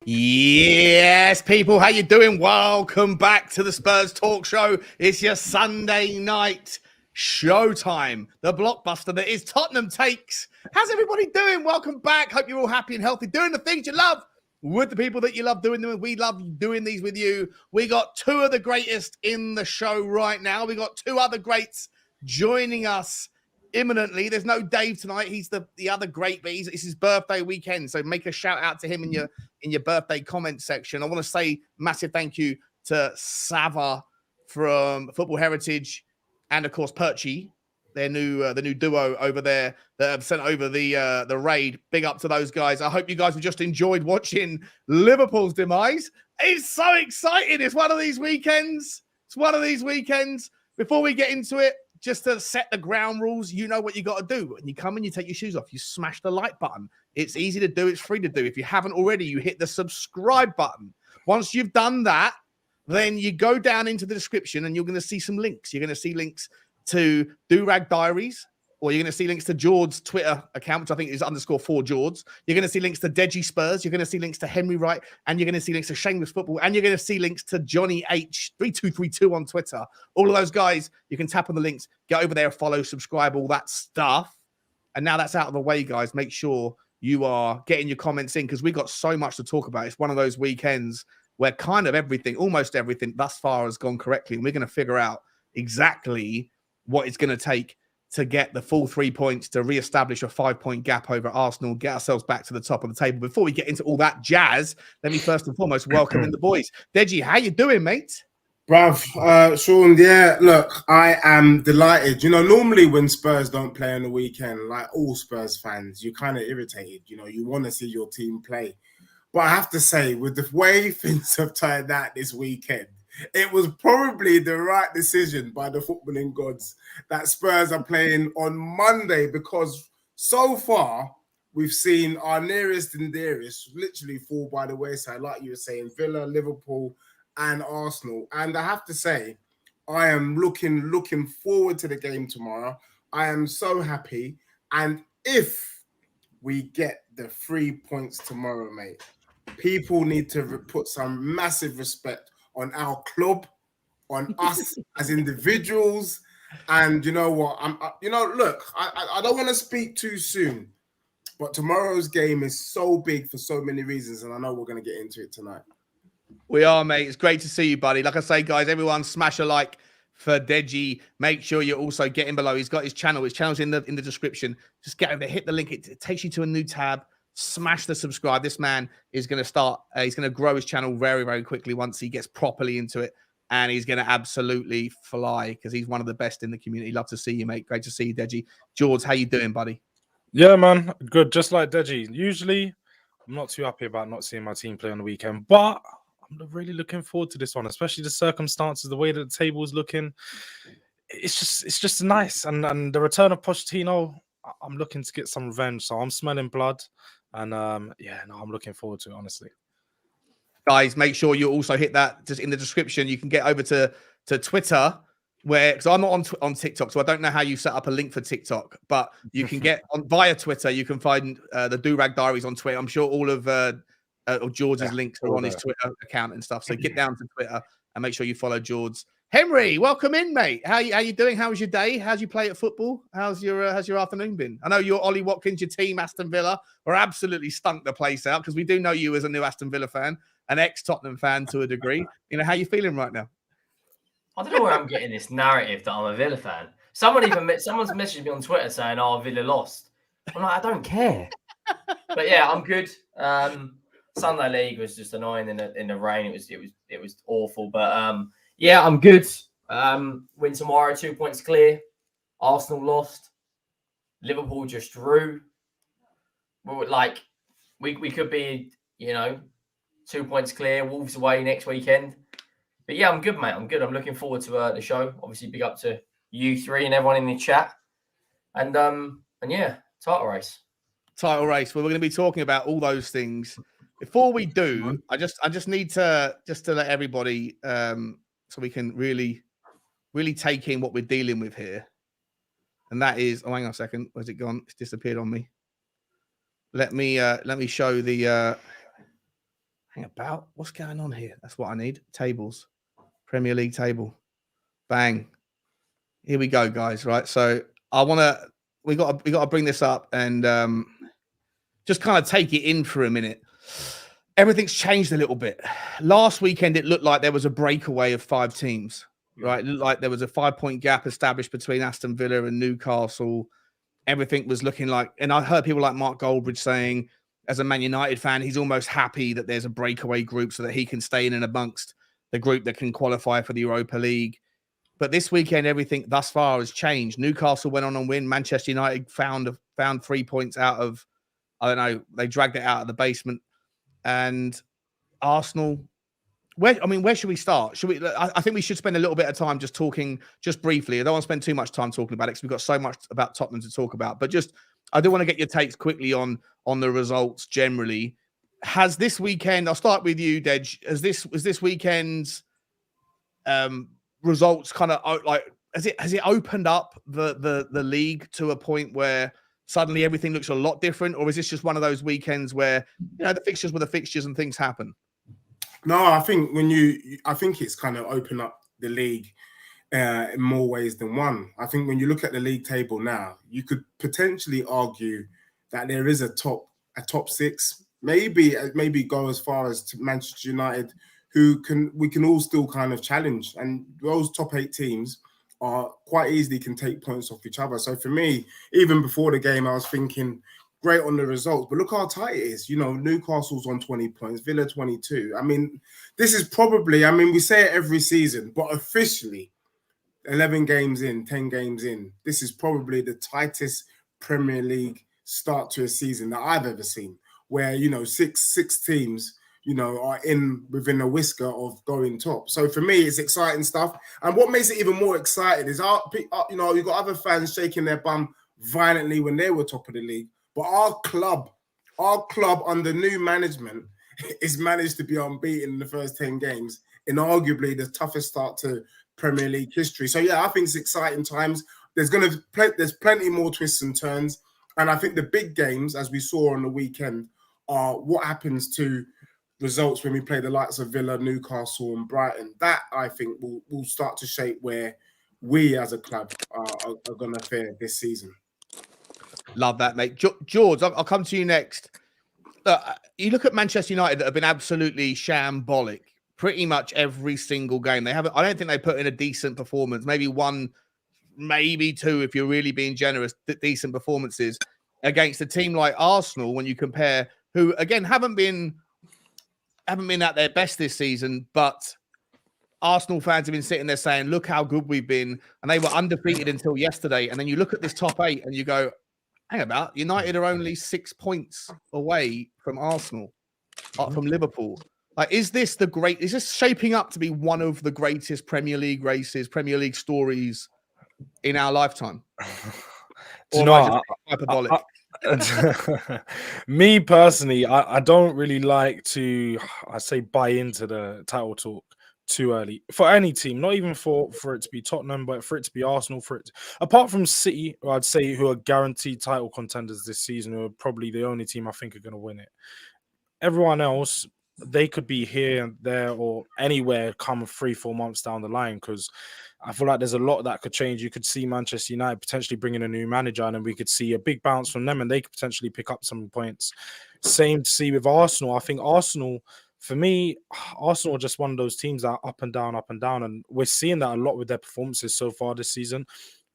Yes, people, how you doing? Welcome back to the Spurs Talk Show. It's your Sunday night showtime, the blockbuster that is Tottenham Takes. How's everybody doing? Welcome back. Hope you're all happy and healthy, doing the things you love with the people that you love doing them. We love doing these with you. We got two of the greatest in the show right now. We got two other greats joining us imminently. There's no Dave tonight. He's the other great, but it's his birthday weekend. So make a shout out to him in your birthday comment section. I want to say massive thank you to Sava from Football Heritage and of course Perchy, their the new duo over there that have sent over the raid. Big up to those guys. I hope you guys have just enjoyed watching Liverpool's demise. It's so exciting. It's one of these weekends. Before we get into it, just to set the ground rules, you know what you got to do. When you come in, you take your shoes off, you smash the like button. It's easy to do. It's free to do. If you haven't already, you hit the subscribe button. Once you've done that, then you go down into the description and you're going to see some links. You're going to see links to Do-Rag Diaries, or you're going to see links to George's Twitter account, which I think is _4George. You're going to see links to Deji Spurs. You're going to see links to Henry Wright, and you're going to see links to Shameless Football, and you're going to see links to Johnny H3232 on Twitter. All of those guys, you can tap on the links, get over there, follow, subscribe, all that stuff. And now that's out of the way, guys. Make sure you are getting your comments in because we got so much to talk about. It's one of those weekends where kind of everything, almost everything thus far has gone correctly. And we're going to figure out exactly what it's going to take to get the full 3 points to reestablish a 5-point gap over Arsenal, get ourselves back to the top of the table. Before we get into all that jazz, let me first and foremost welcome in the boys. Deji, how you doing, mate? Bruv, Sean, yeah, look, I am delighted. You know, normally when Spurs don't play on the weekend, like all Spurs fans, you're kind of irritated. You know, you want to see your team play. But I have to say, with the way things have turned out this weekend, it was probably the right decision by the footballing gods that Spurs are playing on Monday, because so far we've seen our nearest and dearest literally fall by the wayside, like you were saying, Villa, Liverpool, and Arsenal. And I have to say, I am looking forward to the game tomorrow. I am so happy. And if we get the 3 points tomorrow, mate, people need to put some massive respect on our club, on us as individuals. And you know what? Look, I don't want to speak too soon, but tomorrow's game is so big for so many reasons, and I know we're going to get into it tonight. We are, mate. It's great to see you, buddy. Like I say, guys, everyone smash a like for Deji. Make sure you're also getting below. He's got his channel. His channel's in the description. Just get over there, hit the link. It takes you to a new tab. Smash the subscribe. This man is going to start. He's going to grow his channel very, very quickly once he gets properly into it. And he's going to absolutely fly because he's one of the best in the community. Love to see you, mate. Great to see you, Deji. George, how you doing, buddy? Yeah, man. Good. Just like Deji. Usually, I'm not too happy about not seeing my team play on the weekend, but I'm really looking forward to this one, especially the circumstances, the way that the table is looking. It's just nice. And the return of Pochettino, I'm looking to get some revenge. So I'm smelling blood. And I'm looking forward to it, honestly. Guys, make sure you also hit that just in the description. You can get over to Twitter, where, because I'm not on TikTok, so I don't know how you set up a link for TikTok, but you can get on via Twitter. You can find the Do-Rag Diaries on Twitter. I'm sure all of George's links are on his Twitter account and stuff. So get down to Twitter and make sure you follow George. Henry, welcome in, mate. How you doing? How was your day? How'd you play at football? How's your afternoon been? I know you're Ollie Watkins, your team, Aston Villa, are absolutely stunk the place out, because we do know you as a new Aston Villa fan, an ex-Tottenham fan to a degree. You know, how you feeling right now? I don't know where I'm getting this narrative that I'm a Villa fan. Someone's messaged me on Twitter saying, "Oh, Villa lost." I'm like, I don't care. But yeah, I'm good. Sunday League was just annoying in the rain. It was awful. But yeah, I'm good. Win tomorrow, 2 points clear. Arsenal lost. Liverpool just drew. We could be, 2 points clear. Wolves away next weekend. But yeah, I'm good, mate. I'm good. I'm looking forward to the show. Obviously, big up to you three and everyone in the chat. And yeah, title race. Title race. Well, we're going to be talking about all those things. Before we do, I just need to let everybody so we can really take in what we're dealing with here. And that is, hang on a second. Where's it gone? It's disappeared on me. Let me show the Hang about. What's going on here? That's what I need. Tables. Premier League table. Bang. Here we go, guys. Right. So we got to bring this up and just kind of take it in for a minute. Everything's changed a little bit. Last weekend, it looked like there was a breakaway of 5 teams, right? It looked like there was a 5-point gap established between Aston Villa and Newcastle. Everything was looking like, and I heard people like Mark Goldbridge saying, as a Man United fan, he's almost happy that there's a breakaway group so that he can stay in and amongst the group that can qualify for the Europa League. But this weekend, everything thus far has changed. Newcastle went on and win. Manchester United found 3 points out of, I don't know, they dragged it out of the basement. And Arsenal, where should we start? I think we should spend a little bit of time just talking, just briefly. I don't want to spend too much time talking about it because we've got so much about Tottenham to talk about. But I do want to get your takes quickly on the results generally. Has this weekend, I'll start with you, Dej, was this weekend's results kind of like, has it opened up the league to a point where suddenly everything looks a lot different, or is this just one of those weekends where the fixtures were the fixtures and things happen? No, I think I think it's kind of opened up the league in more ways than one. I think when you look at the league table now, you could potentially argue that there is a top 6, maybe go as far as to Manchester United, we can all still kind of challenge, and those top 8 teams are quite easily can take points off each other. So for me, even before the game, I was thinking, great on the results, but look how tight it is. Newcastle's on 20 points, Villa 22. I mean, this is probably, we say it every season, but officially 11 games in, 10 games in, this is probably the tightest Premier League start to a season that I've ever seen, where, six teams, are within a whisker of going top. So for me, it's exciting stuff. And what makes it even more exciting is you've got other fans shaking their bum violently when they were top of the league. But our club under new management is managed to be unbeaten in the first 10 games in arguably the toughest start to Premier League history. So yeah, I think it's exciting times. There's plenty more twists and turns. And I think the big games, as we saw on the weekend, are what happens to results when we play the likes of Villa, Newcastle, and Brighton. That, I think, will start to shape where we as a club are going to fare this season. Love that, mate. George, I'll come to you next. You look at Manchester United that have been absolutely shambolic pretty much every single game. I don't think they put in a decent performance. Maybe one, maybe two, if you're really being generous, decent performances against a team like Arsenal when you compare, who, again, haven't been at their best this season, but Arsenal fans have been sitting there saying, look how good we've been. And they were undefeated until yesterday. And then you look at this top 8 and you go, hang about, United are only 6 points away from Arsenal, from Liverpool. Like, is this shaping up to be one of the greatest Premier League races, Premier League stories in our lifetime? Do you know, hyperbolic? Me personally, I don't really like to, buy into the title talk too early for any team, not even for it to be Tottenham, but for it to be Arsenal, apart from City, I'd say, who are guaranteed title contenders this season, who are probably the only team I think are going to win it. Everyone else, they could be here and there or anywhere come 3-4 months down the line, because I feel like there's a lot that could change. You could see Manchester United potentially bringing a new manager, and then we could see a big bounce from them, and they could potentially pick up some points. Same to see with Arsenal. I think Arsenal, for me, Arsenal are just one of those teams that are up and down, and we're seeing that a lot with their performances so far this season.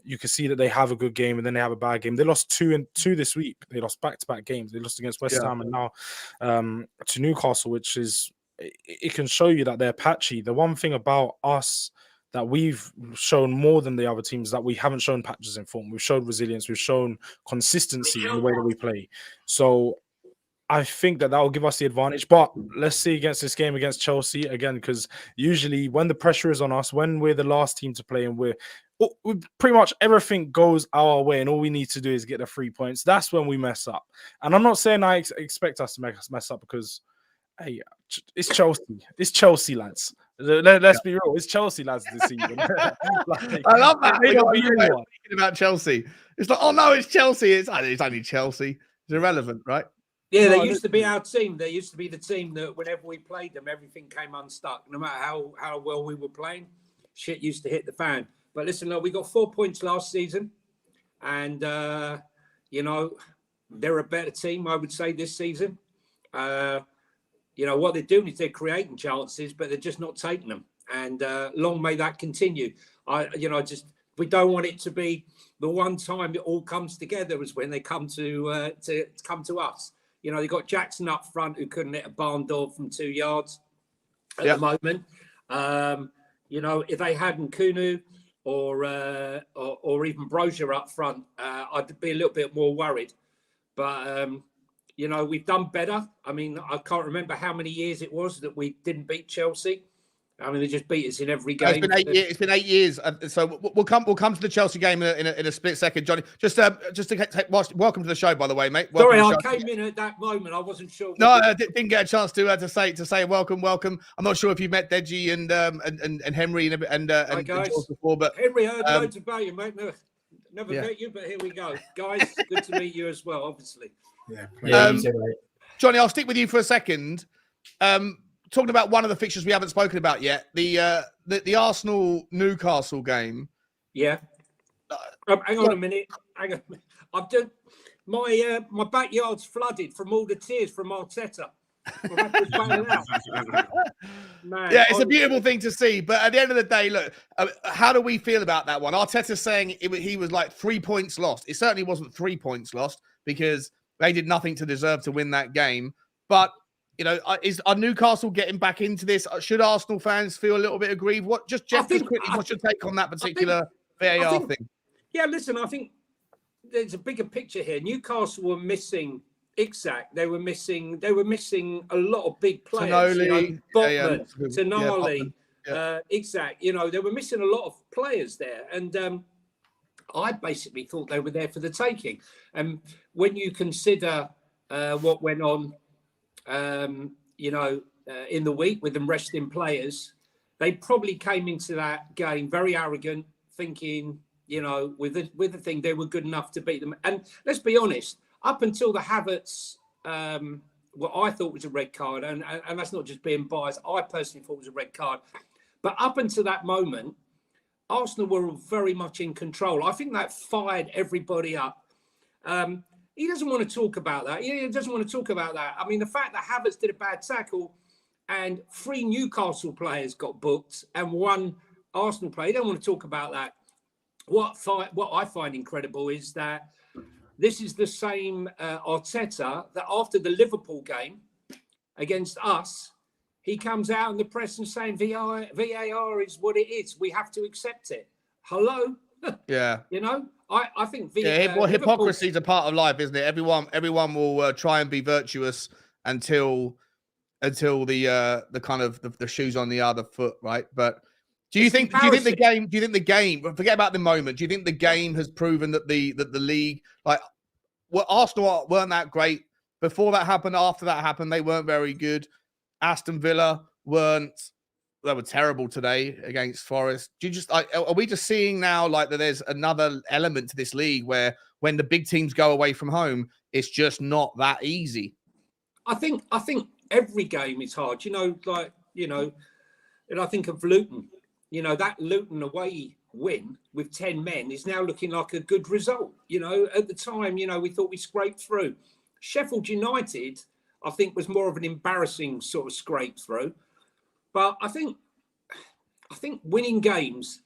You can see that they have a good game and then they have a bad game. They lost 2 this week. They lost back-to-back games. They lost against West Ham and now to Newcastle, which is, it can show you that they're patchy. The one thing about us that we've shown more than the other teams that we haven't shown patches in form. We've shown resilience. We've shown consistency in the way that we play. So I think that will give us the advantage. But let's see against this game against Chelsea again, because usually when the pressure is on us, when we're the last team to play and we pretty much everything goes our way and all we need to do is get the 3 points, that's when we mess up. And I'm not saying I expect us to mess up, because, hey, it's Chelsea. It's Chelsea, lads. Let's be real. It's Chelsea, lads, this season. I love that. We're not thinking about Chelsea. It's like, oh no, it's Chelsea. It's only Chelsea. It's irrelevant, right? Yeah, No, they used to be our team. They used to be the team that whenever we played them, everything came unstuck. No matter how well we were playing, shit used to hit the fan. But listen, look, we got 4 points last season. And, you know, they're a better team, I would say, this season. You know, what they're doing is they're creating chances, but they're just not taking them. And long may that continue. We don't want it to be the one time it all comes together is when they come to us. You know, they got Jackson up front who couldn't hit a barn door from 2 yards at the moment. You know, if they hadn't Kunu or even Brozier up front, I'd be a little bit more worried. But you know, we've done better. I mean, I can't remember how many years it was that we didn't beat Chelsea. I mean, they just beat us in every game. It's been 8 years. It's been 8 years. So we'll come to the Chelsea game in a split second, Johnny. Welcome to the show, by the way, mate. Sorry, I came in at that moment. I wasn't sure. No, I didn't get a chance to say welcome. I'm not sure if you met Deji and Henry and George before, but Henry heard loads about you, mate. Never met you, but here we go, guys. Good to meet you as well, obviously. Yeah. You too, mate. Johnny, I'll stick with you for a second. Talking about one of the fixtures we haven't spoken about yet, the Arsenal Newcastle game. Yeah. Hang on a minute. I've done my backyard's flooded from all the tears from Arteta. Man, yeah, it's a beautiful thing to see. But at the end of the day, look, how do we feel about that one? Arteta's saying he was like 3 points lost. It certainly wasn't 3 points lost because they did nothing to deserve to win that game. But you know, are Newcastle getting back into this? Should Arsenal fans feel a little bit aggrieved? What's your take on that particular VAR thing? Yeah, listen, I think there's a bigger picture here. Newcastle were missing Isak. They were missing a lot of big players. Tonali, Botman, Tonali, Isak. You know, they were missing a lot of players there, and I basically thought they were there for the taking. And when you consider what went on. In the week with them resting players, they probably came into that game very arrogant, thinking, you know, with the thing they were good enough to beat them. And let's be honest, up until the Havertz, what I thought was a red card, and that's not just being biased, I personally thought it was a red card. But up until that moment, Arsenal were very much in control. I think that fired everybody up. He doesn't want to talk about that. He doesn't want to talk about that. I mean, the fact that Havertz did a bad tackle and 3 Newcastle players got booked and 1 Arsenal player, he don't want to talk about that. What I find incredible is that this is the same Arteta that after the Liverpool game against us, he comes out in the press and saying VAR is what it is. We have to accept it. Hello? Yeah. You know? I think hypocrisy is a part of life, isn't it? Everyone will try and be virtuous until the kind of the shoes on the other foot, right? But do you think the game? Forget about the moment. Do you think the game has proven that the league, like, Arsenal weren't that great before that happened? After that happened, they weren't very good. Aston Villa weren't. They were terrible today against Forest. Are we just seeing now like that there's another element to this league where when the big teams go away from home, it's just not that easy? I think every game is hard. And I think of Luton. You know, that Luton away win with 10 men is now looking like a good result. You know, at the time, we thought we scraped through. Sheffield United, I think, was more of an embarrassing sort of scrape through. But I think winning games,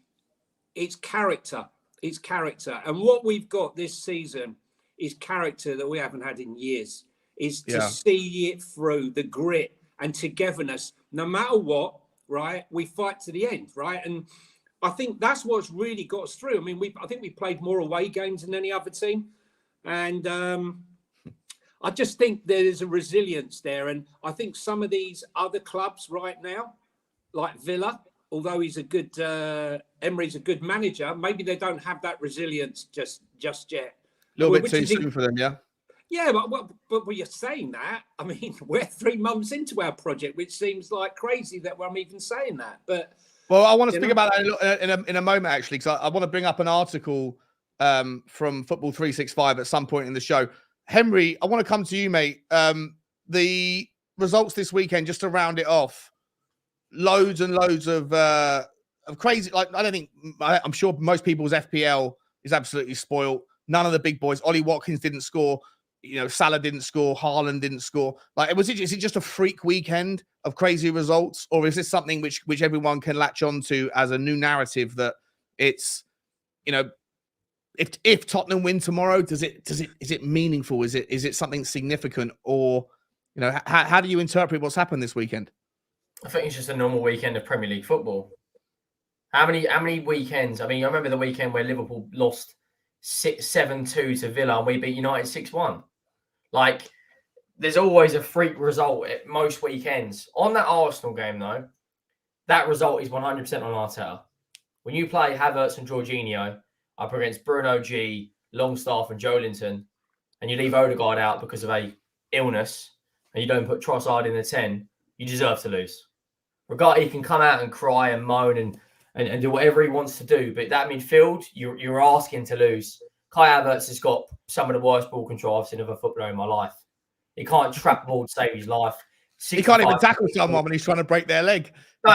it's character. It's character. And what we've got this season is character that we haven't had in years. Is to see it through, the grit and togetherness. No matter what, right, we fight to the end, right? And I think that's what's really got us through. I mean, I think we played more away games than any other team. And I just think there's a resilience there. And I think some of these other clubs right now, like Villa, although he's a good, Emery's a good manager, maybe they don't have that resilience just yet. A little bit too soon for them, yeah? Yeah, but when you're saying that, I mean, we're 3 months into our project, which seems like crazy that I'm even saying that. But well, I want to speak about that in a moment, actually, because I want to bring up an article from Football 365 at some point in the show. Henry, I want to come to you, mate. The results this weekend, just to round it off, loads and loads of crazy. Like, I'm sure most people's FPL is absolutely spoiled. None of the big boys. Ollie Watkins didn't score. Salah didn't score. Haaland didn't score. Like, is it just a freak weekend of crazy results, or is this something which everyone can latch onto as a new narrative that it's, if Tottenham win tomorrow, is it meaningful? Is it something significant, or how do you interpret what's happened this weekend? I think it's just a normal weekend of Premier League football. How many weekends? I mean, I remember the weekend where Liverpool lost 7-2 to Villa and we beat United 6-1. Like, there's always a freak result at most weekends. On that Arsenal game, though, that result is 100% on Arteta. When you play Havertz and Jorginho up against Bruno G, Longstaff and Joelinton, and you leave Odegaard out because of a illness, and you don't put Trossard in the 10, you deserve to lose. He can come out and cry and moan and do whatever he wants to do, but that midfield, you're asking to lose. Kai Havertz has got some of the worst ball control I've seen of a footballer in my life. He can't trap the ball to save his life. He can't even tackle someone when he's trying to break their leg. No,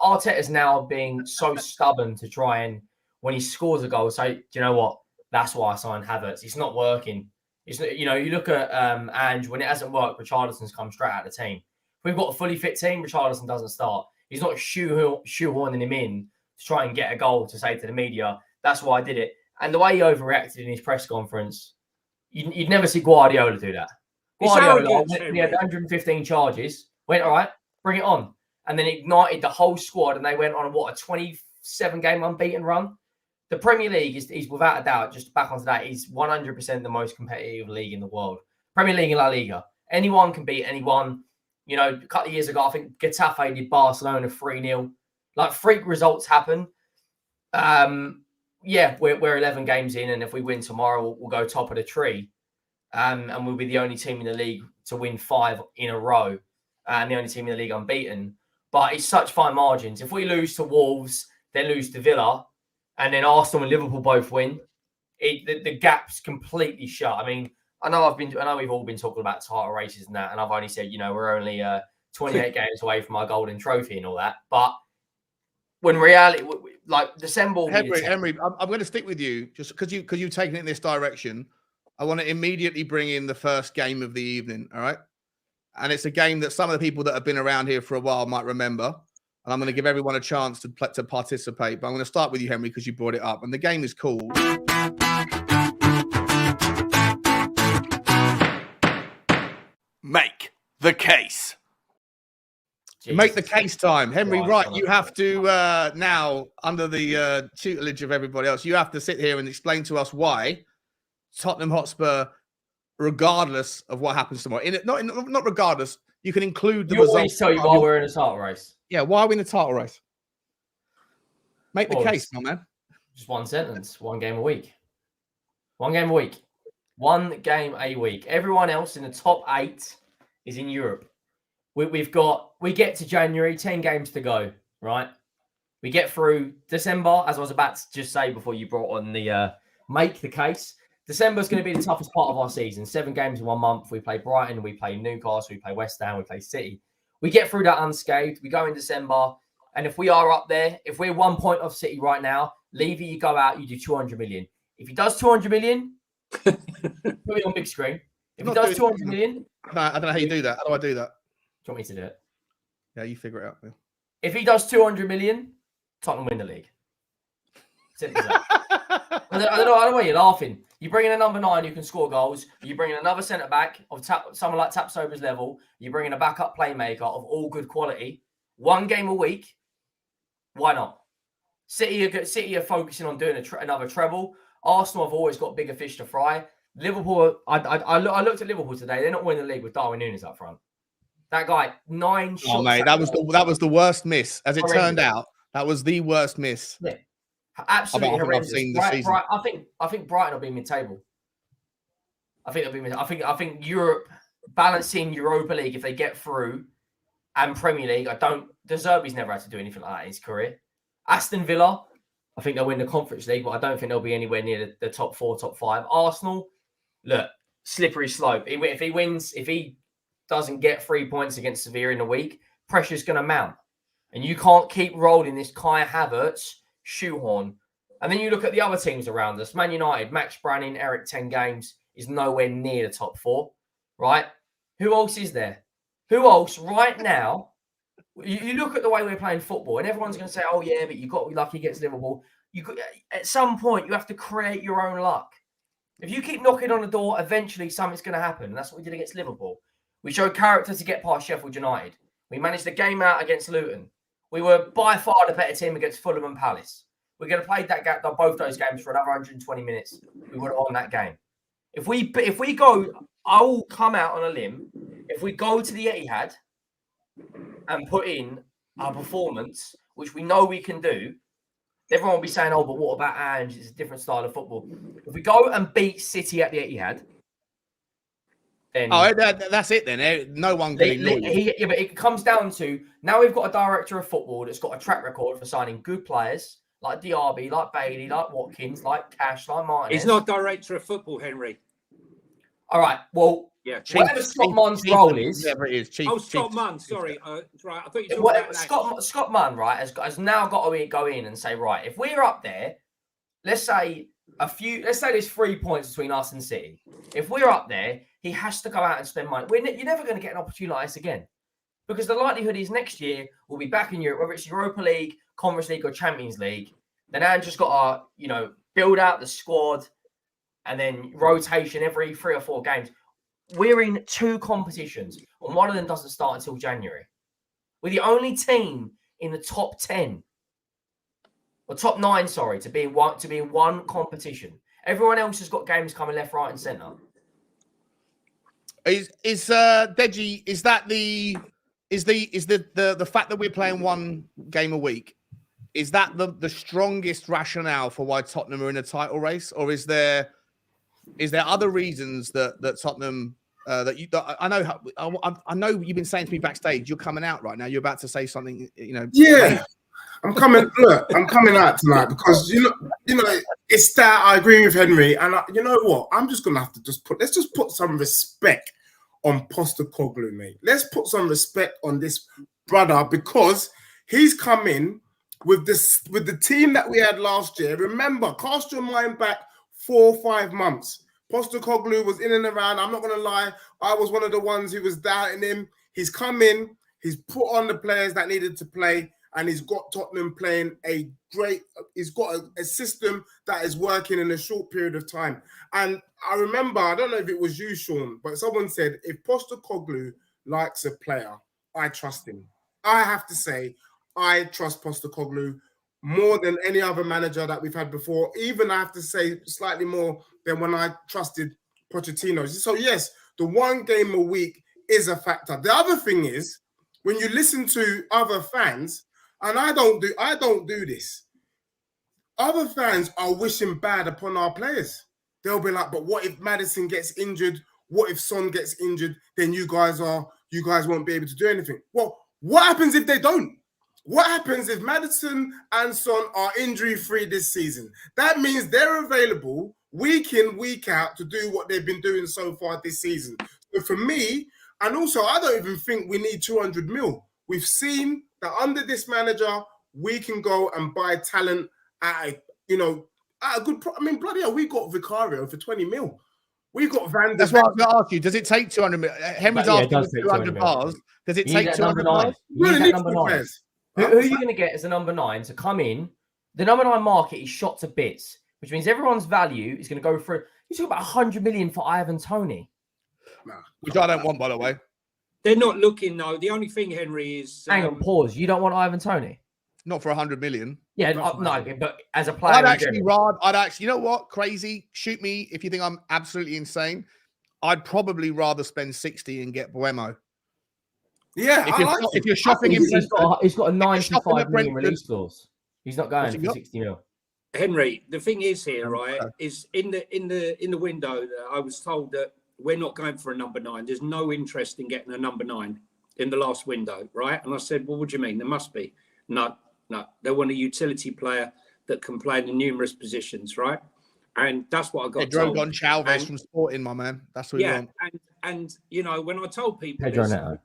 Arteta's now being so stubborn to try and, when he scores a goal, say, do you know what? That's why I signed Havertz. It's not working. It's, you look at Ange, when it hasn't worked, Richarlison's come straight out of the team. If we've got a fully fit team, Richarlison doesn't start. He's not shoehorning him in to try and get a goal to say to the media, that's why I did it. And the way he overreacted in his press conference, you'd never see Guardiola do that. Guardiola he had 115 charges, went, all right, bring it on. And then ignited the whole squad, and they went on, a 27-game unbeaten run. The Premier League is without a doubt, just back onto that, is 100% the most competitive league in the world. Premier League and La Liga. Anyone can beat anyone. A couple of years ago, I think Getafe did Barcelona 3-0. Like, freak results happen. We're 11 games in, and if we win tomorrow, we'll go top of the tree. And we'll be the only team in the league to win 5 in a row, and the only team in the league unbeaten. But it's such fine margins. If we lose to Wolves, then lose to Villa, and then Arsenal and Liverpool both win, the gap's completely shut. I mean, I know we've all been talking about title races and that, and I've only said, we're only 28 games away from our golden trophy and all that. But when reality, like December, Henry, I'm going to stick with you just because you've taken it in this direction. I want to immediately bring in the first game of the evening. All right, and it's a game that some of the people that have been around here for a while might remember. And I'm going to give everyone a chance to participate. But I'm going to start with you, Henry, because you brought it up. And the game is called Make the Case. Make the case time. Henry, right, you have to now, under the tutelage of everybody else, you have to sit here and explain to us why Tottenham Hotspur, regardless of what happens tomorrow, not regardless, you can include the results. You always tell you why we're in a title race. Yeah, why are we in a title race? Make the case, my man. Just one sentence. 1 game a week. 1 game a week. 1 game a week. Everyone else in the top 8 is in Europe. We get to January, 10 games to go, right? We get through December, as I was about to just say before you brought on the make the case. December's going to be the toughest part of our season. 7 games in 1 month. We play Brighton, we play Newcastle, we play West Ham, we play City. We get through that unscathed. We go in December. And if we are up there, if we're 1 point off City right now, Levy, you go out, you do 200 million. If he does 200 million, put it on big screen. If he does 200 million. No, I don't know how you do that. How do I do that? Do you want me to do it? Yeah, you figure it out. Yeah. If he does 200 million, Tottenham win the league. Simple as that. I don't know why you're laughing. You bring in a number 9 who can score goals. You bring in another centre back of someone like Tapsoba's level. You bring in a backup playmaker of all good quality. 1 game a week. Why not? City are focusing on doing another treble. Arsenal have always got bigger fish to fry. Liverpool, I looked at Liverpool today. They're not winning the league with Darwin Núñez up front. That guy, 9 shots. Oh mate, that was the worst miss. As it turned out, that was the worst miss. Yeah. Absolutely horrendous. I've seen this season. I think Brighton will be mid-table. I think Europe, balancing Europa League if they get through, and Premier League. De Zerbi's never had to do anything like that in his career. Aston Villa, I think they'll win the Conference League, but I don't think they'll be anywhere near the top 4, top 5. Arsenal, look, slippery slope. If he wins, if he doesn't get 3 points against Sevilla in a week, pressure's going to mount. And you can't keep rolling this Kai Havertz shoehorn. And then you look at the other teams around us. Man United, Max Branning, Eric 10 games is nowhere near the top 4, right? Who else is there? Who else right now? You look at the way we're playing football, and everyone's going to say, "Oh yeah, but you got to be lucky against Liverpool." At some point, you have to create your own luck. If you keep knocking on the door, eventually something's going to happen. And that's what we did against Liverpool. We showed character to get past Sheffield United. We managed the game out against Luton. We were by far the better team against Fulham and Palace. We're going to play both those games for another 120 minutes. We would have won that game. If we go, I'll come out on a limb. If we go to the Etihad and put in our performance, which we know we can do, everyone will be saying, "Oh, but what about Ange? It's a different style of football." If we go and beat City at the Etihad, then that's it. Then no one can ignore you. Yeah, but it comes down to now we've got a director of football that's got a track record for signing good players like Diaby, like Bailey, like Watkins, like Cash, like Martinez. He's not director of football, Henry. All right. Well, yeah. Whatever Scott Munn's role is, whatever it is. Scott Munn. Sorry, right. I thought you were talking about Scott Munn, right, has now got to go in and say, right, if we're up there, let's say there's 3 points between us and City. If we're up there, he has to go out and spend money. You're never going to get an opportunity like this again, because the likelihood is next year we'll be back in Europe, whether it's Europa League, Conference League, or Champions League. Then Ange just got to, build out the squad and then rotation every 3 or 4 games. We're in 2 competitions, and one of them doesn't start until January. We're the only team in the top 10, or top 9, sorry, to be in one competition. Everyone else has got games coming left, right, and centre. Is Deji? Is that the fact that we're playing 1 game a week? Is that the strongest rationale for why Tottenham are in a title race, or is there other reasons that Tottenham I know you've been saying to me backstage, you're coming out right now. You're about to say something, Yeah, I'm coming. Look, I'm coming out tonight because it's that I agree with Henry, and you know what? I'm just gonna have to let's put some respect on Postecoglou, mate. Let's put some respect on this brother because he's come in with the team that we had last year. Remember, cast your mind back 4 or 5 months. Postecoglou was in and around. I'm not going to lie. I was one of the ones who was doubting him. He's come in. He's put on the players that needed to play, and he's got Tottenham playing he's got a system that is working in a short period of time. And I remember, I don't know if it was you, Sean, but someone said, if Postecoglou likes a player, I trust him. I have to say, I trust Postecoglou more than any other manager that we've had before. Even I have to say slightly more than when I trusted Pochettino. So yes, the 1 game a week is a factor. The other thing is, when you listen to other fans, and I don't do this, other fans are wishing bad upon our players. They'll be like, but what if Maddison gets injured? What if Son gets injured? Then you guys won't be able to do anything. Well, what happens if they don't? What happens if Maddison and Son are injury-free this season? That means they're available week in, week out to do what they've been doing so far this season. So for me, and also I don't even think we need 200 mil. We've seen that under this manager, we can go and buy talent at a good bloody hell, we got Vicario for 20 mil. We got Van der That's what I was going to ask you. Does it take 200 mil? Henry's asking for 200 bars. Does it take 200 bars? Number 9. Who are you going to get as a number 9 to come in? The number 9 market is shot to bits, which means everyone's value is going to go through. You talk about 100 million for Ivan Toney. Which I don't want, by the way. They're not looking, though. The only thing, Henry, is... Hang on, pause. You don't want Ivan Toney? Not for 100 million. Yeah, no, but as a player... I'd actually, you know what? Crazy. Shoot me if you think I'm absolutely insane. I'd probably rather spend 60 and get Buemo. Yeah, if you're shopping him... He's got a 95 million release clause. He's not going for 60 mil. Henry, the thing is here, right, is in the window that I was told that we're not going for a number 9. There's no interest in getting a number 9 in the last window, right? And I said, well, what do you mean? There must be. No. They want a utility player that can play in the numerous positions, right? And that's what I got Pedro told. Goncalves And- from Sporting, my man. That's what you want. and you know, when I told people Pedro this, Neto.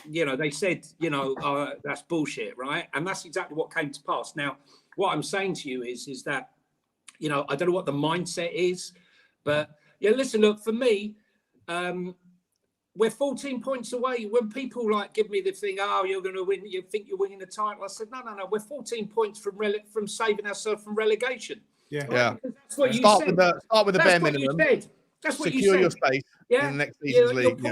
you know, they said, you know, that's bullshit, right? And that's exactly what came to pass. Now, what I'm saying to you is that, you know, I don't know what the mindset is, but yeah, listen, look, for me, we're 14 points away. When people like give me the thing, oh, you're going to win, you think you're winning the title, I said, no, we're 14 points from saving ourselves from relegation. Yeah. Right? Yeah. Because that's what you Start said. with the bare That's what minimum. you said. That's what Secure you your said. space Yeah, in the next season's your league.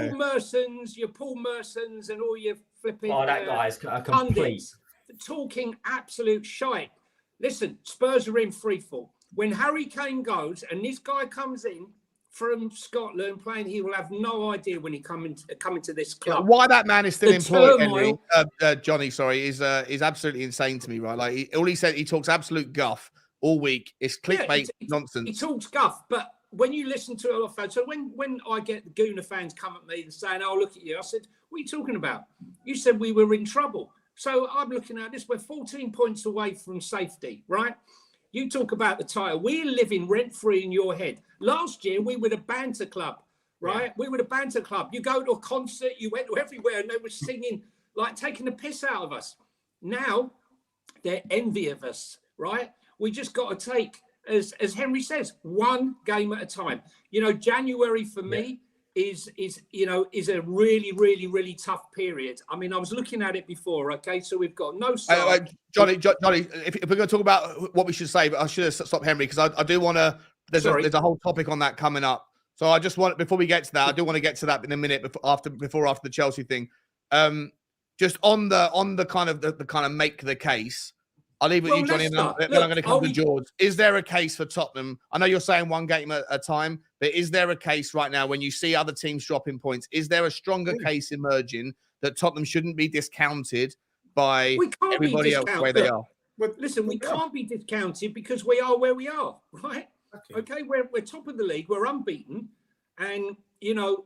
Paul Mersons, and all your flipping Oh, that guy's a complete. pundits talking absolute shite. Listen, Spurs are in free fall. When Harry Kane goes and this guy comes in from Scotland playing, he will have no idea when he come into this club. Why that man is still The employed, turmoil- Henry, Johnny, sorry, is absolutely insane to me, right? Like all he said, he talks absolute guff all week. It's clickbait nonsense. He talks guff, but when you listen to a lot of fans, so when I get the Gooner fans come at me and saying, "Oh, look at you," I said, "What are you talking about? You said we were in trouble." So I'm looking at this. We're 14 points away from safety, right? You talk about the title. We're living rent-free in your head. Last year, we were the banter club, right? Yeah. We were the banter club. You go to a concert, you went to everywhere, and they were singing, like taking the piss out of us. Now, they're envy of us, right? We just got to take, as Henry says, one game at a time. You know, January for me is a really, really, really tough period. I mean, I was looking at it before, okay? So we've got no start. Johnny, if we're going to talk about what we should say, but I should have stopped Henry because I do want to, there's a whole topic on that coming up. So I just want, before we get to that, I do want to get to that in a minute before after the Chelsea thing. Just on the kind of make the case. I'll leave it with you, Johnny, and then I'm going to come to George. Is there a case for Tottenham? I know you're saying one game at a time, but is there a case right now when you see other teams dropping points? Is there a stronger case emerging that Tottenham shouldn't be discounted by everybody else the way they are? But listen, we can't be discounted because we are where we are, right? Okay, we're top of the league, we're unbeaten, and you know,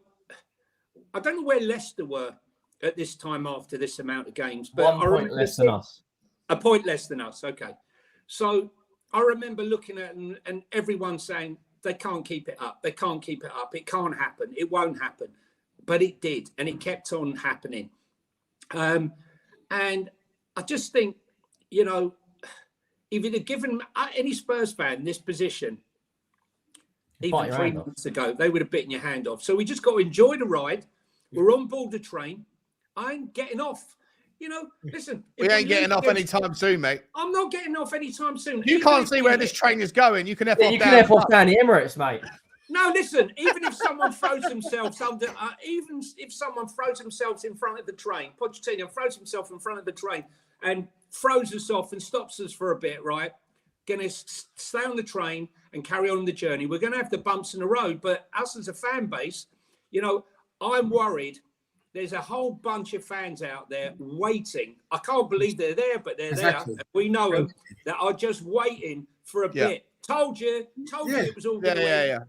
I don't know where Leicester were at this time after this amount of games, but 1 point less than us. A point less than us, okay. So I remember looking at and everyone saying they can't keep it up. They can't keep it up. It can't happen. It won't happen. But it did, and it kept on happening. And I just think, you know, if you'd have given any Spurs fan this position even 3 months ago, they would have bitten your hand off. So we just got to enjoy the ride. We're on board the train. I ain't getting off. You know, listen. We ain't getting off anytime soon, mate. I'm not getting off anytime soon. You can't see where this train is going. You can F off you can F off down the Emirates, mate. No, listen. Even if someone throws themselves under, even if someone throws themselves in front of the train, Pochettino throws himself in front of the train and throws us off and stops us for a bit, right? Going to stay on the train and carry on the journey. We're going to have the bumps in the road, but us as a fan base, you know, I'm worried. There's a whole bunch of fans out there waiting. I can't believe they're there, but they're there. And we know them that are just waiting for a bit. Told you it was all good. Yeah.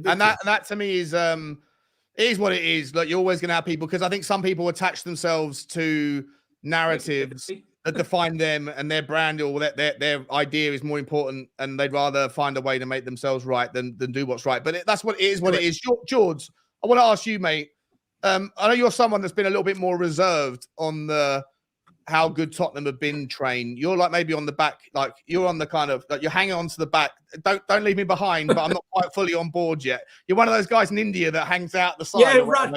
And that to me is what it is. Like, you're always going to have people, because I think some people attach themselves to narratives that define them and their brand, or their idea is more important, and they'd rather find a way to make themselves right than do what's right. But that's what it is. What it is. George, I want to ask you, mate. I know you're someone that's been a little bit more reserved on how good Tottenham have been trained. You're like maybe on the back, like you're on the kind of, like you're hanging on to the back. Don't leave me behind, but I'm not quite fully on board yet. You're one of those guys in India that hangs out the side. Yeah, right.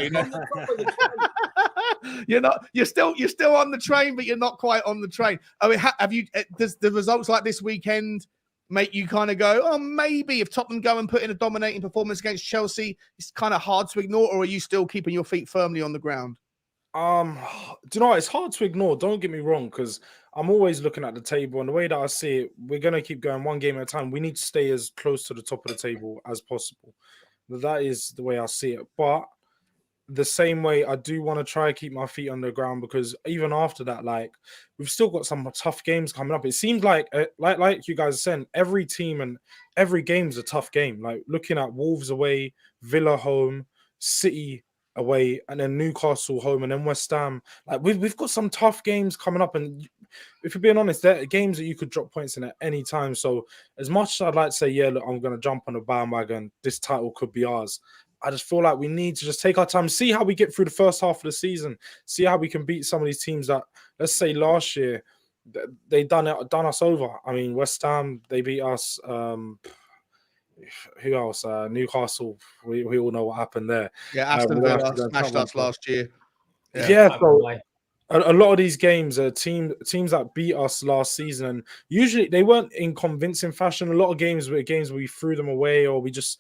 You're still on the train, but you're not quite on the train. I mean, have you? Does the results like this weekend make you kind of go, oh, maybe if Tottenham go and put in a dominating performance against Chelsea, it's kind of hard to ignore, or are you still keeping your feet firmly on the ground? Do you know what? It's hard to ignore. Don't get me wrong, because I'm always looking at the table, and the way that I see it, we're going to keep going one game at a time. We need to stay as close to the top of the table as possible. That is the way I see it. But the same way, I do want to try to keep my feet on the ground, because even after that, like, we've still got some tough games coming up. It seems like you guys are saying, every team and every game is a tough game. Like, looking at Wolves away, Villa home, City away, and then Newcastle home, and then West Ham. Like we've got some tough games coming up, and if you're being honest, they're games that you could drop points in at any time. So as much as I'd like to say, yeah, look, I'm going to jump on the bandwagon, this title could be ours. I just feel like we need to just take our time, see how we get through the first half of the season, see how we can beat some of these teams that, let's say, last year they done us over. I mean, West Ham, they beat us. Who else? Newcastle. We all know what happened there. Yeah, Aston We don't have Villa to go into smashed that one, us so- last year. Yeah, Home so away. a lot of these games are teams that beat us last season, and usually they weren't in convincing fashion. A lot of games were games where we threw them away or we just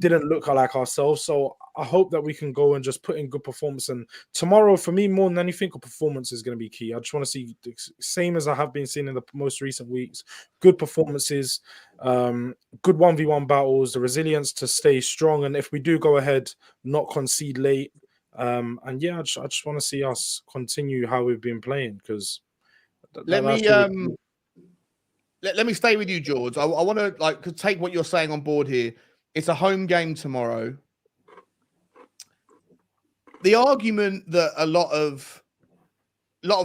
didn't look like ourselves. So I hope that we can go and just put in good performance. And tomorrow, for me, more than anything, a performance is going to be key. I just want to see the same as I have been seeing in the most recent weeks. Good performances, good 1v1 battles, the resilience to stay strong, and if we do go ahead, not concede late. And yeah, I just want to see us continue how we've been playing, because Let me let me stay with you, George. I want to take what you're saying on board here. It's a home game tomorrow. The argument that a lot of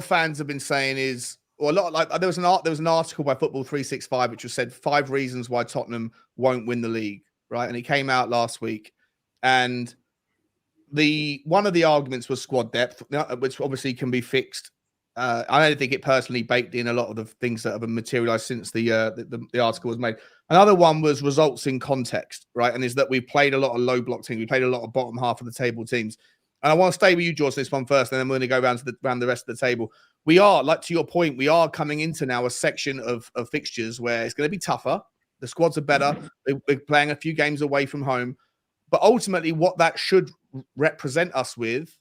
fans have been saying is, or there was an article by Football 365 which was said 5 reasons why Tottenham won't win the league, right? And it came out last week, and one of the arguments was squad depth, which obviously can be fixed. I don't think it personally baked in a lot of the things that have materialized since the article was made. Another one was results in context, right? And is that we played a lot of low block teams. We played a lot of bottom half of the table teams. And I want to stay with you, George, this one first, and then we're going to go around the rest of the table. We are, like to your point, we are coming into now a section of fixtures where it's going to be tougher. The squads are better. We're playing a few games away from home. But ultimately, what that should present us with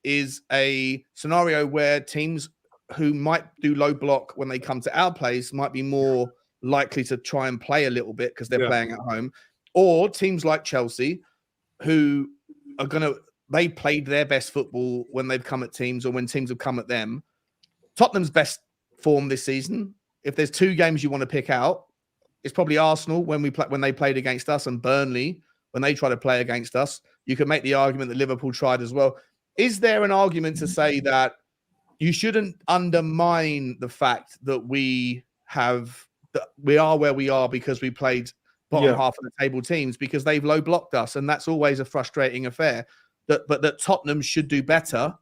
is a scenario where teams who might do low block when they come to our place might be more likely to try and play a little bit because they're playing at home, or teams like Chelsea who are they played their best football when they've come at teams or when teams have come at them. Tottenham's best form this season, if there's 2 games you want to pick out, it's probably Arsenal when they played against us, and Burnley when they try to play against us. You could make the argument that Liverpool tried as well. Is there an argument to say that you shouldn't undermine the fact that we are where we are because we played bottom half of the table teams, because they've low blocked us, and that's always a frustrating affair. But that Tottenham should do better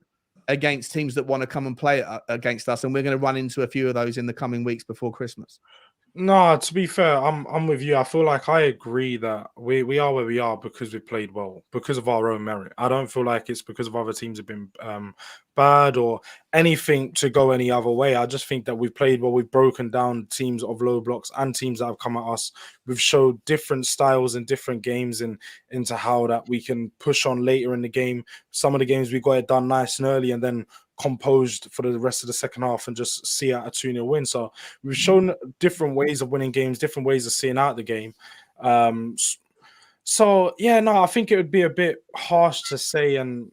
against teams that want to come and play against us, and we're going to run into a few of those in the coming weeks before Christmas. No, to be fair, I'm with you. I feel like I agree that we are where we are because we played well, because of our own merit. I don't feel like it's because of other teams have been bad or anything to go any other way. I just think that we've played well. We've broken down teams of low blocks and teams that have come at us. We've showed different styles and different games into how that we can push on later in the game. Some of the games we got it done nice and early, and then composed for the rest of the second half and just see out a 2-0 win. So we've shown different ways of winning games, different ways of seeing out the game. So yeah, no, I think it would be a bit harsh to say, and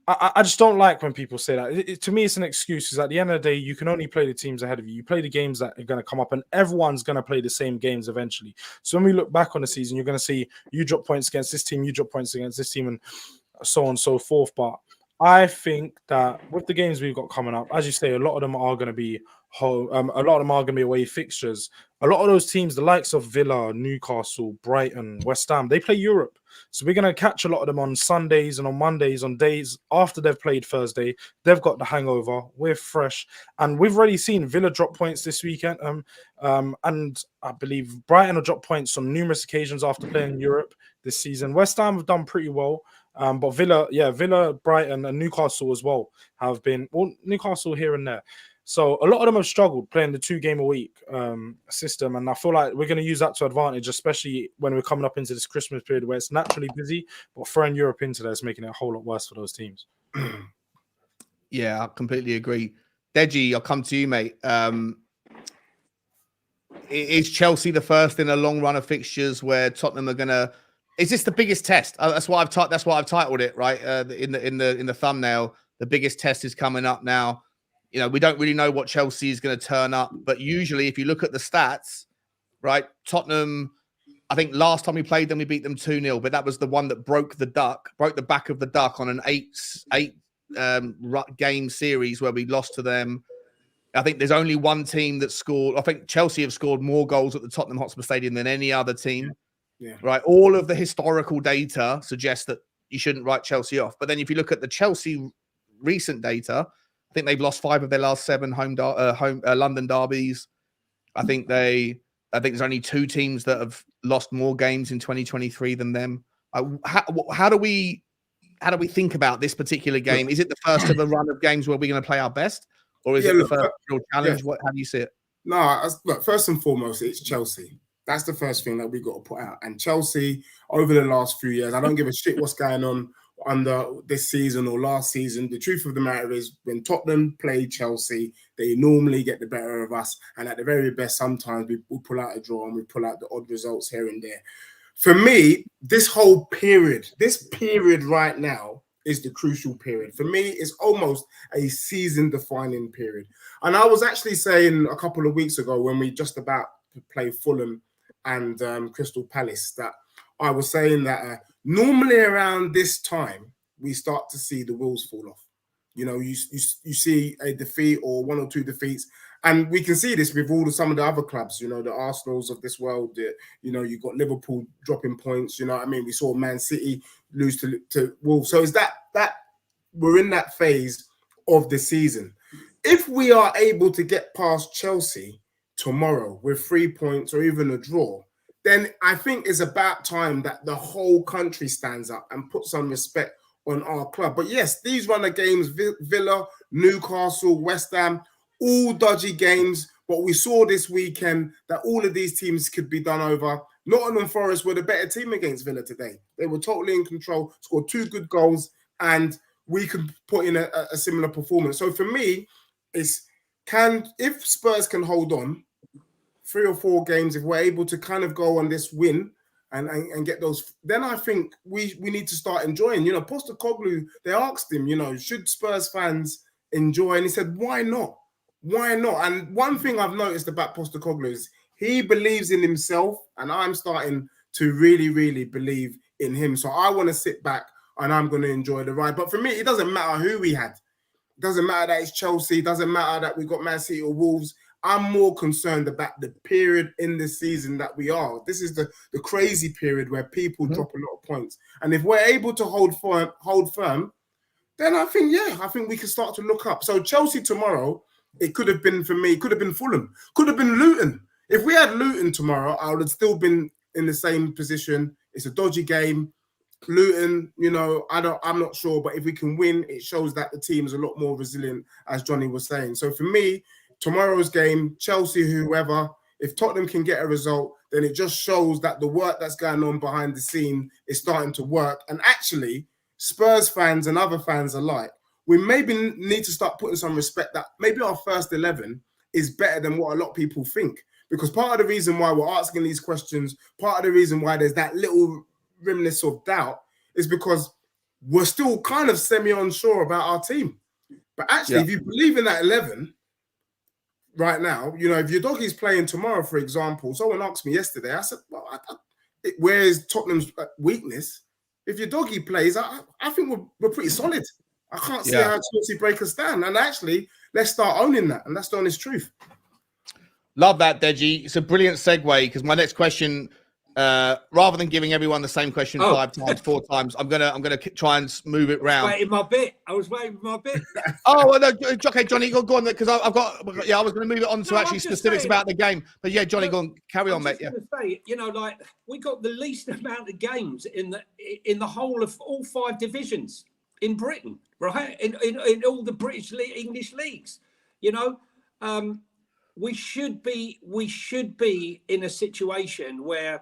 I just don't like when people say that. To me, it's an excuse, because at the end of the day, you can only play the teams ahead of you. You play the games that are going to come up, and everyone's going to play the same games eventually. So when we look back on the season, you're going to see you drop points against this team, you drop points against this team, and so on and so forth. But I think that with the games we've got coming up, as you say, a lot of them are going to be home. A lot of them are going to be away fixtures. A lot of those teams, the likes of Villa, Newcastle, Brighton, West Ham, they play Europe. So we're going to catch a lot of them on Sundays and on Mondays, on days after they've played Thursday. They've got the hangover. We're fresh. And we've already seen Villa drop points this weekend. And I believe Brighton will drop points on numerous occasions after playing Europe this season. West Ham have done pretty well. But Villa, Brighton, and Newcastle as well have been, Newcastle here and there. So a lot of them have struggled playing the 2-game-a-week system, and I feel like we're going to use that to advantage, especially when we're coming up into this Christmas period where it's naturally busy, but throwing Europe into there is making it a whole lot worse for those teams. Yeah, I completely agree. Deji, I'll come to you, mate. Is Chelsea the first in a long run of fixtures where Tottenham are going to? Is this the biggest test? That's why I've titled it, right? In the thumbnail, the biggest test is coming up now. You know, we don't really know what Chelsea is going to turn up, but usually, if you look at the stats, right, Tottenham I think last time we played them, we beat them 2-0, but that was the one that broke the back of the duck on an eight game series where we lost to them. I think there's only one team that scored. I think Chelsea have scored more goals at the Tottenham Hotspur Stadium than any other team. Yeah. Right. All of the historical data suggests that you shouldn't write Chelsea off. But then if you look at the Chelsea recent data, I think they've lost 5 of their last 7 London derbies. I think there's only 2 teams that have lost more games in 2023 than them. How do we think about this particular game? Is it the first of a run of games where we're going to play our best, or is it the first real challenge? Yeah. How do you see it? No, look, first and foremost, it's Chelsea. That's the first thing that we got to put out. And Chelsea, over the last few years, I don't give a shit what's going on under this season or last season. The truth of the matter is, when Tottenham play Chelsea, they normally get the better of us. And at the very best, sometimes we pull out a draw and we pull out the odd results here and there. For me, this period right now is the crucial period. For me, it's almost a season-defining period. And I was actually saying a couple of weeks ago when we just about to play Fulham and Crystal Palace that I was saying that normally around this time, we start to see the wheels fall off. You know, you see a defeat or 1 or 2 defeats. And we can see this with some of the other clubs, you know, the Arsenals of this world. You've got Liverpool dropping points. You know what I mean? We saw Man City lose to Wolves. So is that we're in that phase of the season. If we are able to get past Chelsea tomorrow with 3 points or even a draw, then I think it's about time that the whole country stands up and puts some respect on our club. But yes, these run of games, Villa, Newcastle, West Ham, all dodgy games. But we saw this weekend that all of these teams could be done over. Nottingham Forest were the better team against Villa today. They were totally in control, scored 2 good goals, and we could put in a similar performance. So for me, if Spurs can hold on 3 or 4 games, if we're able to kind of go on this win and get those, then I think we need to start enjoying. You know, Postecoglou, they asked him, you know, should Spurs fans enjoy? And he said, why not? Why not? And one thing I've noticed about Postecoglou is he believes in himself, and I'm starting to really, really believe in him. So I want to sit back and I'm going to enjoy the ride. But for me, it doesn't matter who we had. It doesn't matter that it's Chelsea. It doesn't matter that we got Man City or Wolves. I'm more concerned about the period in the season that we are. This is the crazy period where people drop a lot of points. And if we're able to hold firm, then I think we can start to look up. So Chelsea tomorrow, it could have been, for me, it could have been Fulham, could have been Luton. If we had Luton tomorrow, I would have still been in the same position. It's a dodgy game. Luton, you know, I'm not sure, but if we can win, it shows that the team is a lot more resilient, as Johnny was saying. So for me, tomorrow's game, Chelsea, whoever, if Tottenham can get a result, then it just shows that the work that's going on behind the scene is starting to work. And actually, Spurs fans and other fans alike, we maybe need to start putting some respect that maybe our first 11 is better than what a lot of people think. Because part of the reason why we're asking these questions, part of the reason why there's that little remnants of doubt is because we're still kind of semi-unsure about our team. But actually, if you believe in that 11 right now, you know, if your doggy's playing tomorrow, for example, someone asked me yesterday, I said, well, where's Tottenham's weakness? If your doggy plays, I think we're pretty solid. I can't see how Chelsea break us down. And actually, let's start owning that. And that's the honest truth. Love that, Deji. It's a brilliant segue because my next question, rather than giving everyone the same question 5 times, 4 times, I'm gonna try and move it round. I was waiting my bit. Oh well, no, okay, Johnny, go on because I was going to move it on to actually specifics about the game. But yeah, Johnny, go on, carry on, mate. Yeah. Say, you know, like we got the least amount of games in the whole of all 5 divisions in Britain, right? In all the British English leagues, you know. We should be in a situation where,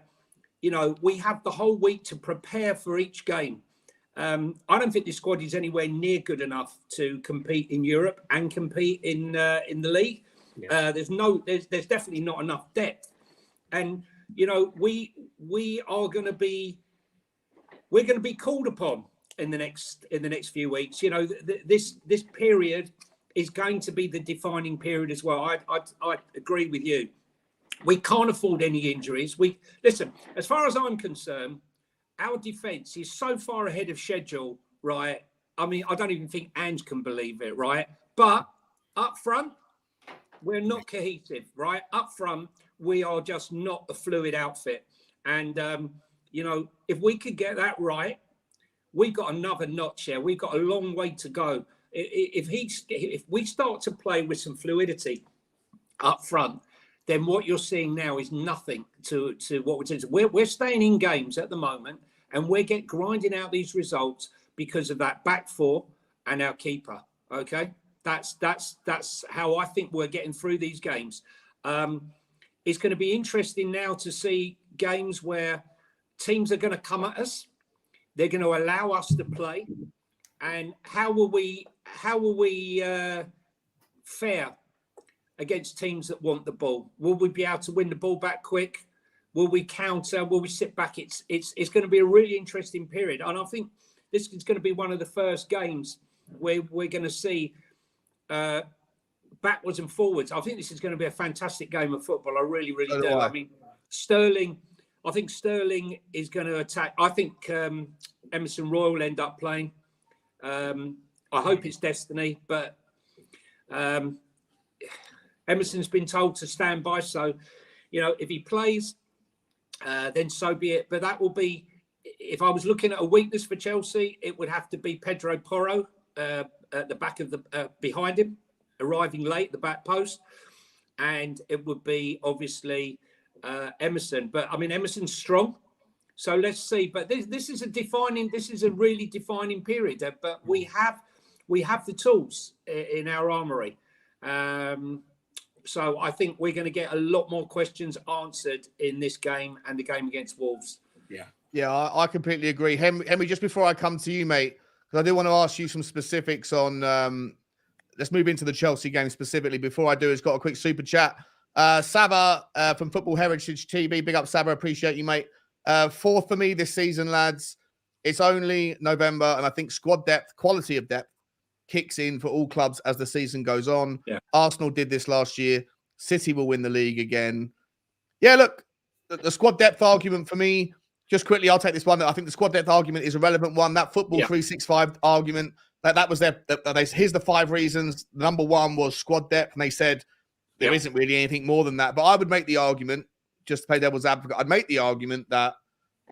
you know, we have the whole week to prepare for each game. I don't think this squad is anywhere near good enough to compete in Europe and compete in the league. Yeah. There's definitely not enough depth, and you know we're going to be called upon in the next few weeks. You know, this period is going to be the defining period as well. I agree with you. We can't afford any injuries. Listen, as far as I'm concerned, our defence is so far ahead of schedule, right? I mean, I don't even think Ange can believe it, right? But up front, we're not cohesive, right? Up front, we are just not a fluid outfit. And, if we could get that right, we've got another notch here. We've got a long way to go. If we start to play with some fluidity up front, then what you're seeing now is nothing to what we're doing. We're staying in games at the moment, and we're grinding out these results because of that back four and our keeper. Okay, that's how I think we're getting through these games. It's going to be interesting now to see games where teams are going to come at us. They're going to allow us to play, and how will we fare against teams that want the ball? Will we be able to win the ball back quick? Will we counter? Will we sit back? It's going to be a really interesting period, and I think this is going to be one of the first games where we're going to see backwards and forwards. I think this is going to be a fantastic game of football. I really, really do. I mean, I think Sterling is going to attack. I think Emerson Royal will end up playing. I hope it's destiny, but Emerson's been told to stand by. So, if he plays, then so be it. But that will be, if I was looking at a weakness for Chelsea, it would have to be Pedro Porro at the back of behind him, arriving late at the back post. And it would be obviously Emerson. But I mean, Emerson's strong. So let's see. But this is a really defining period. But we have the tools in our armory. So I think we're going to get a lot more questions answered in this game and the game against Wolves. Yeah, I completely agree. Henry, just before I come to you, mate, because I do want to ask you some specifics on, let's move into the Chelsea game specifically. Before I do, it's got a quick super chat. Saba from Football Heritage TV, big up Saba, appreciate you, mate. Fourth for me this season, lads. It's only November, and I think squad depth, quality of depth, kicks in for all clubs as the season goes on. Yeah. Arsenal did this last year. City will win the league again. Yeah, look, the squad depth argument for me, just quickly, I'll take this one. I think the squad depth argument is a relevant one. That Football 365 argument, that was here's the 5 reasons. Number 1 was squad depth, and they said there isn't really anything more than that. But I would make the argument, just to play devil's advocate, I'd make the argument that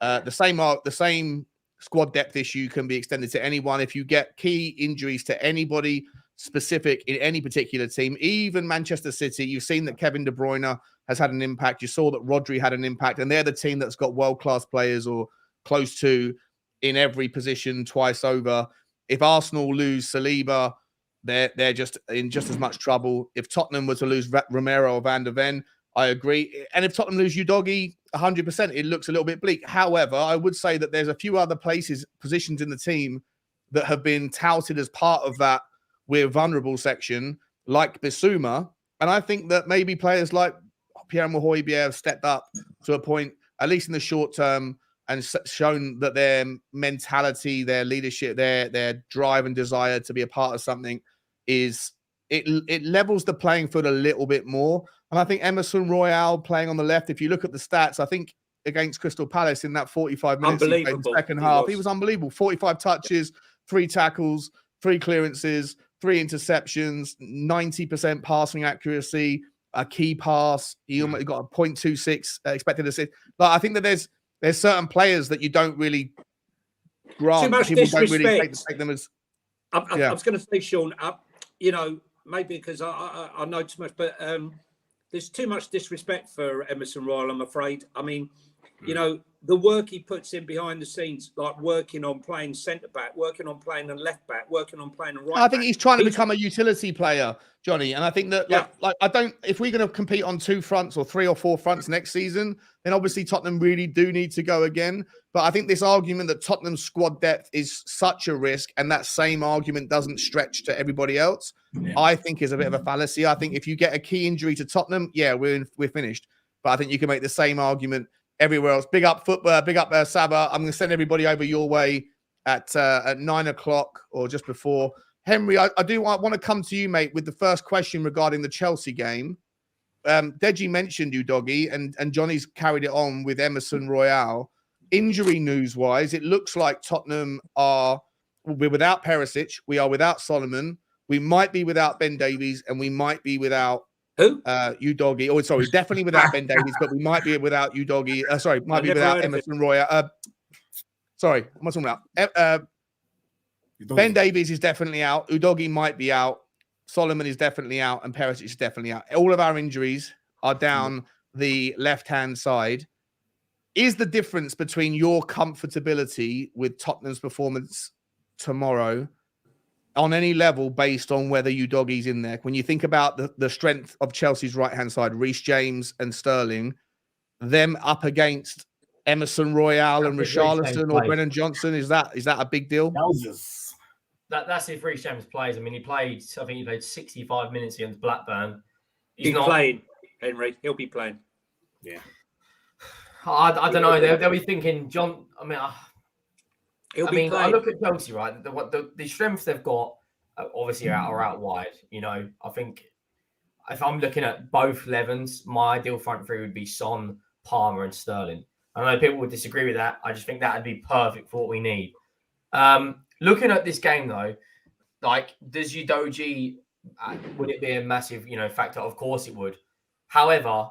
the same squad depth issue can be extended to anyone. If you get key injuries to anybody specific in any particular team, even Manchester City, you've seen that Kevin De Bruyne has had an impact. You saw that Rodri had an impact, and they're the team that's got world-class players or close to in every position twice over. If Arsenal lose Saliba, they're just in just as much trouble. If Tottenham were to lose Romero or Van der Ven, I agree. And if Tottenham lose Udogie, 100%, it looks a little bit bleak. However, I would say that there's a few other positions in the team that have been touted as part of that we're vulnerable section, like Bissouma. And I think that maybe players like Pierre-Emile Højbjerg have stepped up to a point, at least in the short term, and shown that their mentality, their leadership, their drive and desire to be a part of something it levels the playing field a little bit more. And I think Emerson Royal playing on the left, if you look at the stats, I think against Crystal Palace in that 45 minutes he played in the second half, he was unbelievable. 45 touches, 3 tackles, 3 clearances, 3 interceptions, 90% passing accuracy, a key pass. He almost got a 0.26 expected assist. But I think that there's certain players that you don't really grant. Too much People disrespect. don't really take them as. I was going to say, Sean, maybe because I know too much, but there's too much disrespect for Emerson Royal, I'm afraid. I mean, the work he puts in behind the scenes, like working on playing centre-back, working on playing on left-back, working on playing on right-back. I think he's trying to become a utility player, Johnny. And I think that, if we're going to compete on 2 fronts or 3 or 4 fronts next season, then obviously Tottenham really do need to go again. But I think this argument that Tottenham's squad depth is such a risk, and that same argument doesn't stretch to everybody else, I think is a bit of a fallacy. I think if you get a key injury to Tottenham, we're finished. But I think you can make the same argument everywhere else. Big up football, big up Saba. I'm going to send everybody over your way at 9 o'clock or just before. Henry, I want to come to you, mate, with the first question regarding the Chelsea game. Deji mentioned you, Doggy, and Johnny's carried it on with Emerson Royale. Injury news wise, it looks like Tottenham we're without Perisic, we are without Solomon, we might be without Ben Davies, and we might be without Who? you, Doggy. Oh, sorry, definitely without Ben Davies, but we might be without you, Doggy. Sorry, might be without Emerson Royale. Sorry, what am I talking about? Ben Davies is definitely out. Udogie might be out. Solomon is definitely out, and Perisic is definitely out. All of our injuries are down the left-hand side. Is the difference between your comfortability with Tottenham's performance tomorrow on any level based on whether Udogie's in there? When you think about the strength of Chelsea's right-hand side, Reece James and Sterling, them up against Emerson Royale and Richarlison or Brennan Johnson, is that a big deal? That's if Reece James plays. I mean, I think he played 65 minutes against Blackburn. He's not playing, Henry. He'll be playing. Yeah. I don't know. They'll be thinking, John. I mean, I look at Chelsea, right? The strengths they've got obviously are out wide. You know, I think if I'm looking at both 11s, my ideal front three would be Son, Palmer, and Sterling. I know people would disagree with that. I just think that would be perfect for what we need. Looking at this game though, like, does Udogie, would it be a massive, factor? Of course it would. However,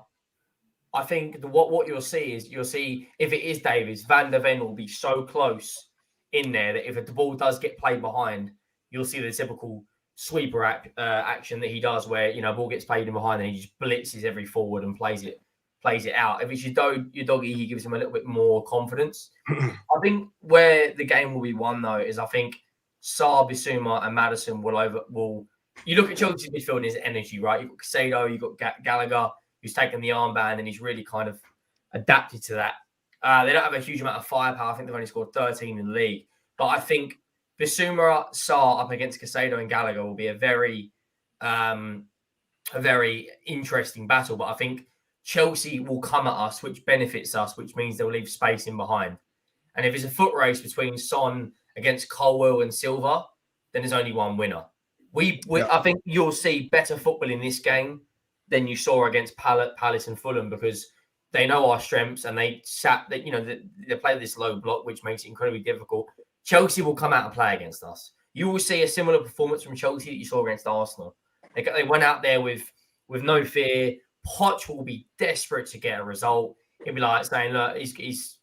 I think what you'll see is if it is Davies, Van der Ven will be so close in there that if the ball does get played behind, you'll see the typical sweeper action that he does, where ball gets played in behind and he just blitzes every forward and plays it out. If it's Udogie, he gives him a little bit more confidence. I think where the game will be won though is I think Sarr, Bissouma, and Maddison will. You look at Chelsea's midfield and his energy, right? You've got Casado, you've got Gallagher, who's taken the armband and he's really kind of adapted to that. They don't have a huge amount of firepower. I think they've only scored 13 in the league. But I think Bissouma, Sarr up against Casado and Gallagher will be a very interesting battle. But I think Chelsea will come at us, which benefits us, which means they'll leave space in behind. And if it's a foot race between Son against Colwill and Silva, then there's only one winner. I think you'll see better football in this game than you saw against Palace and Fulham, because they know our strengths and they play this low block, which makes it incredibly difficult. Chelsea will come out and play against us. You will see a similar performance from Chelsea that you saw against Arsenal. They went out there with no fear. Poch will be desperate to get a result. He'll be like saying, look, he's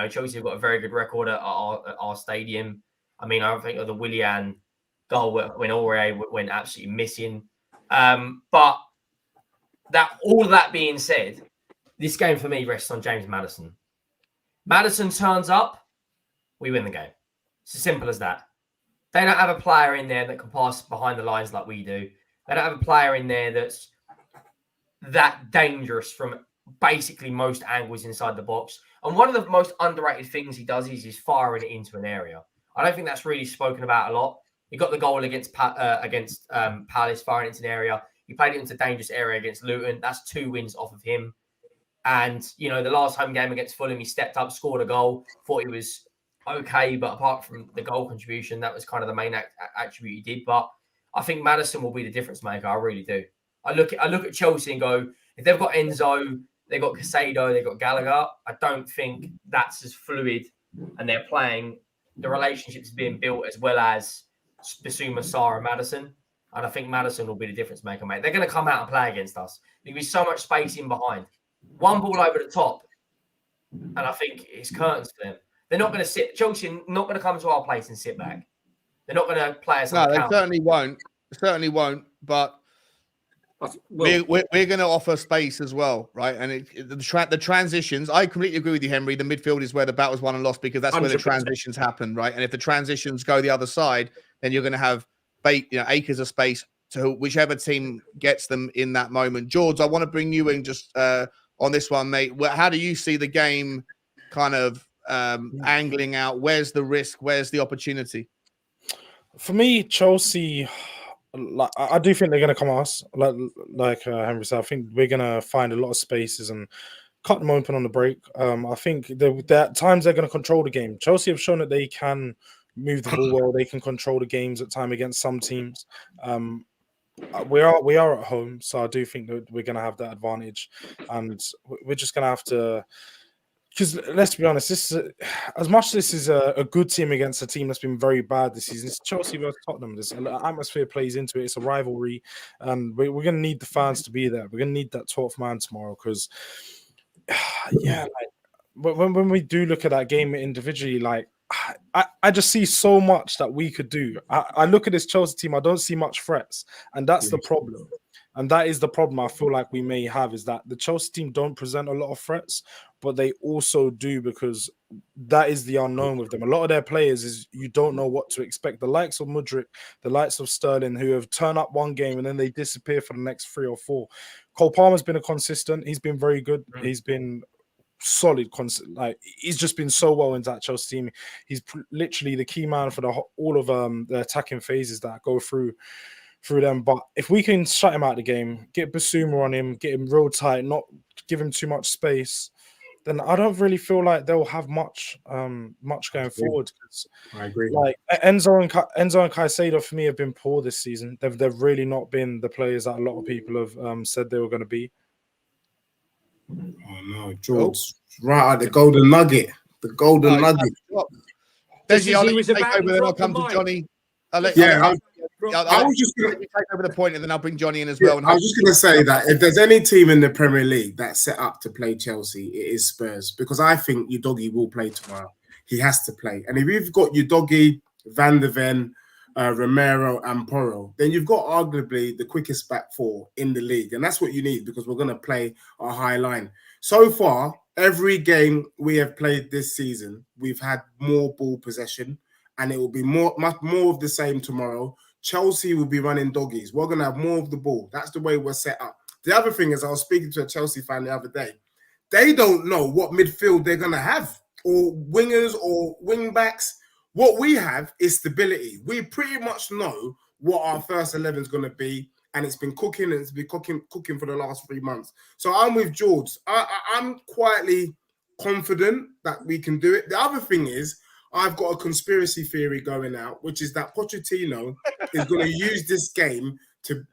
Chelsea have got a very good record at our stadium. I mean, I don't think of the Willian goal when Aurier went absolutely missing. But all of that being said, this game for me rests on James Maddison. Maddison turns up, we win the game. It's as simple as that. They don't have a player in there that can pass behind the lines like we do. They don't have a player in there that's that dangerous from basically most angles inside the box. And one of the most underrated things he does is he's firing it into an area. I don't think that's really spoken about a lot. He got the goal against Palace, firing it into an area. He played it into a dangerous area against Luton. That's 2 wins off of him. And, the last home game against Fulham, he stepped up, scored a goal, thought he was okay. But apart from the goal contribution, that was kind of the main attribute he did. But I think Maddison will be the difference maker. I really do. I look at Chelsea and go, if they've got Enzo, they've got Casado, they've got Gallagher, I don't think that's as fluid, and they're playing, the relationships being built as well as Bissouma, Sarr, and Maddison. And I think Maddison will be the difference maker, mate. They're going to come out and play against us. There'll be so much space in behind. One ball over the top, and I think it's curtains for them. They're not going to sit. Chelsea are not going to come to our place and sit back. They're not going to play us. No, they certainly won't. Certainly won't. But we're going to offer space as well, right? And the transitions, I completely agree with you, Henry. The midfield is where the battle's won and lost, because that's 100%. Where the transitions happen, right? And if the transitions go the other side, then you're going to have acres of space to whichever team gets them in that moment. George, I want to bring you in just on this one, mate. How do you see the game kind of angling out? Where's the risk? Where's the opportunity? For me, Chelsea, I do think they're going to come at us. Like Henry said, I think we're going to find a lot of spaces and cut them open on the break. I think that at times they're going to control the game. Chelsea have shown that they can move the ball well. They can control the games at time against some teams. we are at home, so I do think that we're going to have that advantage, and we're just going to have to. Because let's be honest, as much as this is a good team against a team that's been very bad this season, it's Chelsea versus Tottenham. This atmosphere plays into it. It's a rivalry, and we're going to need the fans to be there. We're going to need that 12th man tomorrow because, yeah, when we do look at that game individually, like I just see so much that we could do. I look at this Chelsea team, I don't see much threats, and that's the problem. And that is the problem I feel like we may have, is that the Chelsea team don't present a lot of threats, but they also do, because that is the unknown with them. A lot of their players is you don't know what to expect. The likes of Mudryk, the likes of Sterling, who have turned up one game and then they disappear for the next 3 or 4. Cole Palmer's been a consistent. He's been very good. He's been solid. Like, he's just been so well into that Chelsea team. He's literally the key man for all of the attacking phases that go through them. But if we can shut him out of the game, get Basuma on him, get him real tight, not give him too much space, then I don't really feel like they'll have much going forward. I agree. Like Enzo and Caicedo for me have been poor this season. They've really not been the players that a lot of people have said they were going to be. Oh no, George! Right at the golden nugget. The golden nugget. Desi, I'll let you take over, then I'll come to Johnny. I was just going to take over the point, and then I'll bring Johnny in as well. I was just going to say that if there's any team in the Premier League that's set up to play Chelsea, it is Spurs, because I think Udogie will play tomorrow. He has to play, and if you've got Udogie, Van der Ven, Romero, and Porro, then you've got arguably the quickest back four in the league, and that's what you need, because we're going to play a high line. So far, every game we have played this season, we've had more ball possession. And it will be much more of the same tomorrow. Chelsea will be running doggies. We're going to have more of the ball. That's the way we're set up. The other thing is, I was speaking to a Chelsea fan the other day. They don't know what midfield they're going to have, or wingers or wing backs. What we have is stability. We pretty much know what our first 11 is going to be, and it's been cooking, and it's been cooking for the last 3 months. So I'm with George. I'm quietly confident that we can do it. The other thing is, I've got a conspiracy theory going out, which is that Pochettino is going to use this game to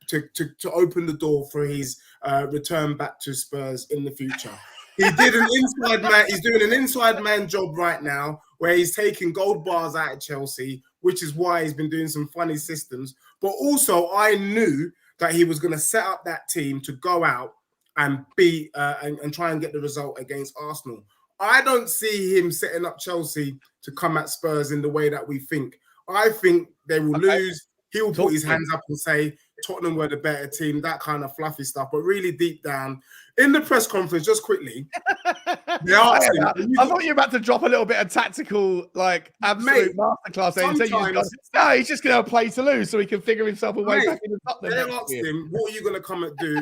open the door for his return back to Spurs in the future. He did an inside man. He's doing an inside man job right now, where he's taking gold bars out of Chelsea, which is why he's been doing some funny systems. But also, I knew that he was going to set up that team to go out and be and try and get the result against Arsenal. I don't see him setting up Chelsea to come at Spurs in the way that we think. I think they will lose. He'll put his hands up and say Tottenham were the better team, that kind of fluffy stuff. But really deep down, in the press conference, just quickly, they asked him. I thought you were about to drop a little bit of tactical, like, absolute masterclass. No, he's just going to play to lose so he can figure himself a way back in the top. They asked him, what are you going to come and do?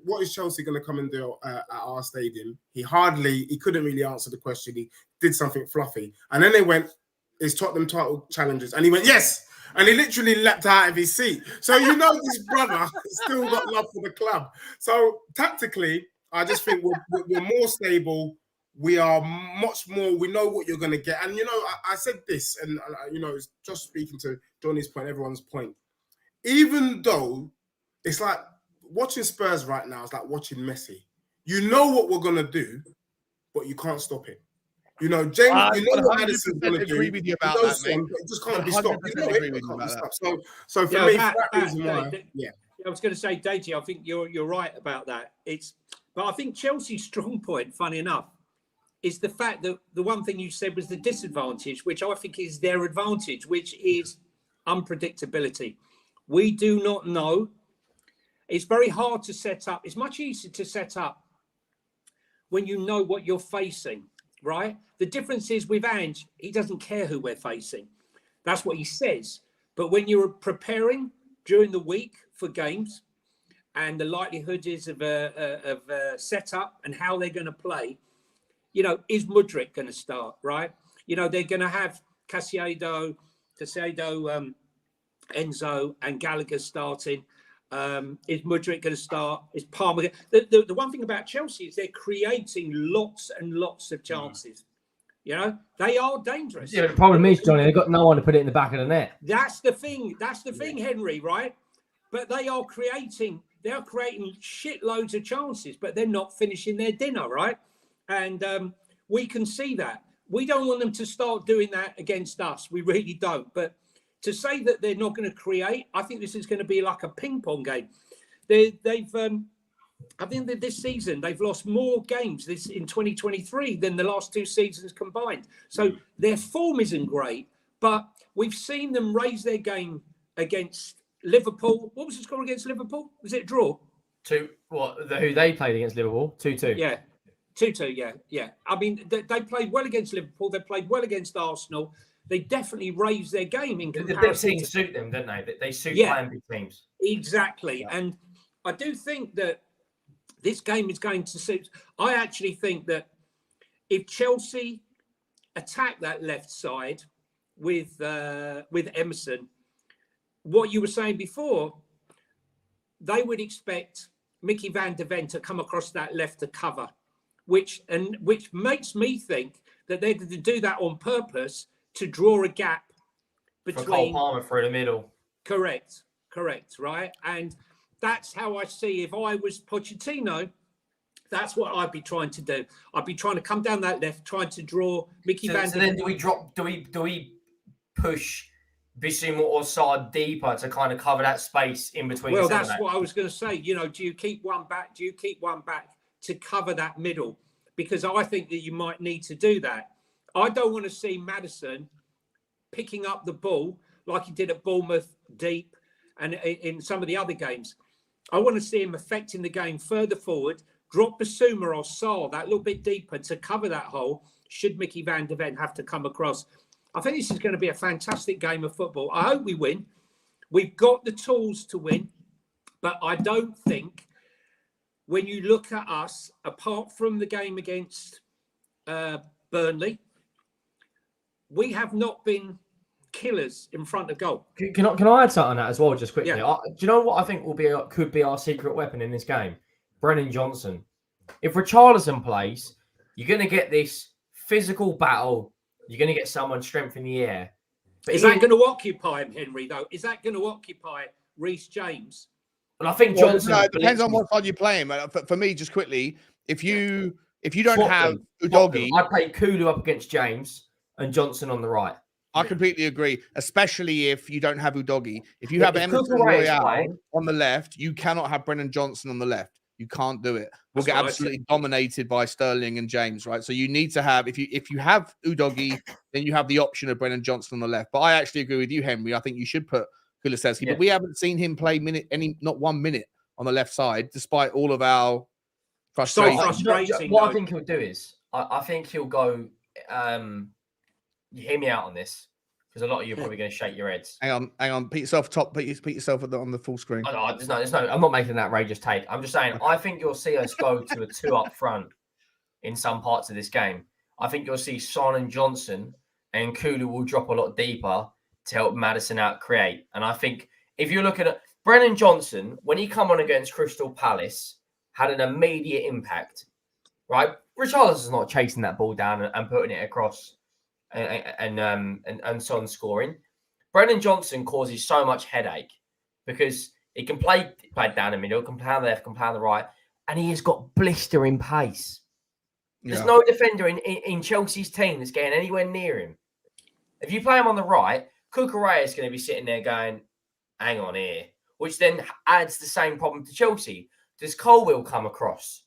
What is Chelsea going to come and do at our stadium? He couldn't really answer the question. He did something fluffy. And then they went, is Tottenham title challengers? And he went, yes. And he literally leapt out of his seat. So you know this brother still got love for the club. So tactically, I just think we're more stable. We are much more. We know what you're going to get. And, you know, I said this, and, you know, it's just speaking to Johnny's point, everyone's point. Even though it's like watching Spurs right now, it's like watching Messi. You know what we're going to do, but you can't stop it. You know, James, you know what Madison's going to do. Agree with you about that, mate. It just can't be stopped. You know it can't be stopped. So for me, that reason why, I was going to say, Deji, I think you're right about that. But I think Chelsea's strong point, funny enough, is the fact that the one thing you said was the disadvantage, which I think is their advantage, which is unpredictability. We do not know. It's very hard to set up. It's much easier to set up when you know what you're facing, right? The difference is with Ange, he doesn't care who we're facing. That's what he says. But when you're preparing during the week for games, and the likelihood is of a setup and how they're going to play, you know, is Mudryk going to start, right? You know, they're going to have Caicedo, Enzo, and Gallagher starting. Is Mudryk going to start? Is Palmer? The one thing about Chelsea is they're creating lots and lots of chances. You know, they are dangerous. Yeah, but the problem is, Johnny, they've got no one to put it in the back of the net. That's the thing. That's the thing, Henry, right? but they are creating shitloads of chances, but they're not finishing their dinner, right? And we can see that. We don't want them to start doing that against us. We really don't. But to say that they're not going to create, I think this is going to be like a ping pong game. I think that this season they've lost more games in 2023 than the last 2 seasons combined. So their form isn't great, but we've seen them raise their game against Liverpool. What was the score against Liverpool? Was it a draw? Who they played against Liverpool? 2-2. Yeah. 2-2, yeah. I mean, they played well against Liverpool. They played well against Arsenal. They definitely raised their game in comparison. The big teams suit them, don't they? They suit playing big teams. Exactly. Yeah. And I do think that this game is going to suit. I actually think that if Chelsea attack that left side with Emerson, what you were saying before, they would expect Mickey van de Ven to come across that left to cover, which makes me think that they're going to do that on purpose to draw a gap between Cole Palmer through the middle. Correct, right? And that's how I see. If I was Pochettino, that's what I'd be trying to do. I'd be trying to come down that left, trying to draw Mickey van de Ven. So then do we push Bissouma or Sarr deeper to kind of cover that space in between? Well, that's what I was going to say. You know, do you keep one back? Do you keep one back to cover that middle? Because I think that you might need to do that. I don't want to see Maddison picking up the ball like he did at Bournemouth deep and in some of the other games. I want to see him affecting the game further forward, drop Bissouma or Sarr that little bit deeper to cover that hole should Mickey van de Ven have to come across. I think this is going to be a fantastic game of football. I hope we win. We've got the tools to win, but I don't think when you look at us, apart from the game against Burnley, we have not been killers in front of goal. Can I add something on that as well, just quickly? Yeah. Do you know what I think could be our secret weapon in this game? Brennan Johnson. If Richarlison plays, you're going to get this physical battle. You're going to get someone strength in the air. But is that going to occupy him, Henry, though? Is that going to occupy Reece James? Well, I think Johnson... it depends on what side you're playing. For me, just quickly, if you don't have Udogie... I'd play Kulu up against James and Johnson on the right. I completely agree, especially if you don't have Udogie. If you have Emerson Royale on the left, you cannot have Brennan Johnson on the left. You can't do it. We'll get absolutely dominated by Sterling and James, right? So you need to have, if you have Udogie, then you have the option of Brennan Johnson on the left. But I actually agree with you, Henry. I think you should put Kulusevski, but we haven't seen him play not 1 minute on the left side, despite all of our frustration. What I think he'll do is, I think he'll go. You hear me out on this, because a lot of you are probably going to shake your heads. Hang on. Put yourself on the full screen. There's no. I'm not making an outrageous take. I'm just saying. I think you'll see us go to a 2 up front in some parts of this game. I think you'll see Son and Johnson and Kulu will drop a lot deeper to help Maddison out create. And I think if you look at Brennan Johnson, when he come on against Crystal Palace, had an immediate impact. Right, Richarlison's not chasing that ball down and putting it across. And Son scoring. Brennan Johnson causes so much headache because he can play down the middle, can play on the left, can play on the right, and he has got blistering pace. There's no defender in Chelsea's team that's getting anywhere near him. If you play him on the right, Cucurella is going to be sitting there going, hang on here, which then adds the same problem to Chelsea. Does Colwill come across?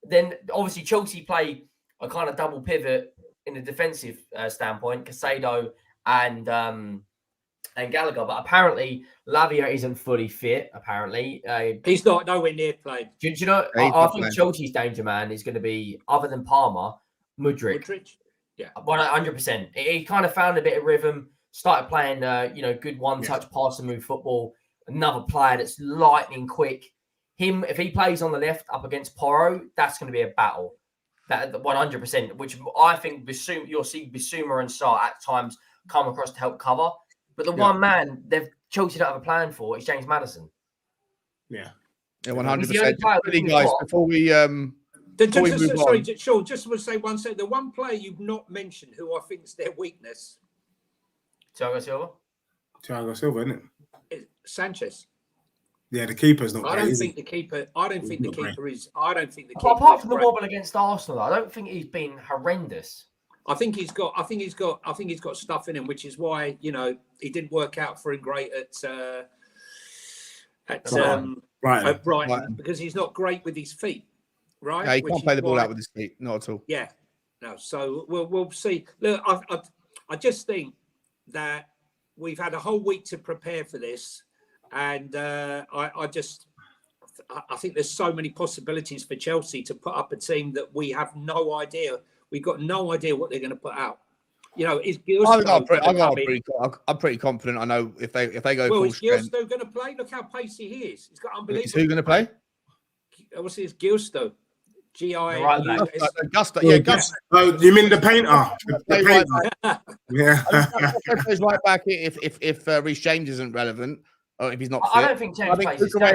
Then obviously Chelsea play a kind of double pivot in a defensive standpoint, Casado and Gallagher, but apparently Lavia isn't fully fit. Apparently, he's not nowhere near playing. Do you know? I think Chelsea's danger man is going to be, other than Palmer, Mudryk. Yeah, 100%. He kind of found a bit of rhythm, started playing, good one-touch pass and move football. Another player that's lightning quick. If he plays on the left up against Porro, that's going to be a battle. That 100%, which I think you'll see Bissouma and Sarr at times come across to help cover. But the one man Chelsea don't have a plan for is James Maddison. Yeah, 100%. Guys, before we move sorry, on. Sean, just want to say one second. The one player you've not mentioned who I think is their weakness. Thiago Silva, isn't it? Sanchez. Yeah, the keeper's not I great. don't Is think he? the keeper. I don't think the not great. keeper is. I don't think the But keeper. apart is from the great. wobble against Arsenal, I don't think he's been horrendous. I think he's got stuff in him, which is why he didn't work out for him great at Brighton. Brighton because he's not great with his feet, right? Yeah, he Which can't play is the ball why- out with his feet, not at all. Yeah, no. So we'll see. Look, I just think that we've had a whole week to prepare for this, and I think there's so many possibilities for Chelsea to put up a team that we have no idea. We've got no idea what they're going to put out. Is I'm pretty confident. I know if they go well, full is strength. Gilstow going to play? Look how pacey he is. He's got unbelievable. Is who going to play? What's his Gilstow? Right back. Gusto. Yeah, Gusto. Oh, you mean the painter? The painter. Yeah. Plays right back if Reece James isn't relevant. Or if he's not fit. I don't think James plays this game.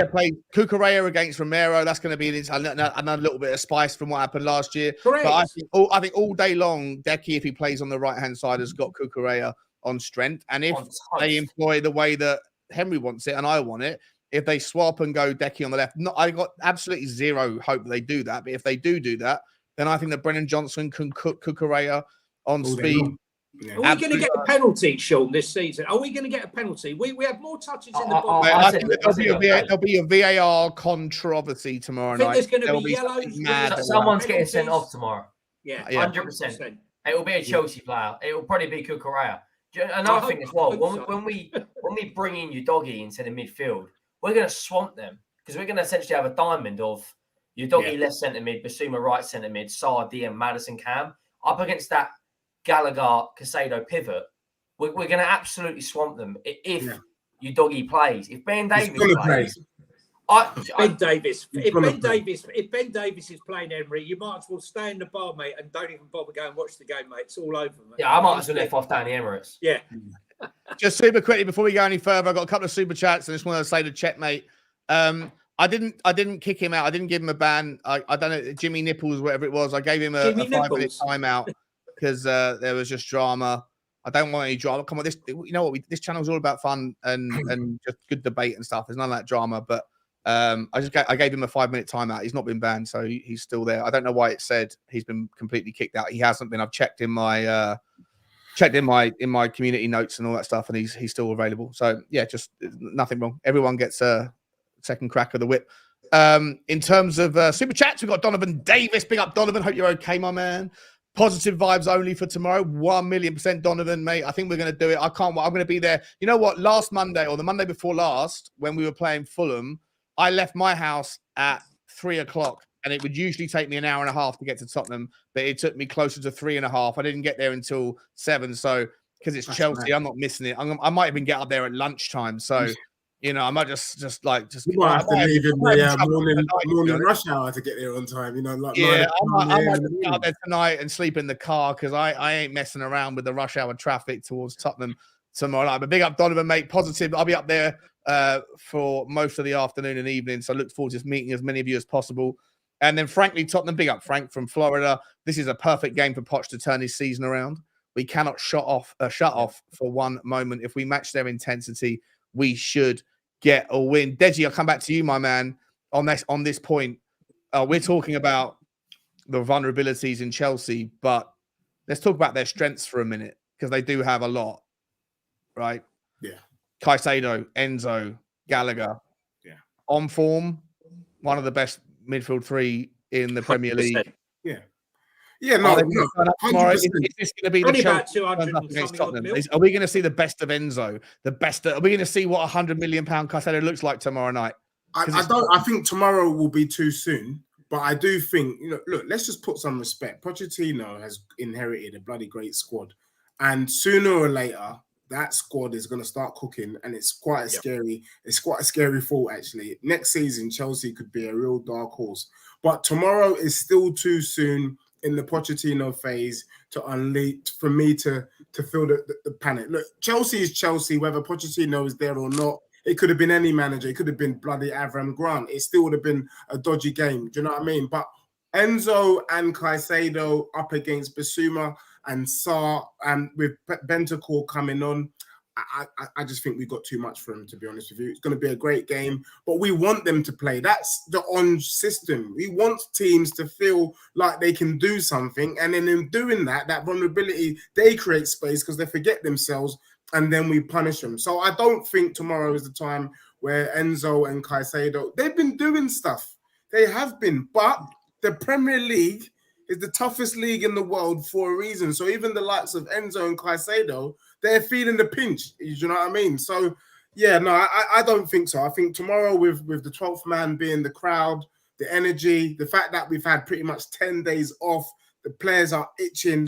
Cucurella against Romero. That's going to be another little bit of spice from what happened last year. Correct. But I think all day long, Decky, if he plays on the right hand side, has got Cucurella on strength. And if they employ the way that Henry wants it and I want it, if they swap and go Decky on the left, I got absolutely zero hope they do that. But if they do that, then I think that Brennan Johnson can cook Cucurella on speed. Yeah. Are we going to get a penalty, Sean, this season? Are we going to get a penalty? We have more touches in the box. I think there'll be a VAR controversy tomorrow night. There's going to be yellows. Someone's getting sent off tomorrow. Yeah, 100%. It will be a Chelsea player. It will probably be Cucurella. Another thing as well, when we bring in your doggy into the midfield, we're going to swamp them because we're going to essentially have a diamond of your doggy left centre mid, Basuma right centre mid, Sarr, DM, Maddison, Cam up against that Gallagher, Casado pivot. We're going to absolutely swamp them if your doggy plays. If Ben Davies plays, if Ben Davies is playing Emery, you might as well stay in the bar, mate, and don't even bother going and watch the game, mate. It's all over, mate. Yeah, I might as well lift off down the Emirates. Yeah. Just super quickly before we go any further, I've got a couple of super chats and I just want to say to Checkmate. I didn't kick him out. I didn't give him a ban. I don't know, Jimmy Nipples, whatever it was. I gave him a 5-minute timeout because there was just drama. I don't want any drama. Come on, this channel's all about fun and just good debate and stuff. There's none of that drama. But I gave him a 5-minute timeout. He's not been banned, so he's still there. I don't know why it said he's been completely kicked out. He hasn't been. I've checked in my community notes and all that stuff, and he's still available. So yeah, just nothing wrong. Everyone gets a second crack of the whip. In terms of super chats, we've got Donovan Davis. Big up, Donovan. Hope you're okay, my man. Positive vibes only for tomorrow. 1,000,000%, Donovan, mate. I think we're going to do it. I can't wait. I'm going to be there. You know what? Last Monday or the Monday before last, when we were playing Fulham, I left my house at 3 o'clock, and it would usually take me an hour and a half to get to Tottenham, but it took me closer to 3.5. I didn't get there until 7. So because it's Chelsea, I'm not missing it. I might even get up there at lunchtime. So. You know, I might just. You might have to leave in the morning rush hour to get there on time. You know, like I might get out there tonight and sleep in the car because I ain't messing around with the rush hour traffic towards Tottenham tomorrow night. But big up, Donovan, mate. Positive. I'll be up there for most of the afternoon and evening. So I look forward to meeting as many of you as possible. And then, frankly, Tottenham. Big up, Frank from Florida. This is a perfect game for Poch to turn his season around. We cannot shut off for one moment. If we match their intensity, we should get a win. Deji, I'll come back to you, my man, on this point. We're talking about the vulnerabilities in Chelsea, but let's talk about their strengths for a minute because they do have a lot, right? Yeah. Caicedo, Enzo, Gallagher. Yeah. On form, one of the best midfield three in the Premier League. Yeah. Yeah, no, is this going to be only the about 200 against Tottenham? Are we going to see the best of Enzo? Are we going to see what £100 million Caicedo looks like tomorrow night? I think tomorrow will be too soon, but I do think, look, let's just put some respect. Pochettino has inherited a bloody great squad, and sooner or later, that squad is going to start cooking, and it's quite a scary thought, actually. Next season, Chelsea could be a real dark horse, but tomorrow is still too soon in the Pochettino phase to unleash for me to feel the panic. Look, Chelsea is Chelsea, whether Pochettino is there or not. It could have been any manager. It could have been bloody Avram Grant. It still would have been a dodgy game. Do you know what I mean? But Enzo and Caicedo up against Basuma and Sarr, and with Bentancur coming on, I just think we got too much for them, to be honest with you. It's going to be a great game, but we want them to play. That's the system. We want teams to feel like they can do something, and then in doing that vulnerability, they create space because they forget themselves, and then we punish them. So I don't think tomorrow is the time where Enzo and Caicedo, they've been doing stuff. They have been, but the Premier League is the toughest league in the world for a reason. So even the likes of Enzo and Caicedo, they're feeling the pinch. You know what I mean? So, yeah, no, I don't think so. I think tomorrow with the 12th man being the crowd, the energy, the fact that we've had pretty much 10 days off, the players are itching,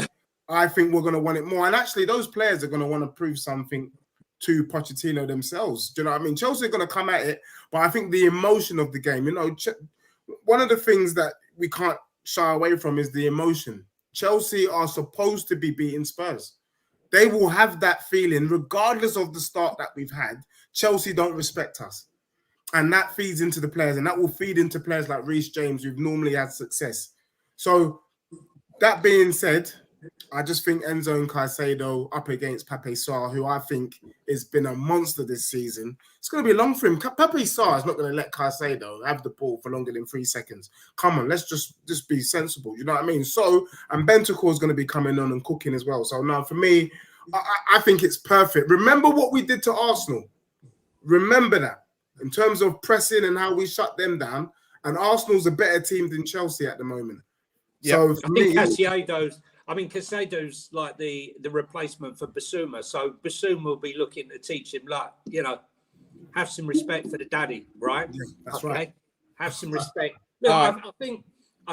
I think we're going to want it more. And actually, those players are going to want to prove something to Pochettino themselves. Do you know what I mean? Chelsea are going to come at it, but I think the emotion of the game, you know, one of the things that we can't shy away from is the emotion. Chelsea are supposed to be beating Spurs. They will have that feeling regardless of the start that we've had. Chelsea don't respect us. And that feeds into the players, and that will feed into players like Reece James, who've normally had success. So that being said, I just think Enzo and Caicedo up against Pape Sarr, who I think has been a monster this season. It's going to be long for him. Pape Sarr is not going to let Caicedo have the ball for longer than 3 seconds. Come on, let's just be sensible. You know what I mean? So, and Bentancur is going to be coming on and cooking as well. So now for me, I think it's perfect. Remember what we did to Arsenal. Remember that in terms of pressing and how we shut them down. And Arsenal's a better team than Chelsea at the moment. Yeah. So for me, Caicedo's like the replacement for Basuma. So Basuma will be looking to teach him, like, you know, have some respect for the daddy, right? Yeah, that's right. Have some respect. Look, I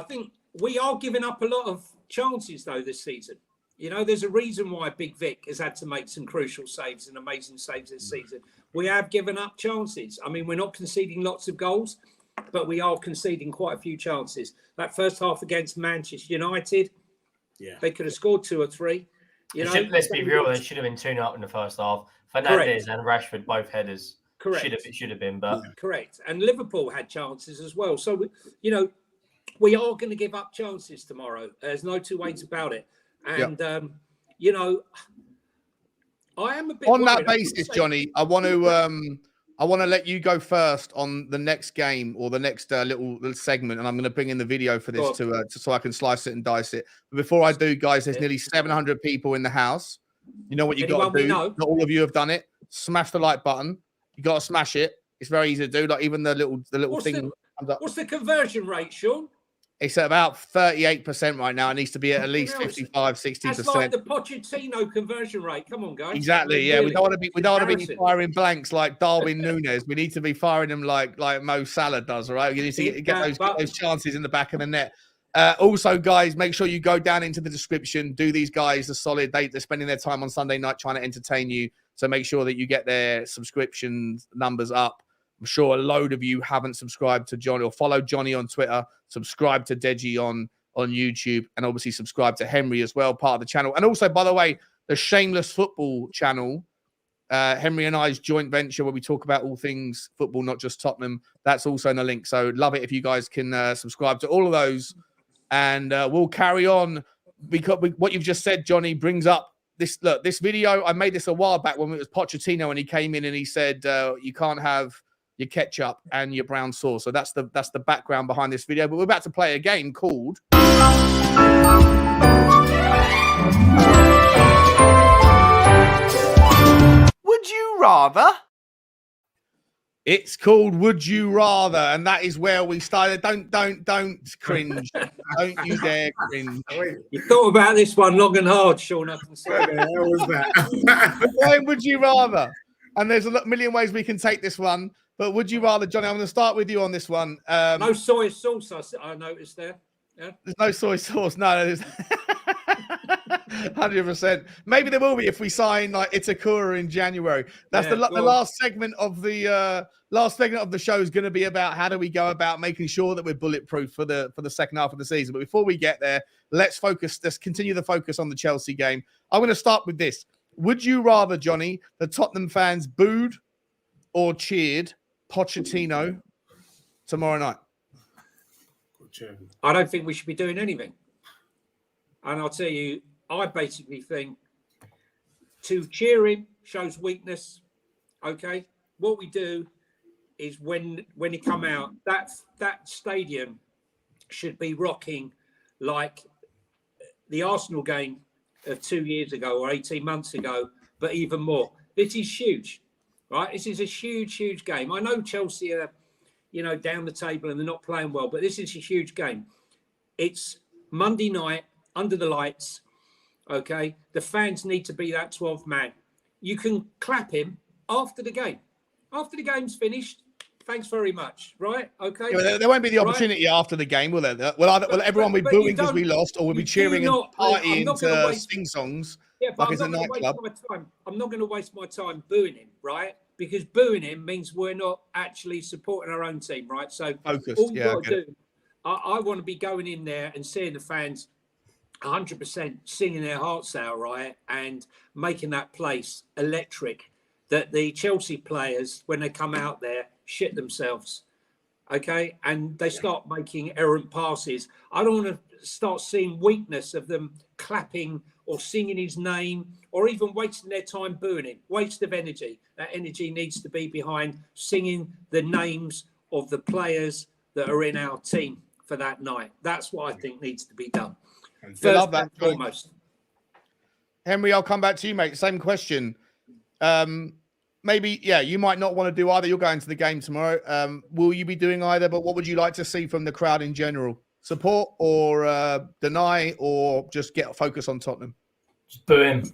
think we are giving up a lot of chances though this season. You know, there's a reason why Big Vic has had to make some crucial saves and amazing saves this season. We have given up chances. I mean, we're not conceding lots of goals, but we are conceding quite a few chances. That first half against Manchester United, they could have scored 2 or 3. Let's be real, they should have been 2-0 up in the first half. Fernandes and Rashford, both headers. Correct. Should have been, but correct. And Liverpool had chances as well. So, you know, we are going to give up chances tomorrow. There's no two ways about it. And, you know, I am a bit on worried. that basis, Johnny, I want to let you go first on the next game or the next little segment, and I'm going to bring in the video for this so I can slice it and dice it. But before I do, guys, there's nearly 700 people in the house. You know what you got to do? Not all of you have done it. Smash the like button. You got to smash it. It's very easy to do. Like even the little thing. What's the conversion rate, Sean? It's at about 38% right now. It needs to be at least 55, 60%. That's like the Pochettino conversion rate. Come on, guys. Exactly. Yeah, we don't want to be firing blanks like Darwin Núñez. We need to be firing them like Mo Salah does. All right, you need to get those chances in the back of the net. Also, guys, make sure you go down into the description. Do these guys a solid. They're spending their time on Sunday night trying to entertain you. So make sure that you get their subscription numbers up. I'm sure a load of you haven't subscribed to Johnny or followed Johnny on Twitter, subscribe to Deji on YouTube, and obviously subscribe to Henry as well, part of the channel. And also, by the way, the Shameless Football channel, Henry and I's joint venture where we talk about all things football, not just Tottenham. That's also in the link. So love it if you guys can subscribe to all of those. And we'll carry on because what you've just said, Johnny, brings up this. Look, this video, I made this a while back when it was Pochettino and he came in and he said, you can't have your ketchup and your brown sauce. So that's the background behind this video. But we're about to play a game called Would You Rather? It's called Would You Rather, and that is where we started. Don't cringe. Don't you dare cringe. You thought about this one long and hard, Sean. I can see. What the hell was that? Why would you rather? And there's a million ways we can take this one. But would you rather, Johnny? I'm going to start with you on this one. No soy sauce, I noticed there. Yeah. There's no soy sauce. No, there's 100%. Maybe there will be if we sign like Itakura in January. That's the last segment of the show is going to be about how do we go about making sure that we're bulletproof for the second half of the season. But before we get there, let's continue the focus on the Chelsea game. I'm going to start with this. Would you rather, Johnny, the Tottenham fans booed or cheered Pochettino tomorrow night? I don't think we should be doing anything. And I'll tell you, I basically think to cheer him shows weakness. Okay, what we do is when he come out, that stadium should be rocking like the Arsenal game of 2 years ago or 18 months ago, but even more. This is huge, right? This is a huge, huge game. I know Chelsea are, down the table and they're not playing well, but this is a huge game. It's Monday night under the lights. Okay, the fans need to be that 12th man. You can clap him after the game. After the game's finished, thanks very much. Right? Okay. Yeah, there won't be the opportunity after the game, will there? Will everyone be booing because we lost, or will be cheering and partying to sing songs? Yeah, but like it's a nightclub. I'm not going to waste my time booing him, right? Because booing him means we're not actually supporting our own team, right? So focused. All you got to do, I want to be going in there and seeing the fans 100% singing their hearts out, right? And making that place electric, that the Chelsea players, when they come out there, shit themselves, okay? And they start making errant passes. I don't want to start seeing weakness of them clapping or singing his name or even wasting their time booing him. Waste of energy. That energy needs to be behind singing the names of the players that are in our team for that night. That's what I think needs to be done. First and foremost. Henry, I'll come back to you, mate. Same question. Maybe, you might not want to do either. You're going to the game tomorrow. Will you be doing either? But what would you like to see from the crowd in general? Support or deny or just get focus on Tottenham? Just boo him.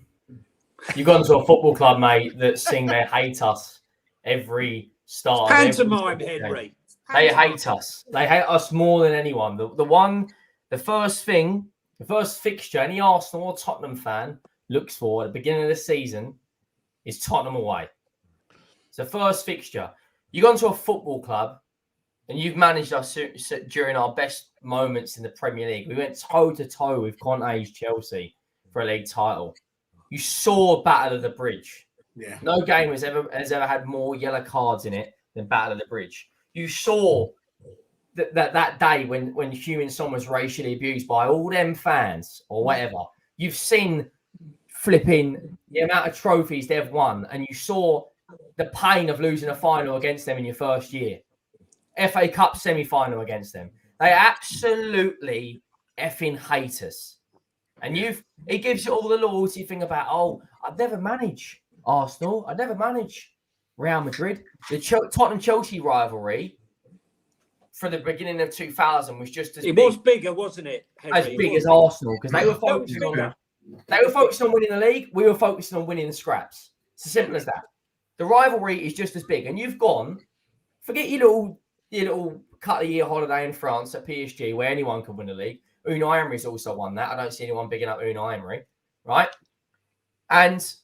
You've gone to a football club, mate, that sing they hate us every start. Pantomime, Henry. They hate us. They hate us more than anyone. The first fixture any Arsenal or Tottenham fan looks for at the beginning of the season is Tottenham away. It's the first fixture. You've gone to a football club and you've managed us during our best moments in the Premier League. We went toe-to-toe with Conte's Chelsea for a league title. You saw Battle of the Bridge. Yeah. No game has ever had more yellow cards in it than Battle of the Bridge. You saw that day when Heung-min Son was racially abused by all them fans or whatever. You've seen flipping the amount of trophies they've won, and you saw the pain of losing a final against them in your first year. FA Cup semi-final against them. They absolutely effing hate us. And it gives you all the loyalty thing about, I'd never manage Arsenal. I'd never manage Real Madrid. The Tottenham-Chelsea rivalry for the beginning of 2000 was just as big. It was bigger, wasn't it, Henry? As big as Arsenal, because they were focusing on that. They were focusing on winning the league. We were focusing on winning the scraps. It's as simple as that. The rivalry is just as big. And you've gone, forget your little cut-a-year holiday in France at PSG where anyone can win the league. Unai Emery's also won that. I don't see anyone bigging up Unai Emery, right? And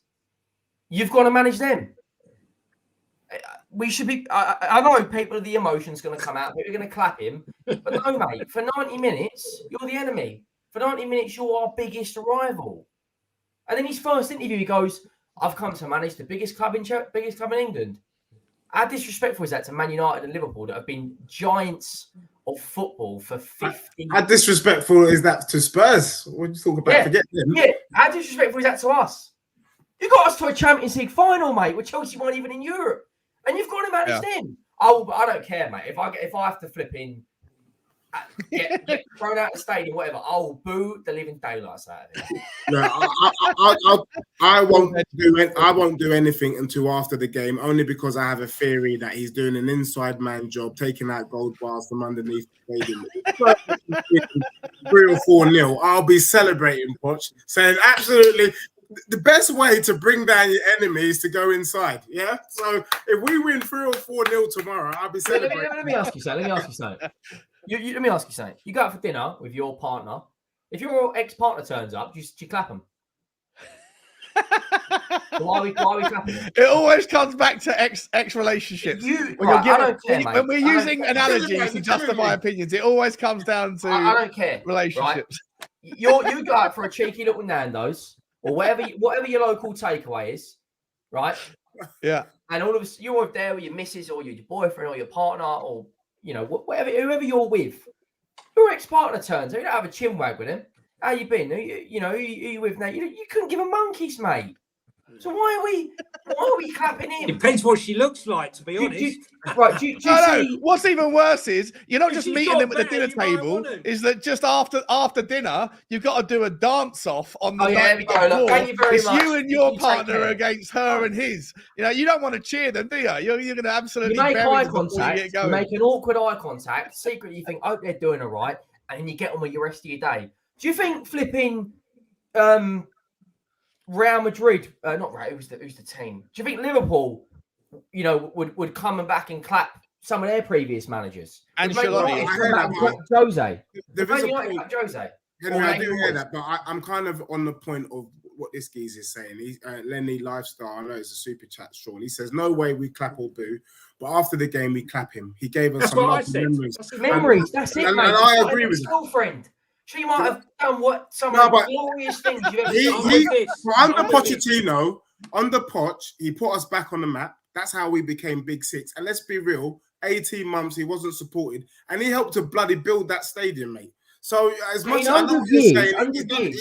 you've got to manage them. We should be. I know people, the emotion's going to come out. People are going to clap him. But no, mate, for 90 minutes, you're the enemy. For 90 minutes, you're our biggest rival. And then his first interview, he goes, I've come to manage the biggest club in England. How disrespectful is that to Man United and Liverpool that have been giants of football for 50 years? How disrespectful is that to Spurs? What do you talk about? Forget them. Yeah, how disrespectful is that to us? You got us to a Champions League final, mate, where Chelsea weren't even in Europe. And you've got to manage them. I don't care, mate. If I have to flip in, get thrown out of the stadium, whatever, I'll boo the living daylights out of it. No, I won't do anything until after the game, only because I have a theory that he's doing an inside man job, taking out gold bars from underneath the stadium. 3 or 4-0. I'll be celebrating, Poch, saying absolutely. The best way to bring down your enemy is to go inside. Yeah. So if we win 3 or 4-0 tomorrow, I'll be celebrating. Let me ask you something. Let me ask you something. You go out for dinner with your partner. If your ex-partner turns up, do you clap them? Why are we clapping them? It always comes back to ex relationships. When we're using analogies to justify opinions, it always comes down to I don't care. Relationships. Right? You go out for a cheeky little Nando's. Or whatever your local takeaway is, right? Yeah. And all of us, you're there with your missus or your boyfriend or your partner or, whoever you're with. Your ex-partner turns, you don't have a chin wag with him. How you been? Who you with now? You couldn't give a monkeys, mate. So why are we clapping him? Depends what she looks like, to be honest. Do you No, see? what's even worse is you're not If just she's meeting got them at the better, dinner you might table. want to. Is that just after dinner you've got to do a dance off on the Oh, yeah, night there we go. Look, before. thank you very It's much. you and your You take partner care. against her and his. You know, you don't want to cheer them, do you? You're going to absolutely You make bury eye them before you contact. get You going. make an awkward eye contact. Secretly, you think, "Oh, they're doing all right," and then you get on with your rest of your day. Do you think flipping Real Madrid, not Real, who's the team? Do you think Liverpool, would come back and clap some of their previous managers? And Would Man Ancelotti. United I come heard back and that, clap Jose? There Would is Man a United point. clap Jose? Henry, Or I Nathan do hear Royce? that, but I'm kind of on the point of what this geezer is saying. He, Lenny Lifestyle, I know it's a super chat, Sean. He says, no way we clap or boo, but after the game, we clap him. He gave us That's some what I lovely said. memories. Memories, that's it, and mate. I She's agree not with his you. girlfriend. She might have done what some No, of the but glorious things you've ever He, seen. he, under I'm with this. Pochettino, under Poch, he put us back on the map. That's how we became Big Six. And let's be real, 18 months he wasn't supported, and he helped to bloody build that stadium, mate. So as much as I know what you're saying,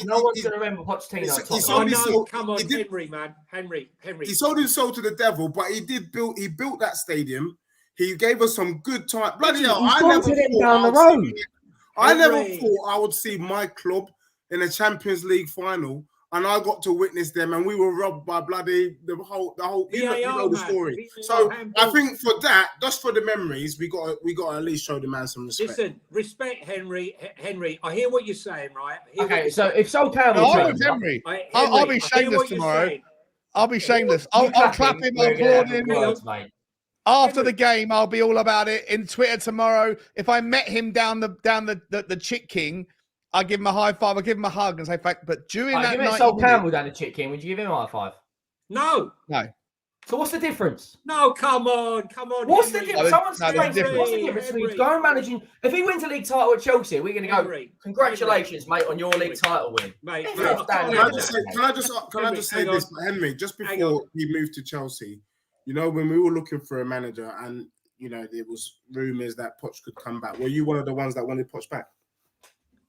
no one's going to remember Pochettino. he Oh, sold his no, soul. come on, He did- Henry, man. Henry. He sold his soul to the devil, but he built that stadium. He gave us some good time. Bloody hell, He's I gone never to them thought down I the would road. see- I never Henry. thought I would see my club in a Champions League final, and I got to witness them, and we were robbed by bloody the whole. You know the VAR, story. man. So Handball. I think for that, just for the memories, we got to at least show the man some respect. Listen, respect Henry. Henry, I hear what you're saying, right? I hear what Okay, you're so saying. if Sol Campbell No, I'm turns with up, Henry. Henry, I'll I be hear shameless what you're tomorrow. saying. I'll be shameless. you I'll clap him. I'll we're gonna applaud have him. good words, mate. After the game, I'll be all about it in Twitter tomorrow. If I met him down the Chick King, I'll give him a high five. I'll give him a hug and say thank. But during Right, that if you met 90 Sol minutes, Campbell down the Chick King, would you give him a high five? No, So what's the difference? no, come on. What's the Henry. difference? Someone's No, there's explain a to me, what's the difference. difference between Henry. going managing? If he wins a league title at Chelsea, we're going to go, Henry. congratulations, mate, on your league title win. Mate, If mate, it's I down can't there, have that. Can I just say Henry, this, Henry? Just Hang before he moved to Chelsea, you know, when we were looking for a manager, and you know, there was rumors that Poch could come back. Were you one of the ones that wanted Poch back?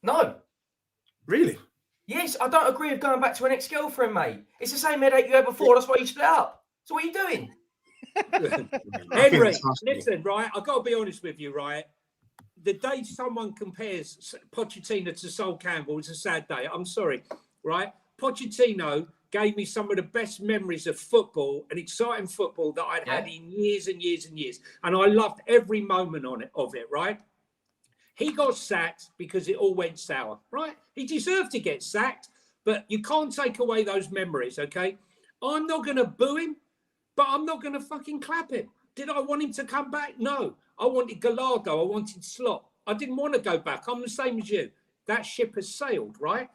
No. Really? Yes, I don't agree with going back to an ex-girlfriend, mate. It's the same headache you had before. That's why you split up. So what are you doing? Henry, listen, right? I've got to be honest with you, right? The day someone compares Pochettino to Sol Campbell is a sad day. I'm sorry, right? Pochettino gave me some of the best memories of football and exciting football that I'd had in years and years and years. And I loved every moment of it, right? He got sacked because it all went sour, right? He deserved to get sacked, but you can't take away those memories, okay? I'm not going to boo him, but I'm not going to fucking clap him. Did I want him to come back? No. I wanted Gallardo. I wanted Slot. I didn't want to go back. I'm the same as you. That ship has sailed, right?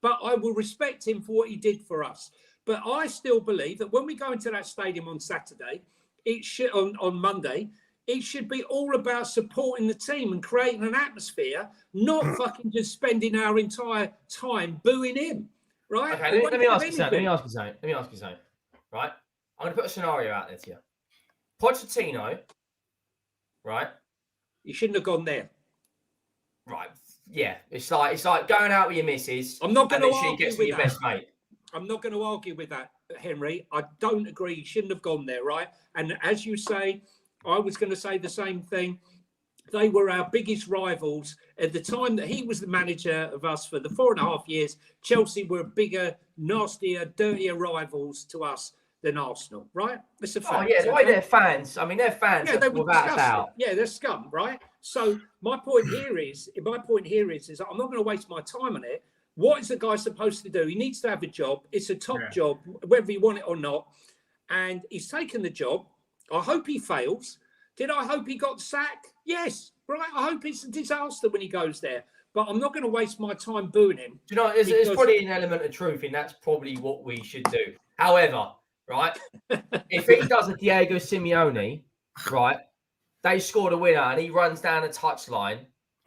But I will respect him for what he did for us. But I still believe that when we go into that stadium on Saturday, it should on Monday, it should be all about supporting the team and creating an atmosphere, not fucking just spending our entire time booing him, right? Okay, let me ask you something. Right? I'm going to put a scenario out there to you. Pochettino, right? You shouldn't have gone there. Right. Yeah. It's like going out with your missus. I'm not going to and then she argue gets with with your that. best mate. I'm not going to argue with that, Henry. I don't agree. You shouldn't have gone there, right? And as you say, I was going to say the same thing. They were our biggest rivals at the time that he was the manager of us for the 4.5 years. Chelsea were bigger, nastier, dirtier rivals to us than Arsenal, right? It's a fact. Oh, yeah, the way they're fans. I mean, they're fans Yeah, they were without a disgusting. doubt. Yeah, they're scum, right? So my point here is I'm not going to waste my time on it. What is the guy supposed to do? He needs to have a job. It's a top job, whether you want it or not. And he's taken the job. I hope he fails. Did I hope he got sacked? Yes, right. I hope it's a disaster when he goes there. But I'm not going to waste my time booing him. Do you know, there's probably an element of truth in that's probably what we should do. However, right, if he does a Diego Simeone, right, they score the winner and he runs down the touchline,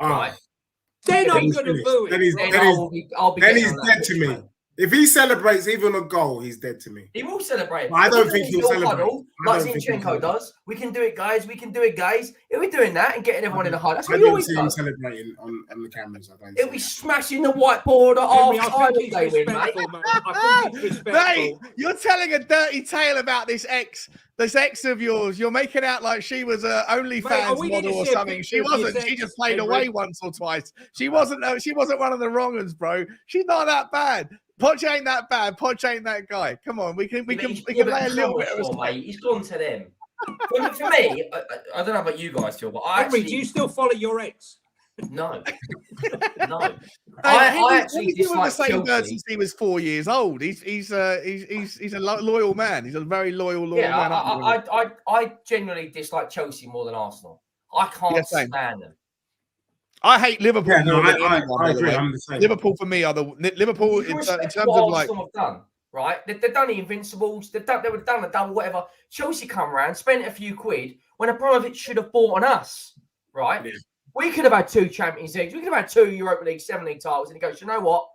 right, then I'm he's going to finished. boo him. Then he's I'll be then getting he's on that dead to me. pitch, mate. If he celebrates even a goal, he's dead to me. He will celebrate. I don't think he'll celebrate. Huddle, like Zinchenko does. We can do it, guys. We can do it, guys. He'll be doing that and getting everyone in the huddle. That's what he always does. I don't see him celebrating on the cameras. He'll be smashing the whiteboard at half time if they win, mate. I think he's Mate, you're telling a dirty tale about this ex of yours. You're making out like she was a OnlyFans model or something. She wasn't. She just played away once or twice. She wasn't one of the wrong ones, bro. She's not that bad. Poch ain't that bad. Poch ain't that guy. Come on, we can lay a little bit of respect. Mate. He's gone to them. For me, I don't know about you guys, Phil, but do you still follow your ex? No. I actually dislike the same bird since he was 4 years old. He's a loyal man. He's a very loyal man. I genuinely dislike Chelsea more than Arsenal. I can't stand them. I hate Liverpool. Yeah, no, I agree. I'm the same. Liverpool for me are the Liverpool in terms of like. Have done, right? They've done the Invincibles. They would have done a double, whatever. Chelsea come around, spent a few quid when Abramovich should have bought on us, right? Yeah. We could have had 2 Champions Leagues. We could have had 2 Europa League, 7 League titles. And he goes, you know what?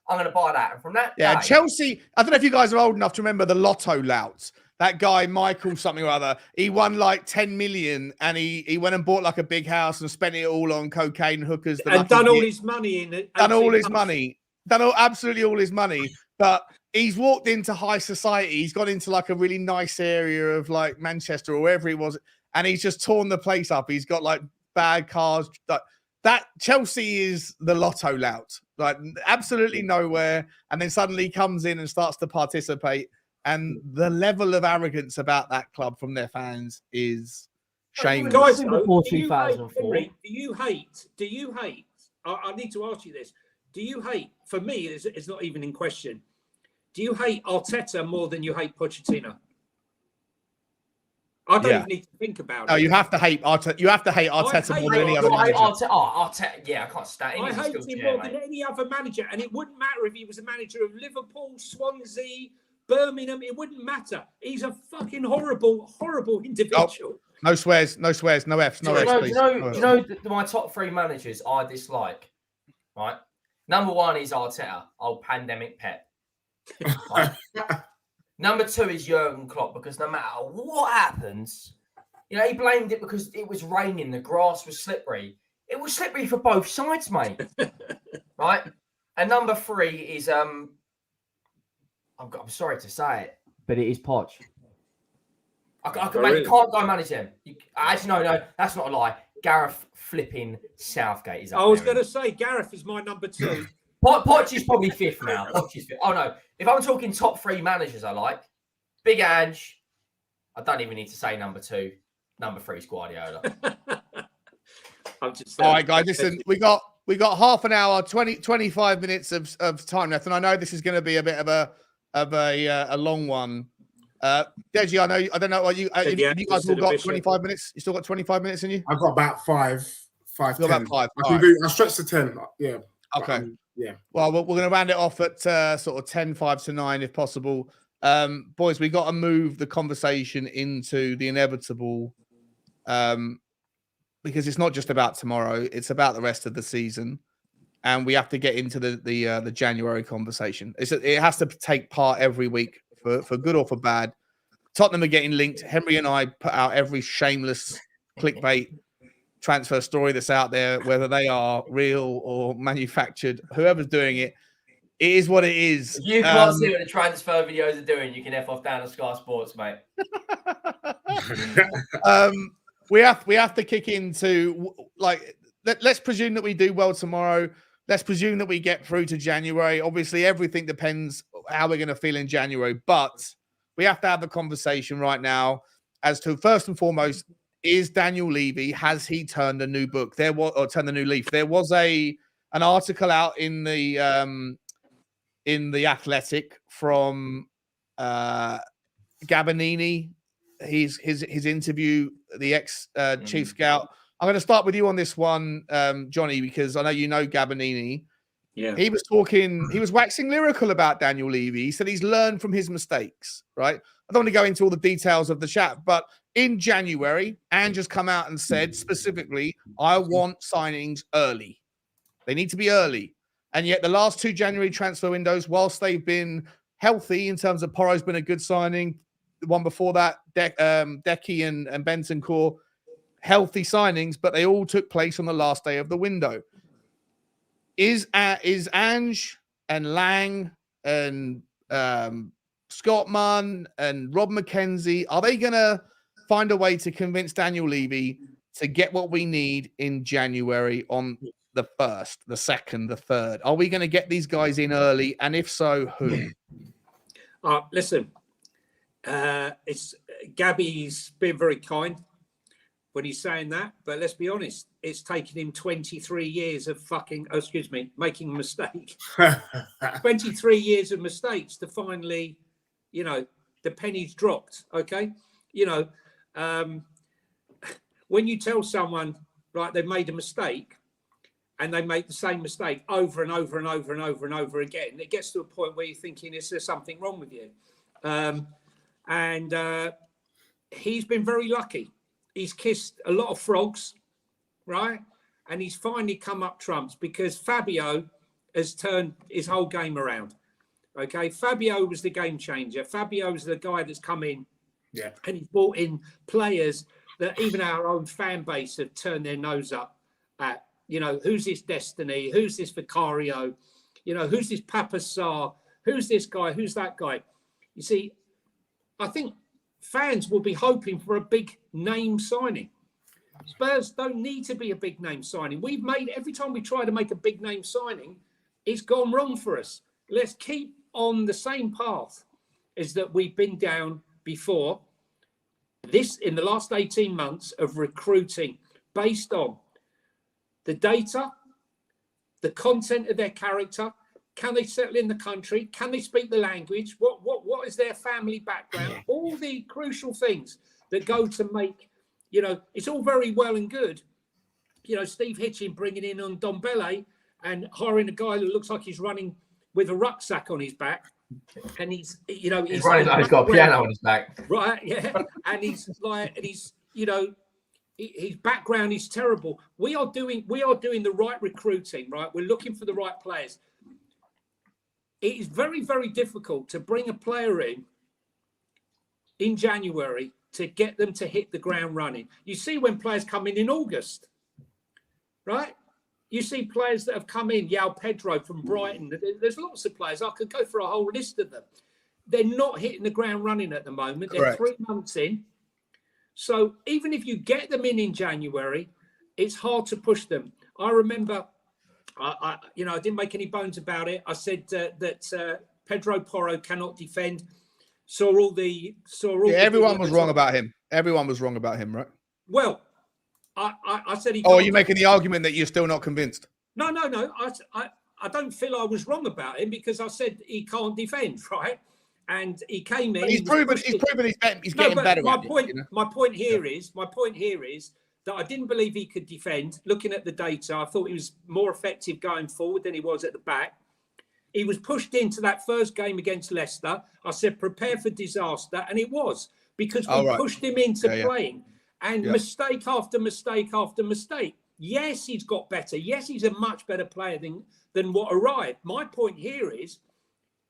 I'm going to buy that. And from that day, Chelsea. I don't know if you guys are old enough to remember the Lotto louts. That guy, Michael something or other, he won like 10 million and he went and bought like a big house and spent it all on cocaine, hookers. And done all his money in it. Absolutely all his money. But he's walked into high society. He's gone into like a really nice area of like Manchester or wherever he was. And he's just torn the place up. He's got like bad cars. That Chelsea is the Lotto lout. Like absolutely nowhere. And then suddenly he comes in and starts to participate. And the level of arrogance about that club from their fans is shameless. Guys, before 2004. Do you hate? I need to ask you this. Do you hate? For me, it's not even in question. Do you hate Arteta more than you hate Pochettino? I don't even need to think about it. No, you have to hate Arteta. You have to hate Arteta more than any other manager. Arteta, yeah, I can't stand him. I hate him more than any other manager, and it wouldn't matter if he was a manager of Liverpool, Swansea, Birmingham. It wouldn't matter. He's a fucking horrible individual. Oh, no swears, no Fs, no Fs, please. Do you know my top 3 managers I dislike? Right, number 1 is Arteta, old pandemic Pep. Right? Number 2 is Jurgen Klopp, because no matter what happens, he blamed it because it was raining, the grass was slippery. It was slippery for both sides, mate. Right? And number 3 is I'm sorry to say it, but it is Poch. You can't go manage him. Actually, no, that's not a lie. Gareth flipping Southgate is up. I was going to say Gareth is my number 2. Poch is probably 5th now. Poch is 5th. Oh no, if I'm talking top 3 managers, I like Big Ange. I don't even need to say number 2. Number 3 is Guardiola. All right, guys. Listen, we got half an hour, 25 minutes of time left, and I know this is going to be a bit of a long one. Deji, I don't know what you guys all got 25 minutes. You still got 25 minutes in you? I've got about 5. About 5. I stretch to 10. Yeah. Okay. Yeah. Well, we're going to round it off at sort of 10, 5 to 9 if possible. Boys, we got to move the conversation into the inevitable, because it's not just about tomorrow; it's about the rest of the season, and we have to get into the January conversation. It has to take part every week for good or for bad. Tottenham are getting linked. Henry and I put out every shameless clickbait transfer story that's out there, whether they are real or manufactured. Whoever's doing it, it is what it is. If you can't see what the transfer videos are doing, you can F off down to Sky Sports, mate. We have to kick into, like, let's presume that we do well tomorrow. Let's presume that we get through to January. Obviously, everything depends how we're going to feel in January, but we have to have a conversation right now as to, first and foremost, is Daniel Levy, has he turned a new book? Turned a new leaf? There was an article out in the Athletic from Gabbanini, his interview, the ex chief scout. I'm going to start with you on this one, Johnny, because I know you know Gabbanini. Yeah, he was waxing lyrical about Daniel Levy. He said he's learned from his mistakes, right? I don't want to go into all the details of the chat, but in January, Ange has come out and said specifically, I want signings early. They need to be early. And yet the last 2 January transfer windows, whilst they've been healthy in terms of Porro's been a good signing, the one before that, Decky and Bentancur, healthy signings, but they all took place on the last day of the window. Is Ange and Lang and Scott Munn and Rob McKenzie, are they going to find a way to convince Daniel Levy to get what we need in January on the 1st, the 2nd, the 3rd? Are we going to get these guys in early? And if so, who? Listen, it's Gabby's been very kind when he's saying that, but let's be honest, it's taken him 23 years of making a mistake. 23 years of mistakes to finally, the penny's dropped. Okay. When you tell someone, right, they've made a mistake and they make the same mistake over and over and over and over and over again, it gets to a point where you're thinking, is there something wrong with you? And he's been very lucky. He's kissed a lot of frogs, right? And he's finally come up trumps because Fabio has turned his whole game around. Okay, Fabio was the game changer. Fabio was the guy that's come in, and he's brought in players that even our own fan base have turned their nose up at. Who's this Destiny? Who's this Vicario? Who's this Papa Sarr? Who's this guy? Who's that guy? You see, I think fans will be hoping for a big name signing. Spurs don't need to be a big name signing. Every time we try to make a big name signing, it's gone wrong for us. Let's keep on the same path as that we've been down before. This in the last 18 months of recruiting based on the data, the content of their character. Can they settle in the country? Can they speak the language? What is their family background? All the crucial things that go to make, it's all very well and good. Steve Hitchin bringing in on Dombele and hiring a guy who looks like he's running with a rucksack on his back. And he's running like he's got a piano on his back. Right, yeah. And his background is terrible. We are doing the right recruiting, right? We're looking for the right players. It is very, very difficult to bring a player in January to get them to hit the ground running. You see when players come in August, right? You see players that have come in, Yao Pedro from Brighton. There's lots of players. I could go for a whole list of them. They're not hitting the ground running at the moment. They're 3 months in. So even if you get them in January, it's hard to push them. I remember, I didn't make any bones about it. I said that Pedro Porro cannot defend. Everyone was wrong about him. Everyone was wrong about him, right? Well, I said he. Oh, are you making the argument that you're still not convinced? No. I don't feel I was wrong about him because I said he can't defend, right? And he came in. But he's proven he's getting better. My point here is that I didn't believe he could defend. Looking at the data, I thought he was more effective going forward than he was at the back. He was pushed into that first game against Leicester. I said, prepare for disaster. And it was because we pushed him into playing. And mistake after mistake after mistake. Yes, he's got better. Yes, he's a much better player than what arrived. My point here is,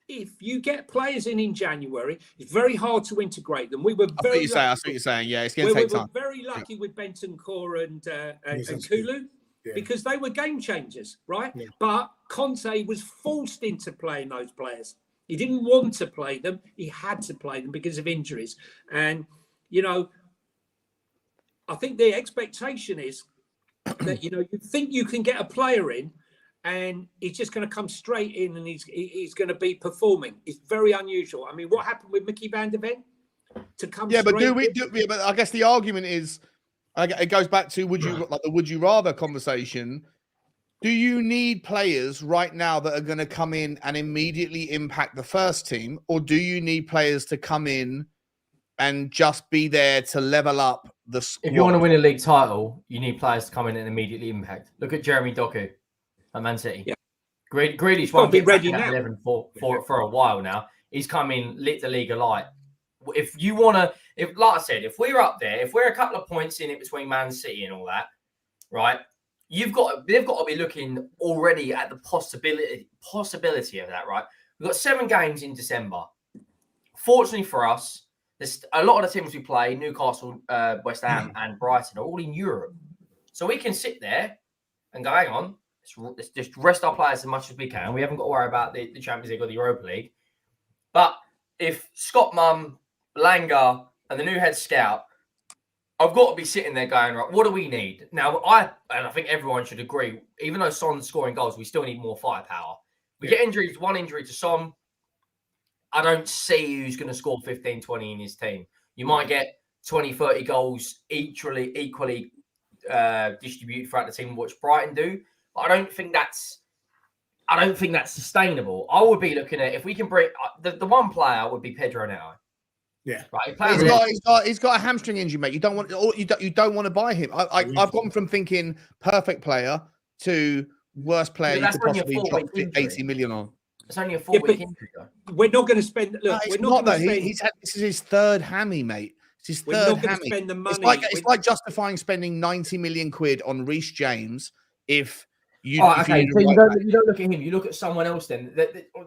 if you get players in January, it's very hard to integrate them. We were very lucky. I see what you're saying. Yeah, it's going to take time. We were very lucky with Bentancur and Kulu because they were game changers, right? Yeah. But Conte was forced into playing those players. He didn't want to play them. He had to play them because of injuries. And, I think the expectation is that, you think you can get a player in and he's just going to come straight in and he's going to be performing. It's very unusual. I mean, what happened with Mickey van der Ven to come? Yeah, but but I guess the argument is, it goes back to the would you rather conversation. Do you need players right now that are going to come in and immediately impact the first team, or do you need players to come in and just be there to level up the squad? If you want to win a league title, you need players to come in and immediately impact. Look at Jeremy Doku at Man City. Yeah. Grealish won't be ready now. 11 for a while now. He's come in, lit the league alight. If you want to, like I said, if we're up there, if we're a couple of points in it between Man City and all that, right? they've got to be looking already at the possibility of that, right? We've got 7 games in December. Fortunately for us, there's a lot of the teams we play, Newcastle, West Ham, and Brighton, are all in Europe. So we can sit there and go, hang on, let's just rest our players as much as we can. We haven't got to worry about the Champions League or the Europa League. But if Scott Mum, Langer, and the new head scout, I've got to be sitting there going, right, what do we need? Now, I think everyone should agree, even though Son's scoring goals, we still need more firepower. We get injuries, one injury to Son. I don't see who's going to score 15, 20 in his team. You might get 20, 30 goals equally distributed throughout the team, which Brighton do. But I don't think that's sustainable. I would be looking at, if we can bring the one player would be Pedro Neto. Yeah, right. He's got a hamstring injury, mate. You don't want to buy him. I've gone from thinking perfect player to worst player you could possibly drop 80 million on. It's only a 4-week injury, though. We're not going to spend. Look, we're not going to spend. This is his third hammy, mate. It's his third hammy. Spend the money. It's like justifying spending 90 million quid on Reece James if you. Okay, so you don't look at him. You look at someone else. Then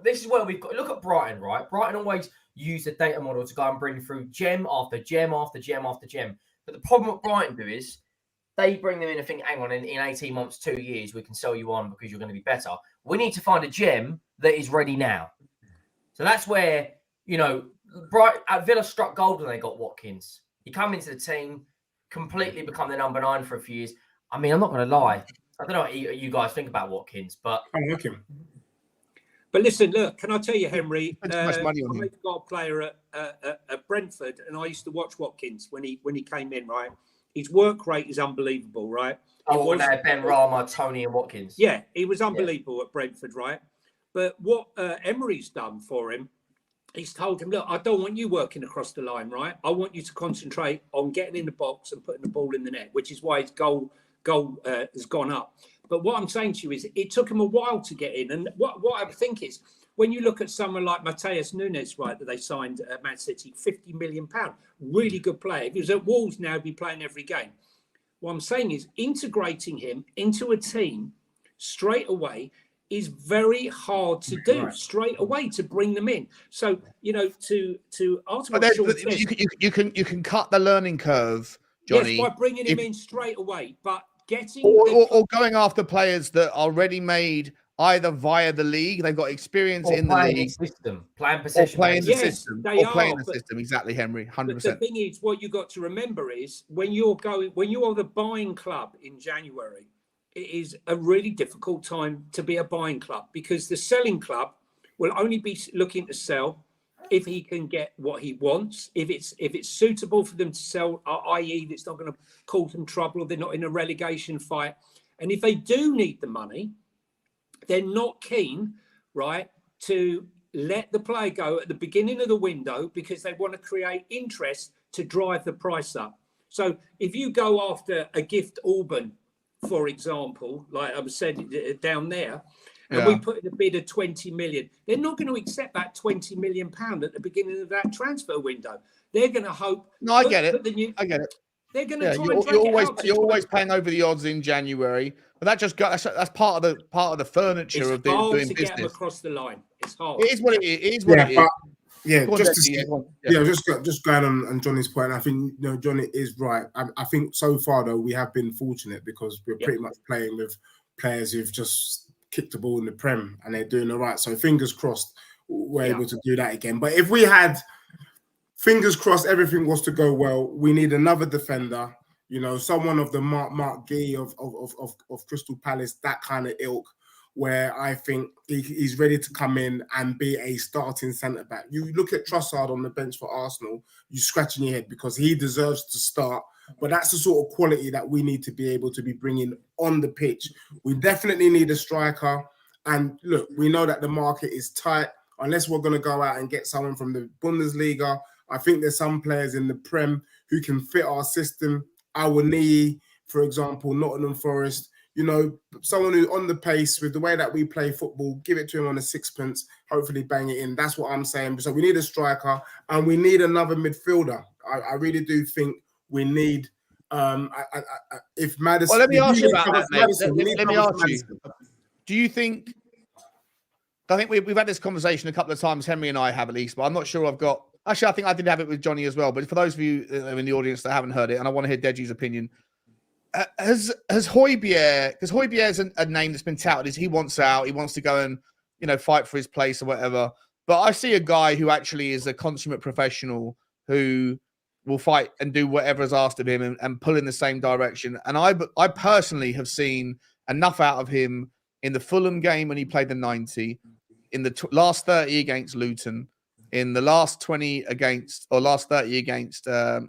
this is where we've got. Look at Brighton, right? Brighton always use the data model to go and bring through gem after gem after gem after gem. But the problem what Brighton do is they bring them in and think, hang on, in 18 months, 2 years, we can sell you on because you're going to be better. We need to find a gem that is ready now. So that's where, Villa struck gold when they got Watkins. He come into the team, completely become the number 9 for a few years. I mean, I'm not going to lie. I don't know what you guys think about Watkins, but I'm looking. But listen, look, can I tell you, Henry? Too much money on him. I've got a player at Brentford, and I used to watch Watkins when he came in, right? His work rate is unbelievable, right? when they had Ben Rama, Tony and Watkins. Yeah, he was unbelievable at Brentford, right? But what Emery's done for him, he's told him, look, I don't want you working across the line, right? I want you to concentrate on getting in the box and putting the ball in the net, which is why his goal has gone up. But what I'm saying to you is it took him a while to get in. And what I think is, when you look at someone like Mateus Nunes, right, that they signed at Man City, £50 million, really good player. If he was at Wolves now, he'd be playing every game. What I'm saying is integrating him into a team straight away is very hard to do straight away, to bring them in. So, to answer what Sean says, you can cut the learning curve, Johnny. Yes, by bringing him in straight away, but getting or going after players that are ready-made either via the league, they've got experience in the league, playing possession, playing the system, Exactly, Henry, 100%. The thing is, what you got to remember is when you are the buying club in January, it is a really difficult time to be a buying club, because the selling club will only be looking to sell if he can get what he wants, if it's suitable for them to sell, i.e. it's not going to cause them trouble, or they're not in a relegation fight. And if they do need the money, they're not keen, right, to let the player go at the beginning of the window, because they want to create interest to drive the price up. So if you go after a Gift Auburn, for example, like I said down there, and we put in a bid of 20 million, they're not going to accept that 20 million pound at the beginning of that transfer window. They're going to hope. No, I get it. I get it. They're going to try and drag it out. You're always paying over the odds in January, but that's part of the furniture of doing business. Get them across the line. It's hard. It is what it is. Just going on Johnny's point, I think Johnny is right. I think so far though we have been fortunate, because we're pretty much playing with players who've just kicked the ball in the Prem and they're doing all right. So fingers crossed we're able to do that again. But if we had, fingers crossed, everything was to go well, we need another defender. Someone of the Mark Gee of Crystal Palace, that kind of ilk, where I think he's ready to come in and be a starting centre-back. You look at Trossard on the bench for Arsenal, you're scratching your head, because he deserves to start. But that's the sort of quality that we need to be able to be bringing on the pitch. We definitely need a striker. And look, we know that the market is tight. Unless we're going to go out and get someone from the Bundesliga, I think there's some players in the Prem who can fit our system. Awoniyi, for example, Nottingham Forest. Someone who's on the pace with the way that we play football, give it to him on a sixpence, hopefully bang it in. That's what I'm saying. So we need a striker and we need another midfielder. I really do think we need If Madison, Well, let me ask you about that, mate. Madison, Let me ask you. Madison. Do you think? I think we've had this conversation a couple of times. Henry and I have at least, but I'm not sure I've got. Actually, I think I did have it with Johnny as well. But for those of you in the audience that haven't heard it, and I want to hear Deji's opinion, has Højbjerg, because Højbjerg is a name that's been touted, is he wants out, he wants to go and fight for his place or whatever. But I see a guy who actually is a consummate professional who will fight and do whatever is asked of him and pull in the same direction. And I personally have seen enough out of him in the Fulham game when he played the 90, in the last 30 against Luton, in the last 20 against, or last 30 against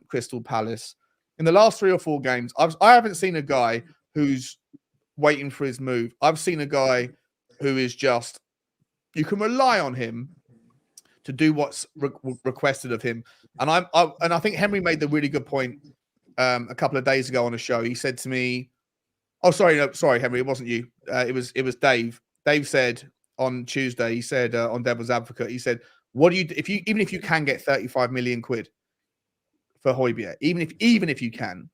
Crystal Palace. In the last 3 or 4 games, I haven't seen a guy who's waiting for his move. I've seen a guy who is just, you can rely on him to do what's requested of him. And I think Henry made the really good point a couple of days ago on a show. He said to me, sorry, Henry, it wasn't you. It was Dave. Dave said on Tuesday, he said on Devil's Advocate, he said, what do you do even if you can get 35 million quid for Højbjerg, even if you can?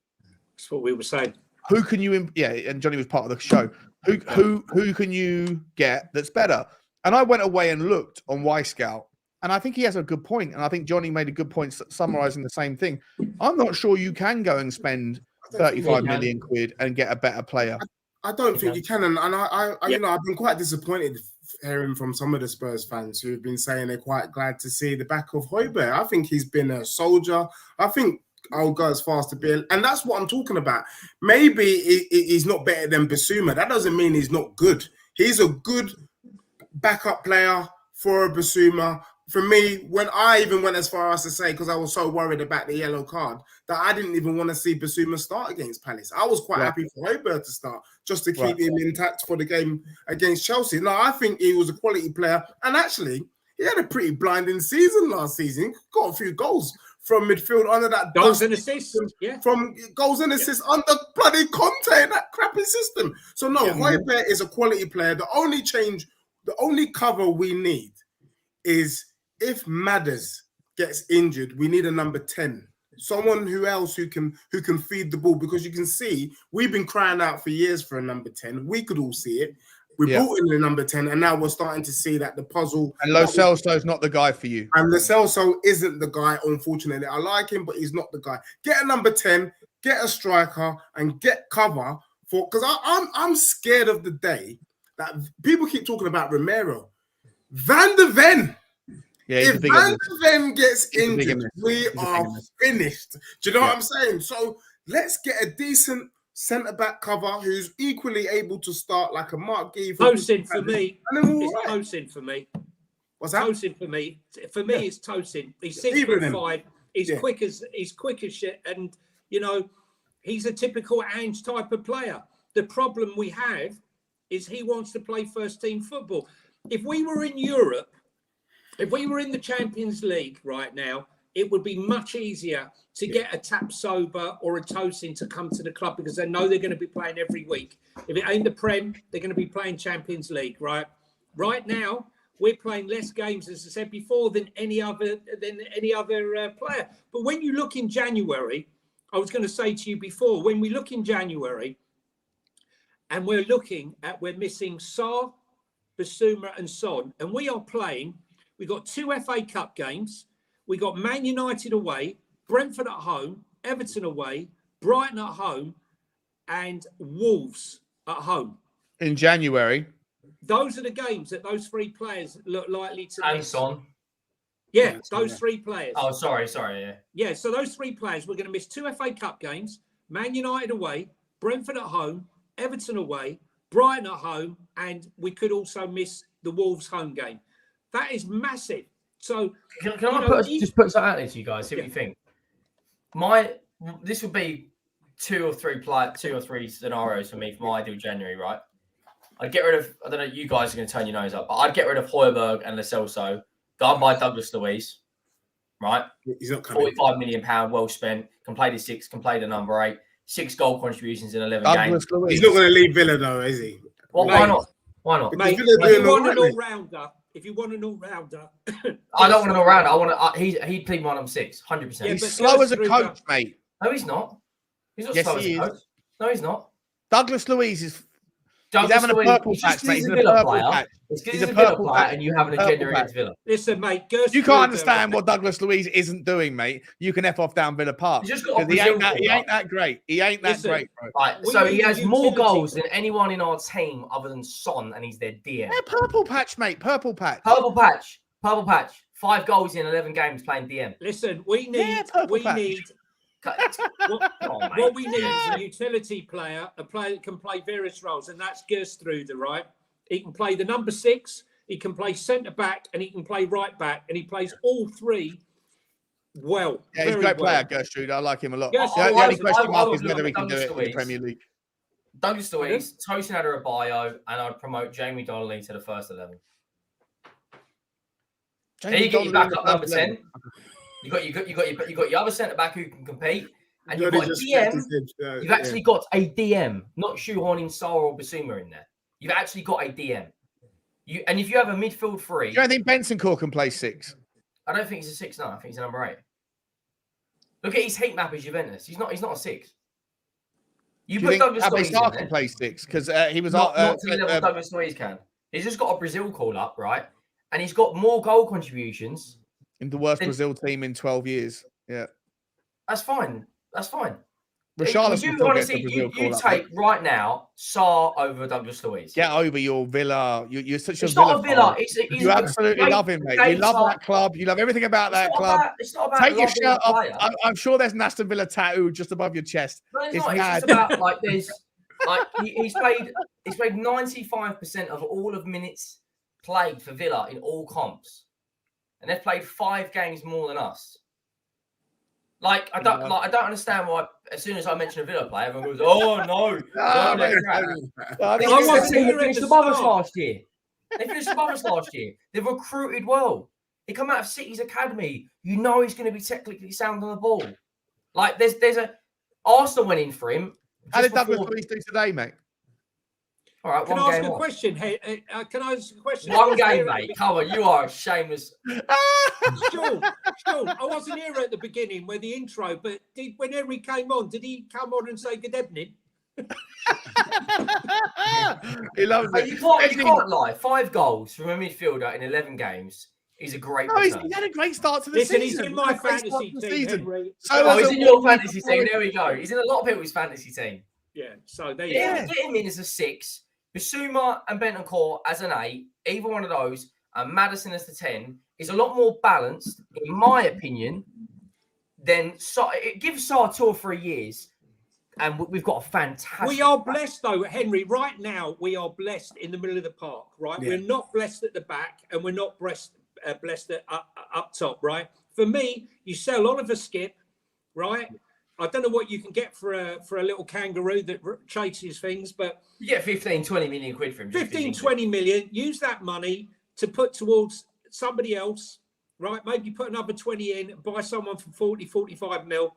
That's what we were saying. Who can you? And Johnny was part of the show. Who can you get that's better? And I went away and looked on Scout, and I think he has a good point. And I think Johnny made a good point summarising the same thing. I'm not sure you can go and spend 35 million quid and get a better player. I don't think you can, and I've been quite disappointed hearing from some of the Spurs fans who have been saying they're quite glad to see the back of Højbjerg. I think he's been a soldier. I think I'll go as far as to be, and that's what I'm talking about. Maybe he's not better than Basuma. That doesn't mean he's not good. He's a good backup player for a Basuma. For me, when I even went as far as to say, because I was so worried about the yellow card, that I didn't even want to see Basuma start against Palace. I was quite happy for Højbjerg to start, just to keep him intact for the game against Chelsea. No, I think he was a quality player. And actually, he had a pretty blinding season last season. Got a few goals from midfield under that goals and assists. From goals and assists under bloody Conte in that crappy system. So no, Højbjerg is a quality player. The only cover we need is if Madders gets injured, we need a number 10. Someone who can feed the ball, because you can see we've been crying out for years for a number 10. We could all see it. We brought in the number 10, and now we're starting to see that the puzzle. And Lo Celso's not the guy for you. And Lo Celso isn't the guy, unfortunately. I like him, but he's not the guy. Get a number 10, get a striker, and get cover for, because I'm scared of the day that people keep talking about Romero. Van de Ven. Yeah, if Van de Ven gets injured, we are finished. Do you know what I'm saying? So let's get a decent centre-back cover who's equally able to start, like a Mark Gee. Tosin for me. It's Tosin for me. What's that? Tosin for me. For me, it's Tosin. He's 6'5". He's quick as shit, and he's a typical Ange type of player. The problem we have is he wants to play first-team football. If we were in Europe, if we were in the Champions League right now, it would be much easier to get a Tapsoba or a Tosin to come to the club, because they know they're going to be playing every week. If it ain't the Prem, they're going to be playing Champions League, right? Right now, we're playing less games, as I said before, than any other player. But when you look in January, I was going to say to you before, when we look in January, and we're missing Sarr, Basuma, and Son, and we are playing. We've got 2 FA Cup games. We got Man United away, Brentford at home, Everton away, Brighton at home, and Wolves at home. In January. Those are the games that those 3 players look likely to and miss. Son. Yeah, those 3 players. Oh, sorry, yeah. Yeah, so those 3 players, we're going to miss 2 FA Cup games, Man United away, Brentford at home, Everton away, Brighton at home, and we could also miss the Wolves home game. That is massive. So can I just put something out there to you guys? See what you think. This would be two or three scenarios for me for my ideal January, right? I'd get rid of, I don't know, you guys are going to turn your nose up, but I'd get rid of Højbjerg and Lo Celso, go and buy Douglas Luiz, right? He's not coming. £45 million, well spent, can play the 6, can play the number 8, 6 goal contributions in 11 games. He's not going to leave Villa though, is he? Well, why not? Why not? Mate, if you want an all-rounder, I don't want an all-rounder. He'd play my number 6, 100%. Yeah, He's slow as a coach, mate. No, he's not. He's not Yes, slow as he a is. coach. No, he's not. Douglas Luiz is. Douglas having a Luiz, purple it's just patch, mate. he's He's a in a Villa purple player. patch. It's because He's he's a a Villa purple player patch. and you have an Purple agenda patch. against Villa. Listen, mate. You can't understand what Douglas Luiz isn't doing, mate. You can F off down Villa Park. He's just got a He ain't Brazil he ain't that great. He ain't that Listen, great, bro. Right, We so need he a has more utility. goals than anyone in our team other than Son, and he's their DM. Yeah, purple patch, mate. Purple patch. Purple patch. 5 goals in 11 games playing DM. Listen, we need what we need is a utility player, a player that can play various roles, and that's Gerstrude, right? He can play the number 6, he can play centre back, and he can play right back, and he plays all three well. Yeah, he's a great player, Gertrude. I like him a lot. Yes, The only question mark is look whether at he can do it Douglas in the Premier League. Douglas Luiz, Tosin Adarabioyo, and I'd promote Jamie Donnelly to the first 11. There you get your backup number 10. You got your other centre back who can compete, and you've got a DM. You've actually got a DM, not shoehorning Sarr or Basuma in there. You've actually got a DM. And if you have a midfield 3, Do you don't think Bentancur can play 6? I don't think he's a 6. No, I think he's a number 8. Look at his heat map as Juventus. He's not a 6. You put Douglas Luiz in there. can play 6 because he was not to the level Douglas Luiz can. He's just got a Brazil call up, right? And he's got more goal contributions. In the worst Brazil team in 12 years. Yeah. That's fine. Richarlison you take right now Sarr over Douglas Luiz. Get over your Villa. You're such it's a Villa. Not a Villa. You absolutely love him, mate. You love that club. You love everything about that club. It's not about Take your shirt off. I'm sure there's an Aston Villa tattoo just above your chest. No, it's not. Mad. It's just about he's played 95% of all of minutes played for Villa in all comps, and they've played 5 games more than us. I don't understand why. As soon as I mention a Villa player, everyone goes, "Oh no!" They finished above us last year. They've recruited well. They come out of City's academy. You know he's going to be technically sound on the ball. There's a Arsenal went in for him. How did Douglas Luiz do today, mate? All right, can I ask a question? Hey, can I ask a question? One game, mate. Come on, you are a shameless. Sean, I wasn't here at the beginning with the intro, but when Henry came on, did he come on and say good evening? He loves it. You can't lie. 5 goals from a midfielder in 11 games is a great return. He's had a great start to the season. He's in my fantasy team, Henry. He's in your fantasy team. There we go. He's in a lot of people's fantasy team. Yeah, so there you go. Get him in as a 6. Basuma and Bentancur as an 8, either one of those, and Maddison as the 10 is a lot more balanced, in my opinion, than it gives Sarr 2 or 3 years, and we've got a fantastic. We are blessed though, Henry. Right now, we are blessed in the middle of the park. Right, we're not blessed at the back, and we're not blessed at up top. Right. For me, you sell Oliver Skip, right. I don't know what you can get for a little kangaroo that chases things, but you get 15, 20 million quid for him. 15, 20 million. Use that money to put towards somebody else, right? Maybe put another 20 in, buy someone for 40, 45 mil.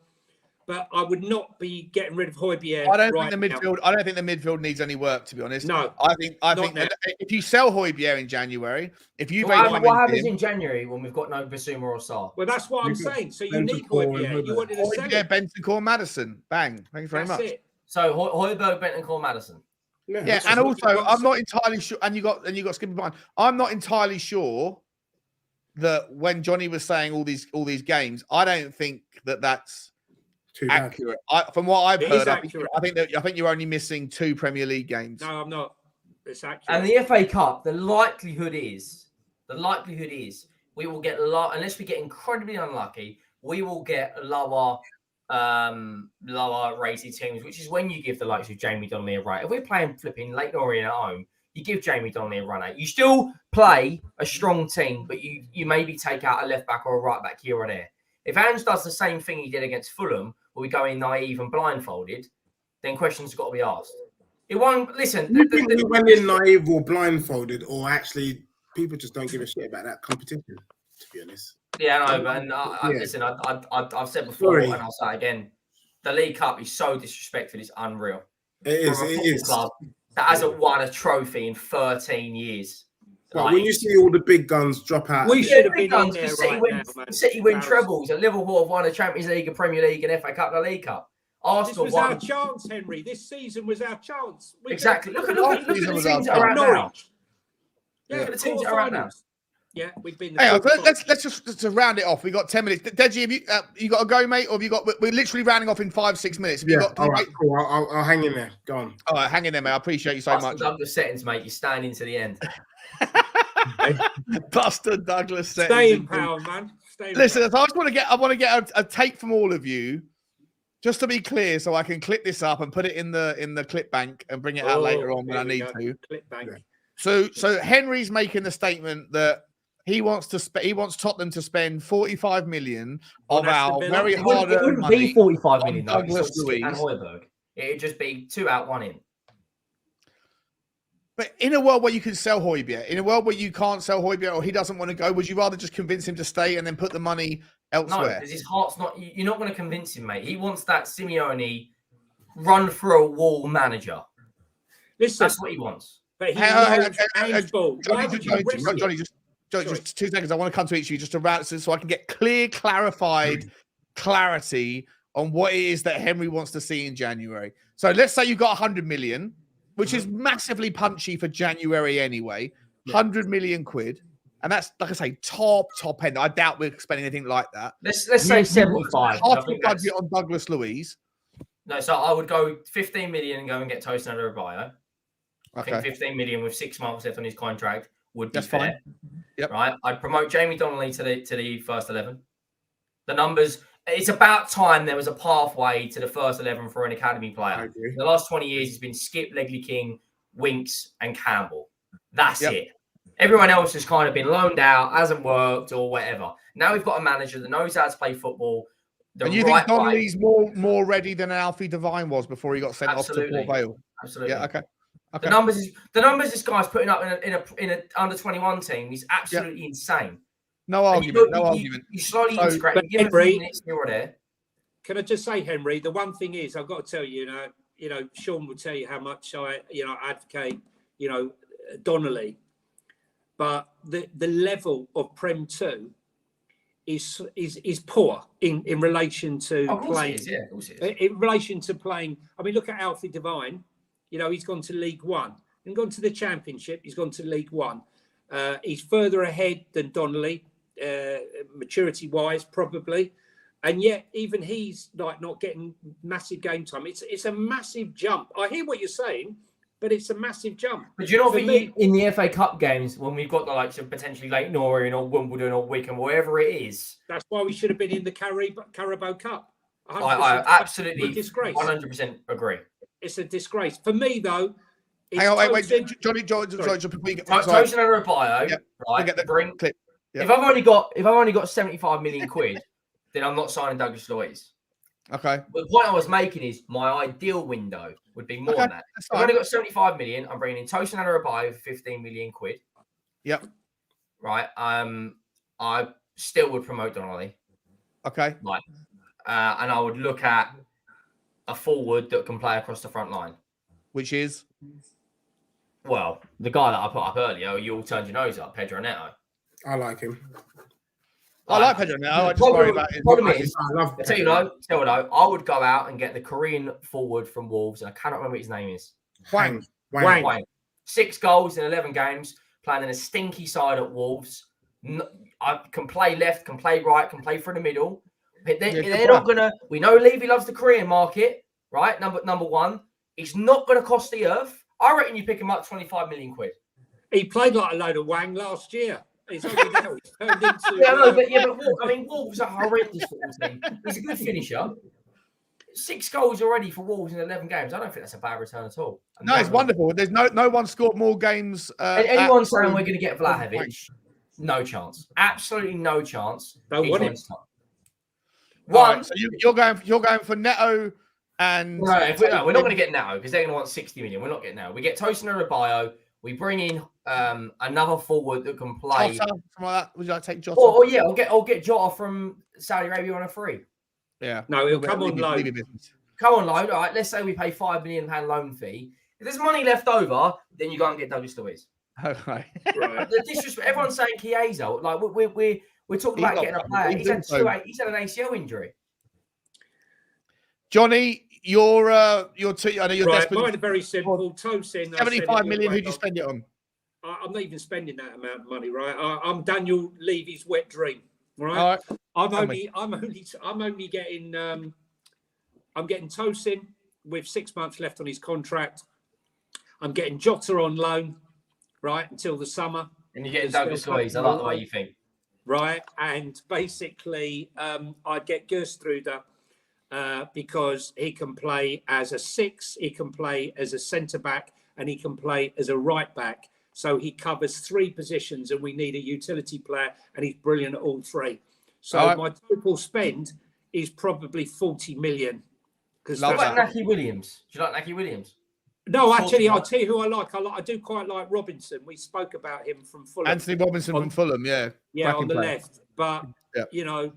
But I would not be getting rid of Højbjerg. I don't think the midfield needs any work, to be honest. No, I think that if you sell Højbjerg in January, if you what happens in January when we've got no Basuma or Sarr? Well, that's what I'm saying. So you need Højbjerg. You wanted to sell Højbjerg, Bentancur, Maddison. Bang. Thank you very much. It. So Højbjerg, Bentancur, Maddison. Yeah, and also I'm not entirely sure. And you got Skippy behind. I'm not entirely sure that when Johnny was saying all these games, I don't think that's accurate. From what I've heard, I think you're only missing 2 Premier League games. No, I'm not. It's accurate. And the FA Cup, the likelihood is we will get unless we get incredibly unlucky, we will get lower rated teams, which is when you give the likes of Jamie Donnelly a run. If we're playing flipping Leyton Orient at home, you give Jamie Donnelly a run out. You still play a strong team, but you maybe take out a left back or a right back here or there. If Ange does the same thing he did against Fulham, where we go in naive and blindfolded, then questions have got to be asked. It won't listen. We went in naive or blindfolded, or actually people just don't give a shit about that competition, to be honest. Yeah, I know, but listen, I've said before, and I'll say again, the League Cup is so disrespectful, it's unreal. It is. Club that hasn't won a trophy in 13 years. Well, when you see all the big guns drop out, we should have been in there right now, man. City win trebles, and Liverpool have won a Champions League, a Premier League, and FA Cup, and a League Cup. Arsenal was won. our chance, Henry. This season was our chance. Exactly. Look at the Last teams season was that our are at now. Norwich. Look at the teams that are at now. Yeah, we've been. Hang on, let's just to round it off. We got 10 minutes. Deji, have you got to go, mate, or have you got? We're literally rounding off in 5-6 minutes. Have you got? All right, cool. I'll hang in there. Go on. All right, hang in there, mate. I appreciate you so much. Douglas settings, mate. You're staying into the end. Buster Douglas settings. Stay in power, man. Listen, I just want to get a take from all of you, just to be clear, so I can clip this up and put it in the clip bank and bring it out later on when I need to. Clip bank. So Henry's making the statement that he wants Tottenham to spend 45 million of our very hard-earned money. It wouldn't be 45 million, though. Douglas Luiz and Højbjerg. It'd just be 2 out, 1 in. But in a world where you can sell Højbjerg, in a world where you can't sell Højbjerg or he doesn't want to go, would you rather just convince him to stay and then put the money elsewhere? No, because his heart's not. You're not going to convince him, mate. He wants that Simeone run through a wall manager. Listen, that's what he wants. But Johnny, just 2 seconds. I want to come to each of you just to round so I can get clarified clarity on what it is that Henry wants to see in January. So let's say you got 100 million, which is massively punchy for January anyway. 100 million quid. And that's, like I say, top end. I doubt we're spending anything like that. Let's say 75. Half the budget on Douglas Luiz. No, so I would go 15 million and go and get Tosin Adebayo. Okay. I think 15 million with 6 months left on his contract would be That's fair. fine. Yep. Right. I'd promote Jamie Donnelly to the first 11. The numbers, it's about time there was a pathway to the first 11 for an academy player. In the last 20 years, it's been Skip, Legley King, Winks, and Campbell. That's it. Everyone else has kind of been loaned out, hasn't worked, or whatever. Now we've got a manager that knows how to play football. And you think Donnelly's more ready than Alfie Devine was before he got sent off to Port Vale? Absolutely. Yeah. Okay. The numbers this guy's putting up in a under 21 team is absolutely insane. No argument. You slowly integrate. Give him a few minutes here or there. Can I just say, Henry? The one thing is, I've got to tell you, Sean will tell you how much I advocate, Donnelly, but the level of Prem 2 is poor in relation to playing. In relation to playing, I mean, look at Alfie Devine. He's gone to League One and gone to the Championship. He's gone to League One. He's further ahead than Donnelly, maturity-wise, probably. And yet, even he's not getting massive game time. It's a massive jump. I hear what you're saying, but it's a massive jump. But do you not think in the FA Cup games, when we've got the likes of potentially Leyton Orient or Wimbledon or Wycombe, wherever it is, that's why we should have been in the Carabao Cup. I absolutely, disgrace. 100% agree. It's a disgrace for me, though. Hang on, wait, Johnny. Tosin Adebayo, right? Get the clip. Yep. If I've only got 75 million quid, then I'm not signing Douglas Luiz. Okay. But the point I was making is my ideal window would be more than that. If I've only got 75 million, I'm bringing in Tosin Adebayo for 15 million quid. Yep. Right. I still would promote Donnelly. Okay. Right. And I would look at a forward that can play across the front line. Which is? Well, the guy that I put up earlier, you all turned your nose up, Pedro Neto. I like him. I like Pedro Neto. I just worry about his problem is, I tell you though, I would go out and get the Korean forward from Wolves, and I cannot remember what his name is. Wang. 6 goals in 11 games, playing in a stinky side at Wolves. I can play left, can play right, can play through the middle. They're not gonna. We know Levy loves the Korean market, right? Number one, it's not gonna cost the earth. I reckon you pick him up 25 million quid. He played like a load of Wang last year. He's only now turned into. but Wolves are horrendous football team. He's a good finisher. 6 goals already for Wolves in 11 games. I don't think that's a bad return at all. No, it's wonderful. There's no one scored more games. Anyone saying we're going to get Vlahovic? No chance. Absolutely no chance. Don't want it. Right, so you're going for Neto and we're not going to get Neto because they're going to want 60 million. We're not getting Neto. We get Tosin Adebayo. We bring in another forward that can play. Jota, something like that. Would you like to take Jota? I'll get Jota from Saudi Arabia on a free. Yeah. No, he'll come on loan. Come on loan. All right. Let's say we pay £5 million loan fee. If there's money left over, then you go and get Douglas Luiz. Okay. Right. The disrespect. Everyone's saying Chiesa. Like we're talking about getting a player. He's had an ACL injury. Johnny, your two. I know you're Right, desperate. mine are very simple. Tosin, 75 million. Who'd you spend it on? I'm not even spending that amount of money, right? I'm Daniel Levy's wet dream, right? All right. I'm only getting I'm getting Tosin with 6 months left on his contract. I'm getting Jota on loan, right, until the summer. And you're getting Douglas Luiz. I like the way you think. Right, and basically, I'd get Gerstruder because he can play as a 6, he can play as a centre back, and he can play as a right back. So he covers 3 positions, and we need a utility player, and he's brilliant at all 3. So my total spend is probably 40 million. Because what about Naki Williams? Do you like Naki Williams? No, actually, I'll tell you who I like. I do quite like Robinson. We spoke about him from Fulham. Anthony Robinson from Fulham, yeah. Yeah, on the player. left. But, you know,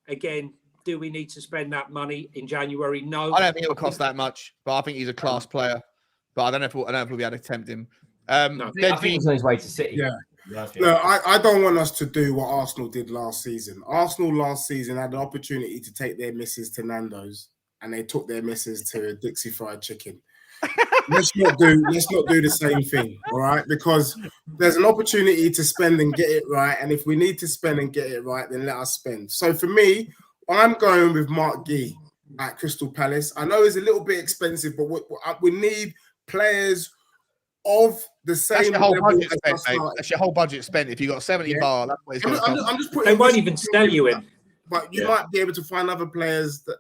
again, do we need to spend that money in January? No. I don't think it will cost that much, but I think he's a class player. But I don't know if we'll be able to tempt him. No, I think he's on his way to City. Yeah. No, I don't want us to do what Arsenal did last season. Arsenal last season had the opportunity to take their misses to Nando's, and they took their misses to Dixie Fried Chicken. Let's not do the same thing, all right? Because there's an opportunity to spend and get it right, and if we need to spend and get it right, then let us spend. So for me, I'm going with Mark Gee at Crystal Palace. I know it's a little bit expensive, but we need players of the same. That's your whole budget spent, mate. That's your whole budget spent. If you got 70 bar, that's what it's going to cost. I'm just putting. They won't even sell you in. But you might be able to find other players that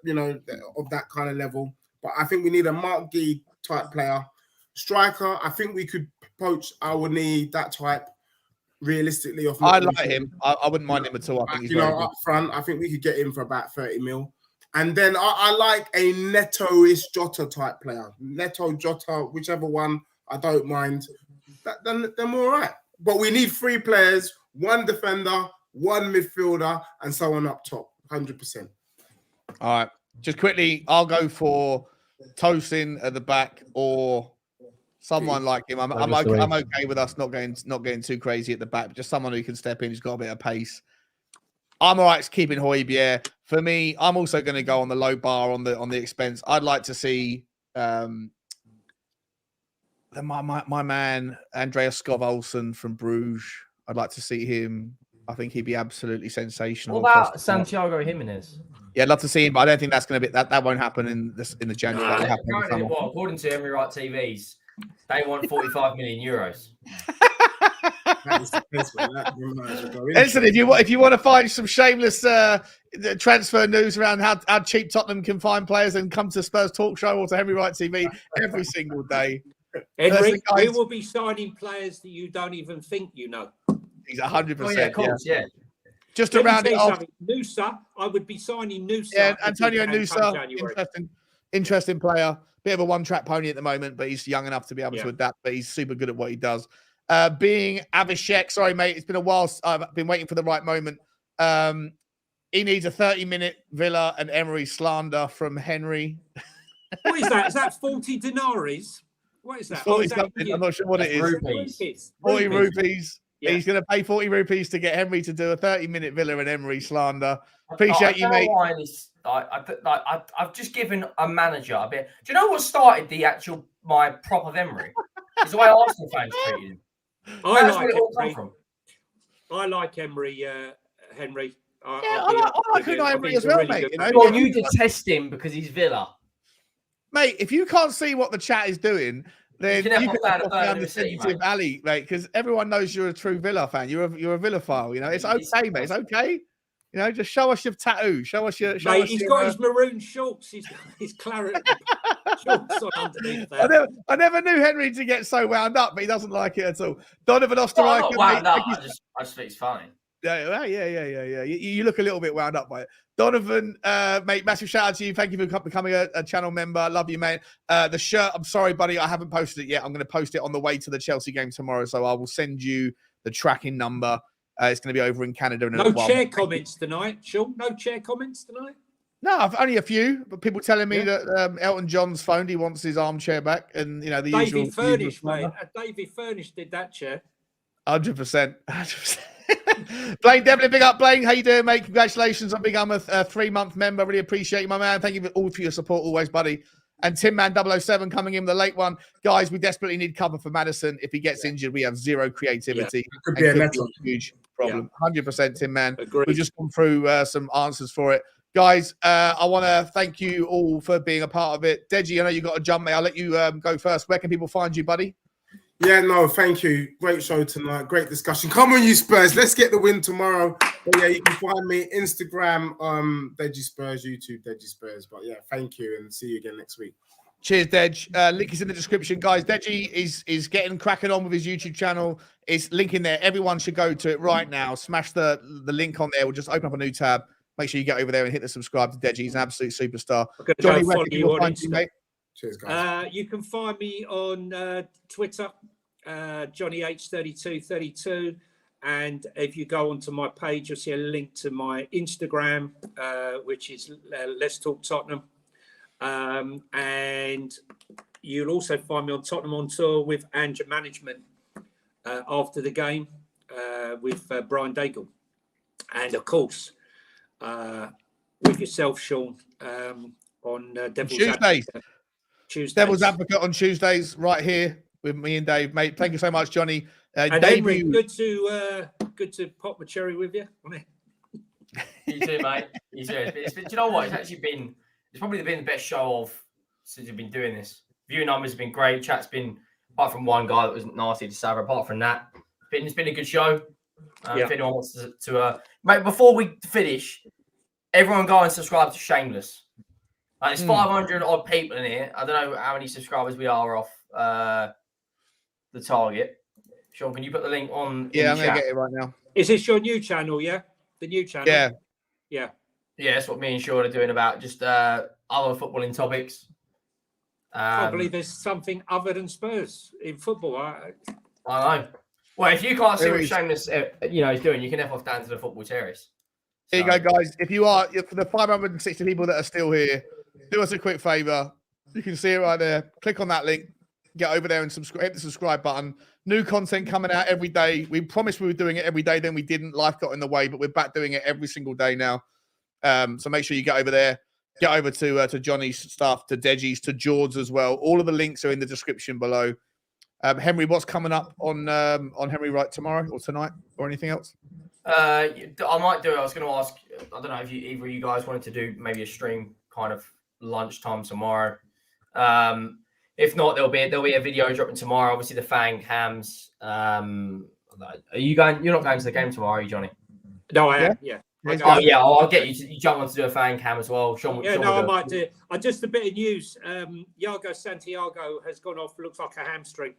of that kind of level. But I think we need a Mark Gee type player. Striker, I think we could poach our need that type realistically off. I like him. I wouldn't mind him at all. I think he's up front. I think we could get him for about 30 mil. And then I like a Neto-ish Jota type player. Neto, Jota, whichever one, I don't mind. Then we're all right. But we need 3 players, 1 defender, 1 midfielder, and someone up top. 100%. All right. Just quickly, I'll go for Tosin at the back or someone like him. I'm okay with us not getting too crazy at the back, but just someone who can step in, who's got a bit of pace. I'm all right keeping Højbjerg. For me, I'm also going to go on the low bar on the expense. I'd like to see my man Andreas Skov Olsen from Bruges. I'd like to see him. I think he'd be absolutely sensational. What about Santiago Jimenez? Yeah, I'd love to see him, but I don't think that's going to be that won't happen in the January. That'll happen in the summer. According to Emirates TVs, they want 45 million euros. Listen, if you want to find some shameless transfer news around how cheap Tottenham can find players, and come to Spurs Talk Show or to Henry Wright TV every single day. Henry, we will be signing players that you don't even think you know. He's 100%. Oh, yeah, of course, yeah. Just around it off. Noosa, I would be signing Noosa. Yeah, Antonio Noosa, interesting player. Bit of a one-track pony at the moment, but he's young enough to be able to adapt. But he's super good at what he does. Being Abhishek, sorry, mate, it's been a while. I've been waiting for the right moment. He needs a 30-minute Villa and Emery slander from Henry. What is that? Is that 40 denaries? What is that? 40 something. I'm not sure what it is. Rupees. 40 rupees. Yeah. He's going to pay 40 rupees to get Henry to do a 30-minute Villa and Emery slander. Appreciate you, mate. I've just given a manager a bit. Do you know what started my prop of Emery? It's the way Arsenal fans treated him. I like Emery, Henry. I like Emery as well, mate. Well, you detest him because he's Villa. Mate, if you can't see what the chat is doing, then you can put down the sensitive alley, mate, because everyone knows you're a true Villa fan. You're a Villa file, you know. It's okay, mate. It's okay. You know, just show us your tattoo. Show us your. He's got his maroon shorts. He's got his claret shorts on underneath there. I never knew Henry to get so wound up, but he doesn't like it at all. Donovan Osterreicher. Wound up. I just think it's funny. Yeah. You look a little bit wound up by it. Donovan, mate, massive shout out to you. Thank you for becoming a channel member. Love you, mate. The shirt, I'm sorry, buddy, I haven't posted it yet. I'm going to post it on the way to the Chelsea game tomorrow, so I will send you the tracking number. It's going to be over in Canada. In no chair comments tonight, Sean. No chair comments tonight. No, I've only a few, but people telling me that Elton John's phoned. He wants his armchair back, and the David Furnish, mate. David Furnish did that chair. 100%. Blaine, definitely big up, Blaine. How you doing, mate? Congratulations on becoming a 3-month member. Really appreciate you, my man. Thank you all for your support always, buddy. And Tim Man 007 coming in with a late one. Guys, we desperately need cover for Madison. If he gets injured, we have zero creativity. It could be a huge problem. 100% Tim Man. Agreed. We've just gone through some answers for it. Guys, I want to thank you all for being a part of it. Deji, I know you got to jump, mate. I'll let you go first. Where can people find you, buddy? Yeah, no, thank you. Great show tonight. Great discussion. Come on, you Spurs. Let's get the win tomorrow. But yeah, you can find me Instagram, Deji Spurs, YouTube, Deji Spurs. But yeah, thank you and see you again next week. Cheers, Dej. Link is in the description, guys. Deji is getting cracking on with his YouTube channel. It's link in there. Everyone should go to it right now. Smash the link on there. We'll just open up a new tab. Make sure you get over there and hit the subscribe to Deji. He's an absolute superstar. Johnny, where can people find you, mate? Cheers, guys. You can find me on Twitter, Johnny H3232, and if you go onto my page, you'll see a link to my Instagram, which is Let's Talk Tottenham, and you'll also find me on Tottenham on Tour with Andrew Management after the game with Brian Daigle, and of course with yourself, Sean, on Devil's Tuesdays. Tuesdays. Devil's Advocate on Tuesdays, right here with me and Dave, mate. Thank you so much, Johnny. And Henry, good to pop a cherry with you. You too, mate. You too. Do you know what? It's probably been the best show of since you've been doing this. Viewing numbers have been great. Chat's been, apart from one guy that was nasty to Sarah, apart from that, it's been a good show. If anyone wants to mate, before we finish, everyone go and subscribe to Shameless. There's 500 odd people in here. I don't know how many subscribers we are off the target. Sean, can you put the link on? Yeah, I'm going to get it right now. Is this your new channel, yeah? The new channel? Yeah. Yeah. Yeah, that's what me and Sean are doing about just other footballing topics. I can't believe there's something other than Spurs in football. I know. Well, if you can't see what Shameless is doing, you can F off down to the football terrace. There you go, guys. If you are, for the 560 people that are still here, do us a quick favor. You can see it right there. Click on that link. Get over there and hit the subscribe button. New content coming out every day. We promised we were doing it every day, then we didn't. Life got in the way, but we're back doing it every single day now. So make sure you get over there. Get over to Johnny's stuff, to Deji's, to George's as well. All of the links are in the description below. Henry, what's coming up on Henry Wright tomorrow or tonight or anything else? I might do it. I was going to ask. I don't know if either of you guys wanted to do maybe a stream kind of lunchtime tomorrow. If not, there'll be a video dropping tomorrow. Obviously, the Fang Hams. Are you going? You're not going to the game tomorrow, are you, Johnny? No, I am. Yeah. I'll get you. You jump on to do a Fang Ham as well. Sean, I might do it. Just a bit of news. Iago Santiago has gone off. Looks like a hamstring.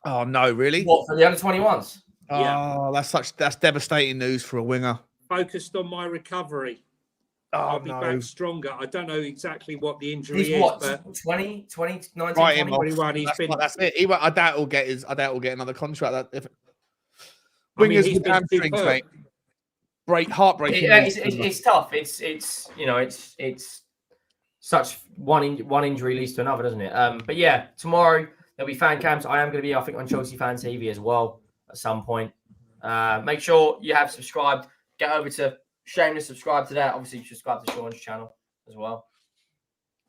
Oh no, really? What, for the under-21s? Oh, that's devastating news for a winger. Focused on my recovery. I'll be back stronger. I don't know exactly what the injury is. But 20, 19, right, 21. That's it. I doubt he'll get another contract. Wingers with hamstrings, mate. Heartbreaking. It's tough. It's such one injury leads to another, doesn't it? But yeah, tomorrow there'll be fan cams. I am going to be, I think, on Chelsea Fan TV as well at some point. Make sure you have subscribed. Get over to Shameless, subscribe to that. Obviously, subscribe to Sean's channel as well.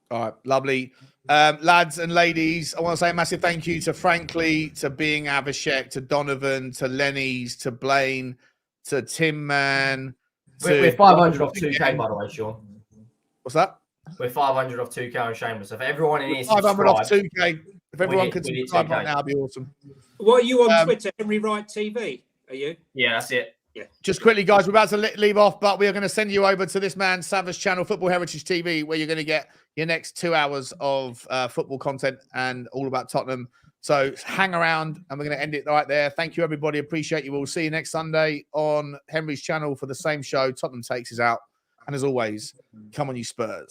All right, lovely. Lads and ladies, I want to say a massive thank you to Frankly, to Being Avishek, to Donovan, to Lenny's, to Blaine, to Tim Man. We're 500 off 2K, by the way, Sean. What's that? We're 500 off 2K on Shameless. If everyone in here 500 off 2K. If everyone could subscribe right now, that'd be awesome. What are you on Twitter? Henry Wright TV? Are you? Yeah, that's it. Yeah. Just quickly, guys, we're about to leave off, but we are going to send you over to this man, Savage channel, Football Heritage TV, where you're going to get your next 2 hours of football content and all about Tottenham. So hang around, and we're going to end it right there. Thank you, everybody. Appreciate you all. See you next Sunday on Henry's channel for the same show. Tottenham Takes is out. And as always, come on, you Spurs.